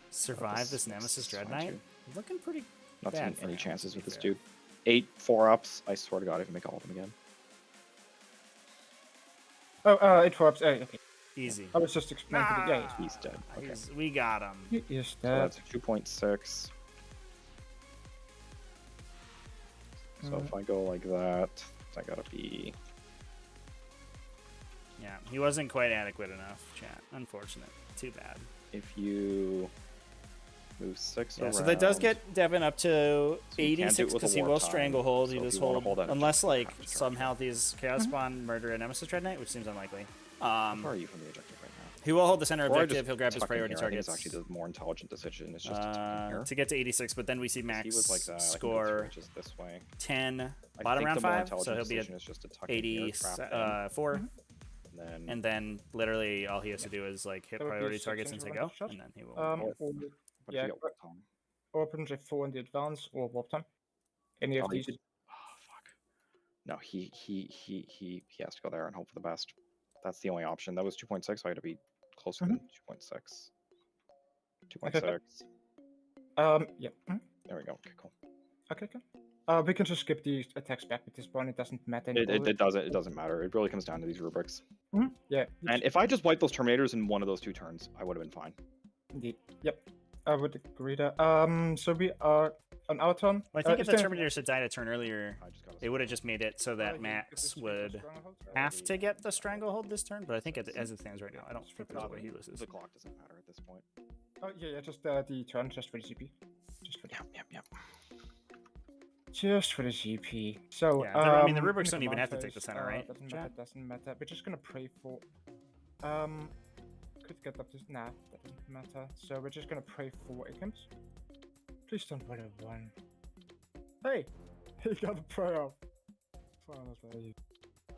survive this This Nemesis is fine, Dread Knight? too. Looking pretty Not bad taking for any him, chances to with be this fair. dude. 8 4-ups. I swear to God, I can make all of them again. Oh, it drops. Okay. Easy. I was just explaining. Yeah, He's dead. Okay. We got him. he is So dead. that's 2.6. So if I go like that, I gotta be. Yeah, he wasn't quite adequate enough, chat. Unfortunate. Too bad. If you move 6 Yeah, around. so that does get Devin up to you can't do it 86 with a because he will wartime, stranglehold. so He if does you wanna hold, hold that unless objective, you like have to charge somehow these Chaos Spawn murder a Nemesis Dread Knight, which seems unlikely. How far are you from the objective right now? He will hold the center Or I objective. just He'll grab his tuck in priority here. I think targets. it's actually the more intelligent decision. It's just to tuck in here. To get to 86, but then we see 'Cause Max he was like that. I think score it's just this way. 10 I bottom think round the more 5, intelligent so he'll be at decision is just to tuck in here, trap in, 84. and And then literally all he has to do is like hit That would be priority 6 targets and into say one go, shot. and then he will. Or, but yeah, you get warp time. or potentially 4 in the advance or warp time. Any of Oh, you these. could- oh, fuck. No, he has to go there and hope for the best. That's the only option. That was 2.6, so I had to be closer than 2.6. 2.6. Yeah. There we go. Okay, cool. Okay, cool. We can just skip the attacks back at this point. It doesn't matter anymore. It doesn't matter. It really comes down to these rubrics. Yeah. And if I just wiped those Terminators in one of those 2 turns, I would have been fine. Indeed. Yep. I would agree there. So we are on our turn. Well, I think if is the there- Terminators had died a turn earlier, I just got it would have just made it so that you Max could just would skip the stronghold. have to get the Stranglehold this turn, but I think as it stands right now, I don't think there's a way he loses. The clock doesn't matter at this point. Oh yeah, just the turn, just for the CP. Just for the, Yep. just for the CP. So Yeah, I mean, the in rubrics don't even have to command take the phase, center, right, Doesn't chat? matter. Doesn't matter. We're just gonna pray for. Could get up to nah. That doesn't matter. So we're just gonna pray for Akins. Please don't roll a 1. Hey, he got a prayer.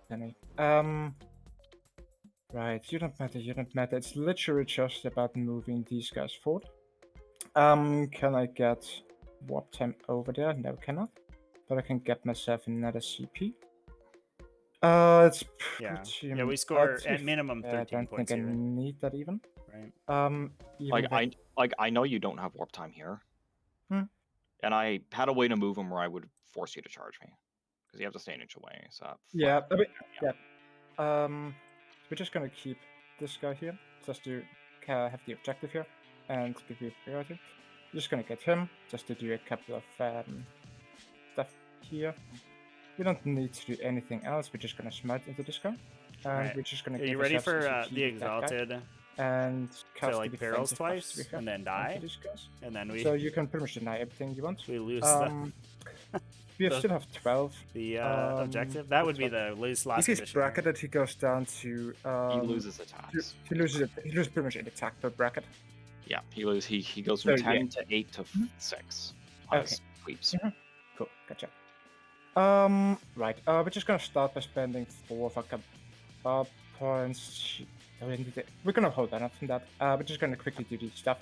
Penny. Right, you don't matter. It's literally just about moving these guys forward. Can I get warp time over there? No, cannot. But I can get myself another CP. It's pretty. Yeah, we score to be at minimum fair, 13 I don't points think I here, need that even. right? Even I know you don't have warp time here. Hmm. And I had a way to move him where I would force you to charge me. Because you have to stay an inch away. So yeah, I mean, yeah. We're just gonna keep this guy here, just to have the objective here, and give you priority. Just gonna get him, just to do a couple of stuff here. We don't need to do anything else. We're just gonna smite into this guy, and Alright. we're just gonna. Are you give ready ourselves for a CP the with that guy, Exalted and cast to like the barrels defensive buffs twice we have and then onto die? these guys. And then we So you can pretty much deny everything you want. we lose We the- still have 12. the objective. That would be the last If he's condition. Right? bracketed, he goes down to. he loses attacks. He loses pretty much an attack per bracket. Yeah, he goes from So, 10 yeah. to 8 to 6 Okay. as sweeps. Cool, gotcha. Right. We're just gonna start by spending 4 of our points. We're gonna hold on from that. We're just gonna quickly do these stuff.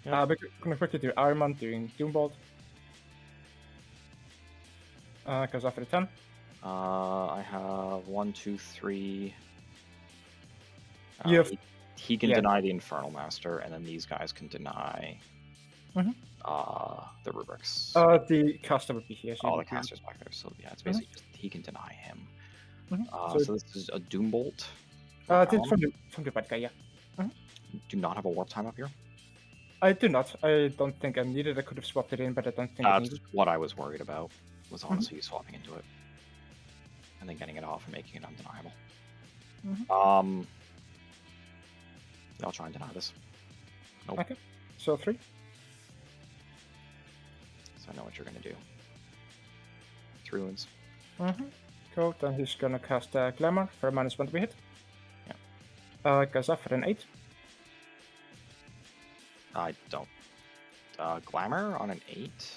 Yeah. We're gonna quickly do Ironman doing Doombolt. Goes off for the 10. I have 1, 2, 3. You have- he can yeah. deny the Infernal Master, and then these guys can deny Mhm. the rubrics. The caster would be here. So All you the can- casters back there, so yeah, it's basically just he can deny him. Mhm. So this is a Doombolt. This from the bad guy, yeah. Do not have a warp time up here. I do not. I don't think I needed. I could have swapped it in, but I don't think I That's needed. what I was worried about. Was honestly you swapping into it, and then getting it off and making it undeniable. Mhm. I'll try and deny this. Nope. Okay. So 3. So I know what you're gonna do. 3 wounds. Cool. Cool. Then he's gonna cast Glamour for a -1 to be hit. Yeah. Goes off for an 8. I don't. Glamour on an 8.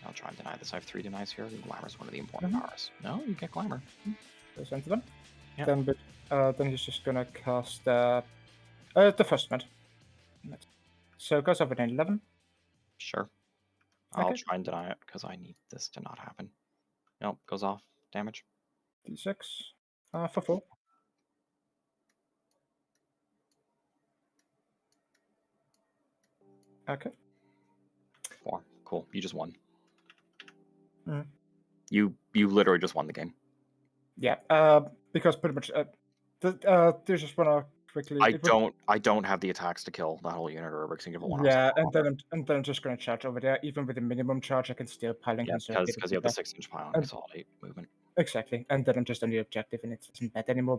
I'll try and deny this. I have 3 denies here. Glamour's one of the important powers. No, you get Glamour. Goes into them. Yeah. Then he's just gonna cast the first mod. So it goes off at an 11. Sure. I'll Okay. try and deny it because I need this to not happen. Nope, goes off. Damage. D6 for 4. Okay. 4. Cool. You just won. Mm. You literally just won the game. Yeah. Because pretty much they just wanna quickly. I don't have the attacks to kill that whole unit or every single one. Yeah, and then I'm just gonna charge over there. Even with the minimum charge, I can still pile and conserve. Because you have the 6-inch pile and consolidate movement. Exactly, and then I'm just on the objective, and it doesn't matter anymore.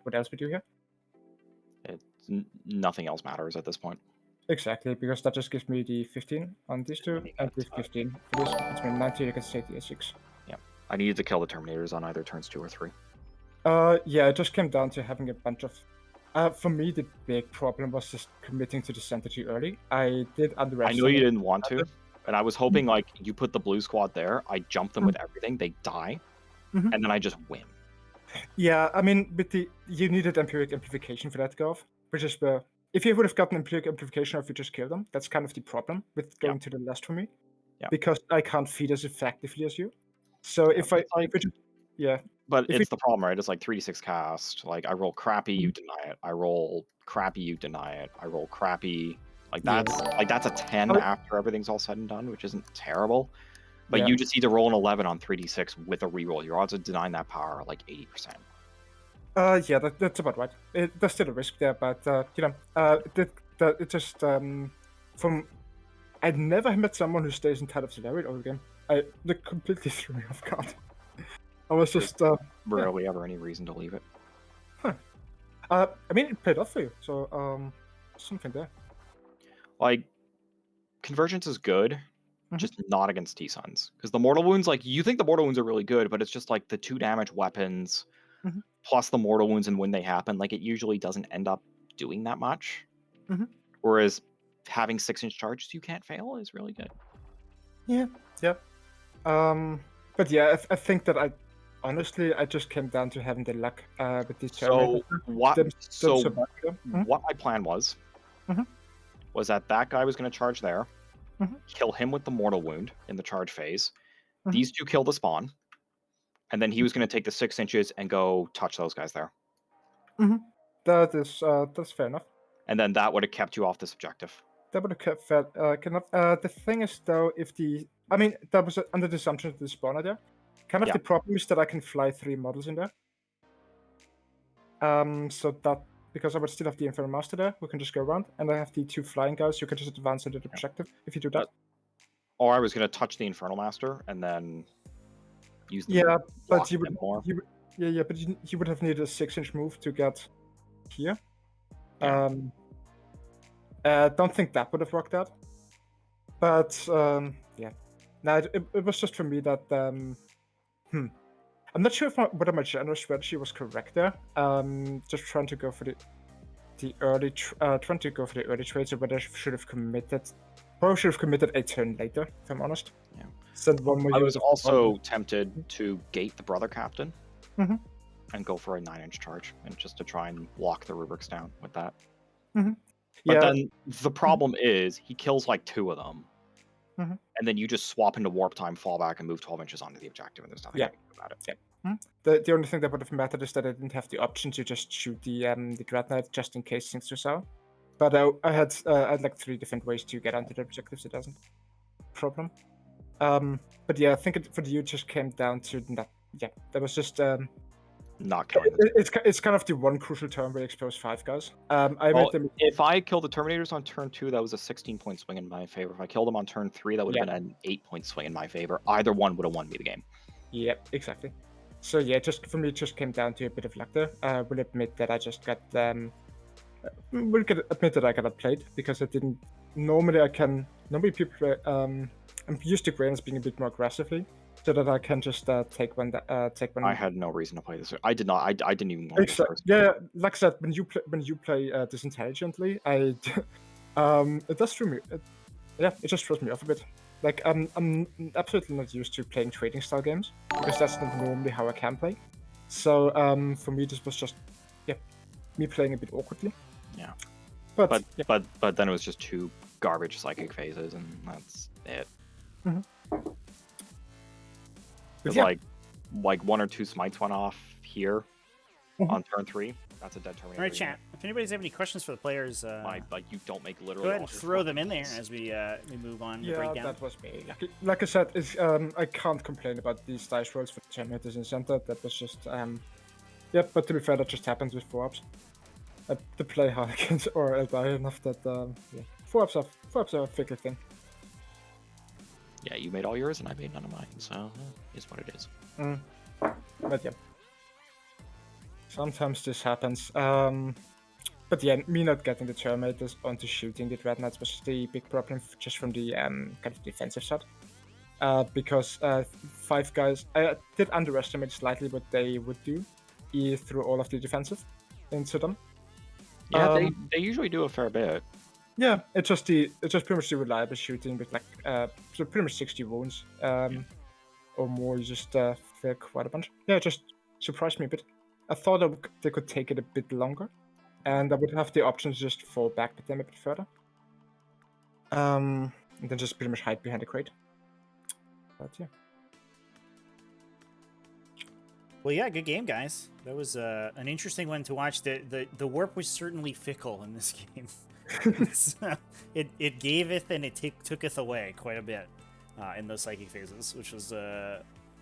What else we do here? Nothing else matters at this point. Exactly, because that just gives me the 15 on these two, and the 15 for this. It's me 19. You can say the 6. Yeah, I needed to kill the Terminators on either turns 2 or 3. Yeah, it just came down to having a bunch of. For me, the big problem was just committing to the center too early. I did underestimate. I know you didn't want to, and I was hoping like you put the blue squad there. I jump them with everything, they die, and then I just win. Yeah, I mean, you needed empiric amplification for that go off, which is where if you would have gotten empiric amplification if you just kill them, that's kind of the problem with going to the last for me. Yeah. Because I can't feed as effectively as you. So if I But it's the problem, right? It's like 3d6 cast. Like I roll crappy, you deny it. I roll crappy, you deny it. I roll crappy. Like that's a 10 after everything's all said and done, which isn't terrible. But you just need to roll an 11 on 3d6 with a reroll. Your odds of denying that power are like 80%. Yeah, that's about right. There's still a risk there, but it just from I'd never met someone who stays in Tide of Solarian all the game. They completely threw me off guard. I was just rarely ever any reason to leave it. Huh. I mean, it paid off for you, so something there. Like, Convergence is good, just not against T-Suns. Because the Mortal Wounds, like, you think the Mortal Wounds are really good, but it's just like the 2 damage weapons plus the Mortal Wounds, and when they happen, like, it usually doesn't end up doing that much. Whereas having 6-inch charges you can't fail is really good. Yeah. But yeah, I think that honestly, I just came down to having the luck with these So what what my plan was that guy was going to charge there, kill him with the Mortal Wound in the charge phase. These 2 kill the spawn, and then he was going to take the 6 inches and go touch those guys there. That's fair enough. And then that would have kept you off this objective. That would have kept fair enough. The thing is, though, that was under the assumption of the spawner there. The problem is that I can fly 3 models in there. So that, because I would still have the Infernal Master there, who can just go around, and I have the 2 flying guys who can just advance into the objective if you do that. Or I was going to touch the Infernal Master and then use the but you would have needed a 6-inch move to get here. Don't think that would have worked out. But it was just for me that I'm not sure whether my general strategy was correct there. Just trying to go for the early trades, or whether I should have committed. Probably should have committed a turn later, if I'm honest. Yeah. Send one more. I was also tempted to gate the Brother Captain and go for a 9-inch charge, and just to try and lock the rubrics down with that. But then the problem is he kills like 2 of them. And then you just swap into warp time, fall back, and move 12 inches onto the objective, and there's nothing I can do about it. The only thing that would have mattered is that I didn't have the option to just shoot the Dread Knight just in case things were sour. But I had like 3 different ways to get onto the objectives. It doesn't problem. But yeah, I think for you just came down to that. Yeah, that was just not killing. It's kind of the one crucial turn where you expose 5 guys. If I killed the Terminators on turn 2, that was a 16-point swing in my favor. If I killed them on turn 3, that would have been an 8-point swing in my favor. Either one would have won me the game. Yep, exactly. So yeah, just for me, it just came down to a bit of luck there. I will admit that I just got admit that I got outplayed because I didn't. Normally people I'm used to Grains being a bit more aggressively, so that I can just take one. I had no reason to play this. I did not. I didn't even want to go Exactly. first. Yeah, like I said, when you play this intelligently, it does throw me. It just throws me off a bit. Like I'm absolutely not used to playing trading style games because that's not normally how I can play. So for me, this was just me playing a bit awkwardly. Yeah. But But then it was just two garbage psychic phases, and that's it. Mhm. It's yeah. like one or two smites went off here Mhm. on turn 3. That's a dead Terminator. All right, chat. If anybody's have any questions for the players, Like you don't make literally. go ahead all and your throw them fucking in there rolls. as we move on. The yeah, breakdown. that was me. Like I said, I can't complain about these dice rolls for the Terminators in center. That was just but to be fair, that just happens with 4-ups. To play hard against or die enough that 4-ups are a fickle thing. Yeah, you made all yours, and I made none of mine. So it's what it is. But yeah, sometimes this happens. But yeah, me not getting the Terminators onto shooting the Dreadnoughts was the big problem just from the kind of defensive side. Because 5 guys, I did underestimate slightly what they would do through all of the defensive into them. Yeah, they usually do a fair bit. Yeah, it's just pretty much the reliable shooting with like so pretty much 60 wounds or more. You just fail quite a bunch. Yeah, it just surprised me a bit. I thought they could take it a bit longer, and I would have the option to just fall back with them a bit further. And then just pretty much hide behind the crate. But yeah. Well, yeah, good game, guys. That was an interesting one to watch. The warp was certainly fickle in this game. It gaveth and it tooketh away quite a bit in those psychic phases, which was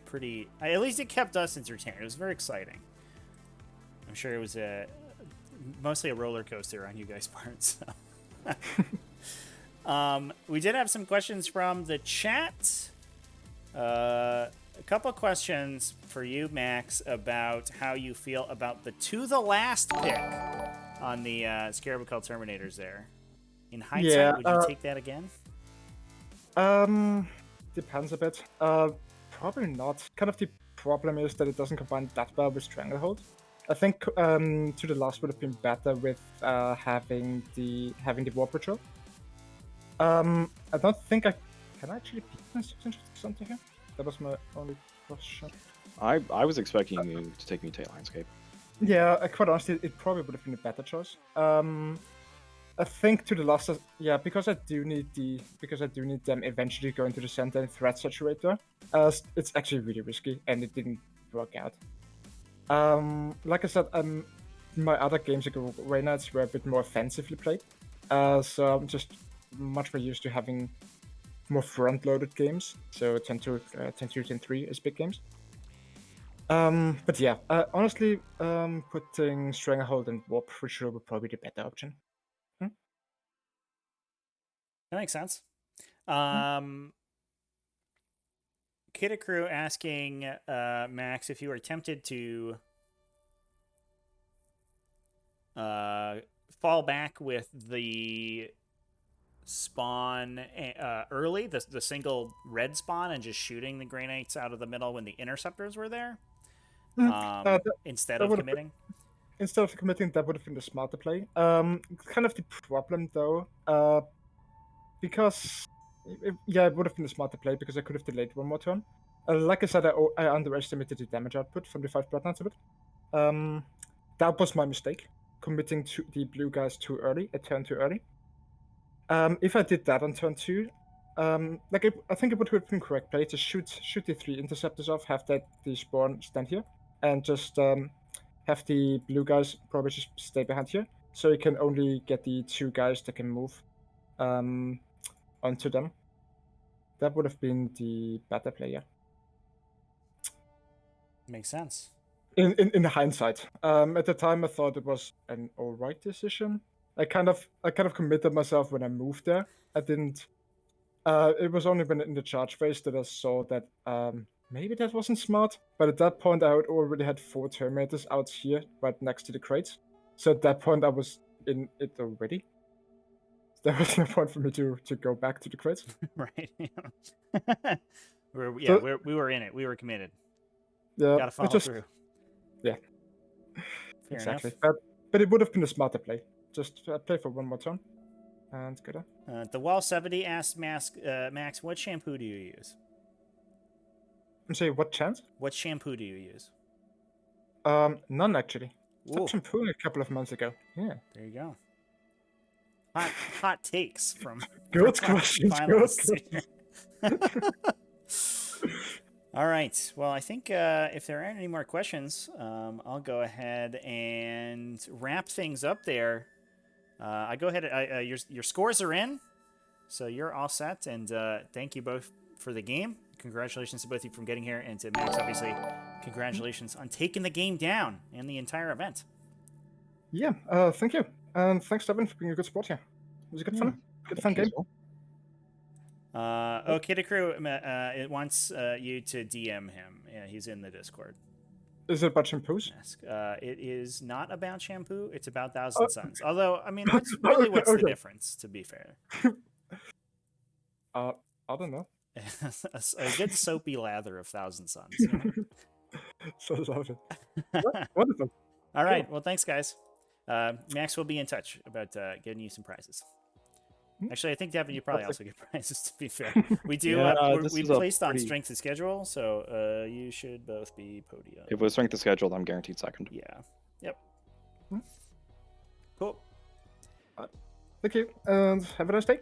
pretty. At least it kept us entertained. It was very exciting. I'm sure it was mostly a roller coaster on you guys' parts. We did have some questions from the chat. A couple of questions for you, Max, about how you feel about the To the Last pick on the Scarabocul Terminators there. In hindsight, would you take that again? Depends a bit. Probably not. Kind of the problem is that it doesn't combine that well with Stranglehold. I think To the Last would have been better with having the Warp Patrol. I don't think I can actually pick something here. That was my only question. I was expecting you to take Mutate Landscape. Yeah, quite honestly, it probably would have been a better choice. I think To the Last, because I do need them eventually going to the center and threat saturator. It's actually really risky, and it didn't work out. Like I said, my other games like Reynards were a bit more offensively played, so I'm just much more used to having more front-loaded games. So 10-2, 10-3 is big games. But yeah, honestly, putting Stranglehold and Warp for sure would probably be the better option. That makes sense. Kidacrew asking Max if you were tempted to fall back with the spawn early, the single red spawn, and just shooting the Grey Knights out of the middle when the interceptors were there, instead of committing. Instead of committing, that would have been the smarter play. Kind of the problem though, because it would have been the smarter play because I could have delayed one more turn. Like I said, I underestimated the damage output from the 5 Blood Knights a bit. That was my mistake, committing to the blue guys too early, a turn too early. If I did that on turn 2, I think it would have been correct play to shoot the 3 interceptors off, have the spawn stand here, and just have the blue guys probably just stay behind here, so you can only get the 2 guys that can move onto them. That would have been the better play, yeah. Makes sense. In hindsight, at the time I thought it was an alright decision. I kind of committed myself when I moved there. I didn't. It was only when in the charge phase that I saw that maybe that wasn't smart. But at that point, I already had 4 Terminators out here, right next to the crates. So at that point, I was in it already. There was no point for me to go back to the crates. Right. We were in it. We were committed. Yeah, Gotta follow through. Yeah, Fair exactly. enough. But it would have been a smarter play. Just play for one more turn, and go down. The Wall 70 asked Max, what shampoo do you use? And say, what chance? What shampoo do you use? None actually. Ooh. Stopped shampooing a couple of months ago. Yeah. There you go. Hot takes from Good from our questions. finalists Good. here. All right. Well, I think if there aren't any more questions, I'll go ahead and wrap things up there. I go ahead. Your scores are in, so you're all set. And thank you both for the game. Congratulations to both of you from getting here, and to Max, obviously, congratulations on taking the game down and the entire event. Yeah. Thank you, and thanks, Devin, for being a good sport here. It was a good fun. Good fun game. Kid Crew, it wants you to DM him. Yeah, he's in the Discord. Is it about shampoos? It is not about shampoo. It's about Thousand Suns. Although, I mean, what's the difference? To be fair, I don't know. a good soapy lather of Thousand Suns. So love it. Wonderful. All right. Well, thanks, guys. Max will be in touch about getting you some prizes. Actually, I think, Devin, you probably also get prizes, to be fair. We do. We placed on strength of schedule, so you should both be podium. If it was strength of schedule, I'm guaranteed second. Yeah. Yep. Cool. Thank you, and have a nice day.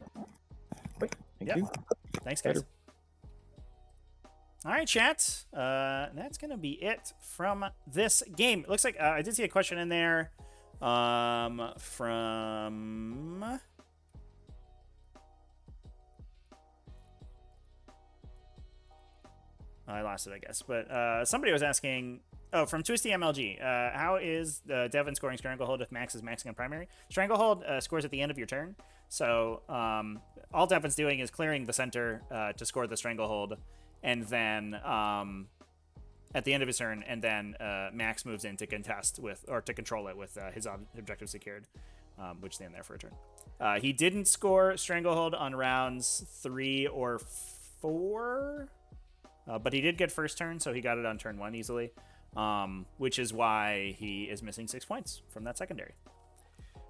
Bye. Thank you. Thanks, guys. All right, chat. That's going to be it from this game. It looks like I did see a question in there from... I lost it, I guess. But somebody was asking... Oh, from Twisty MLG. How is Devin scoring Stranglehold if Max is maxing on primary? Stranglehold scores at the end of your turn. So all Devin's doing is clearing the center to score the Stranglehold. And then at the end of his turn, and then Max moves in to contest with, or to control it with his objective secured, which stand there for a turn. He didn't score Stranglehold on rounds 3 or 4, but he did get first turn, so he got it on turn 1 easily, which is why he is missing 6 points from that secondary.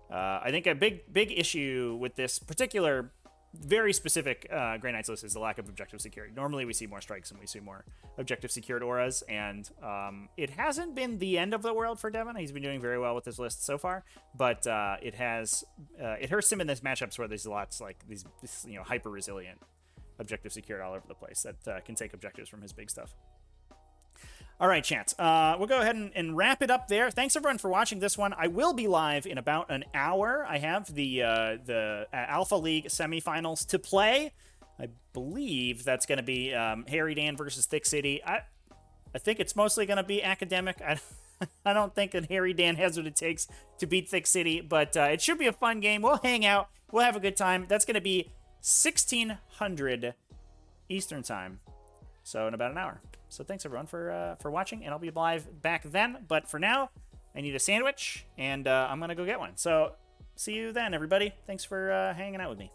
I think a big issue with this particular very specific Grey Knights list is the lack of objective security. Normally we see more strikes and we see more objective secured auras, and it hasn't been the end of the world for Devin. He's been doing very well with this list so far, but it hurts him in these matchups where there's lots like these hyper resilient objective secured all over the place that can take objectives from his big stuff. All right, chance. We'll go ahead and wrap it up there. Thanks, everyone, for watching this one. I will be live in about an hour. I have the Alpha League semifinals to play. I believe that's going to be Harry Dan versus Thick City. I think it's mostly going to be academic. I don't think that Harry Dan has what it takes to beat Thick City, but it should be a fun game. We'll hang out. We'll have a good time. That's going to be 1600 Eastern Time, so in about an hour. So thanks, everyone, for watching, and I'll be live back then. But for now, I need a sandwich, and I'm going to go get one. So see you then, everybody. Thanks for hanging out with me.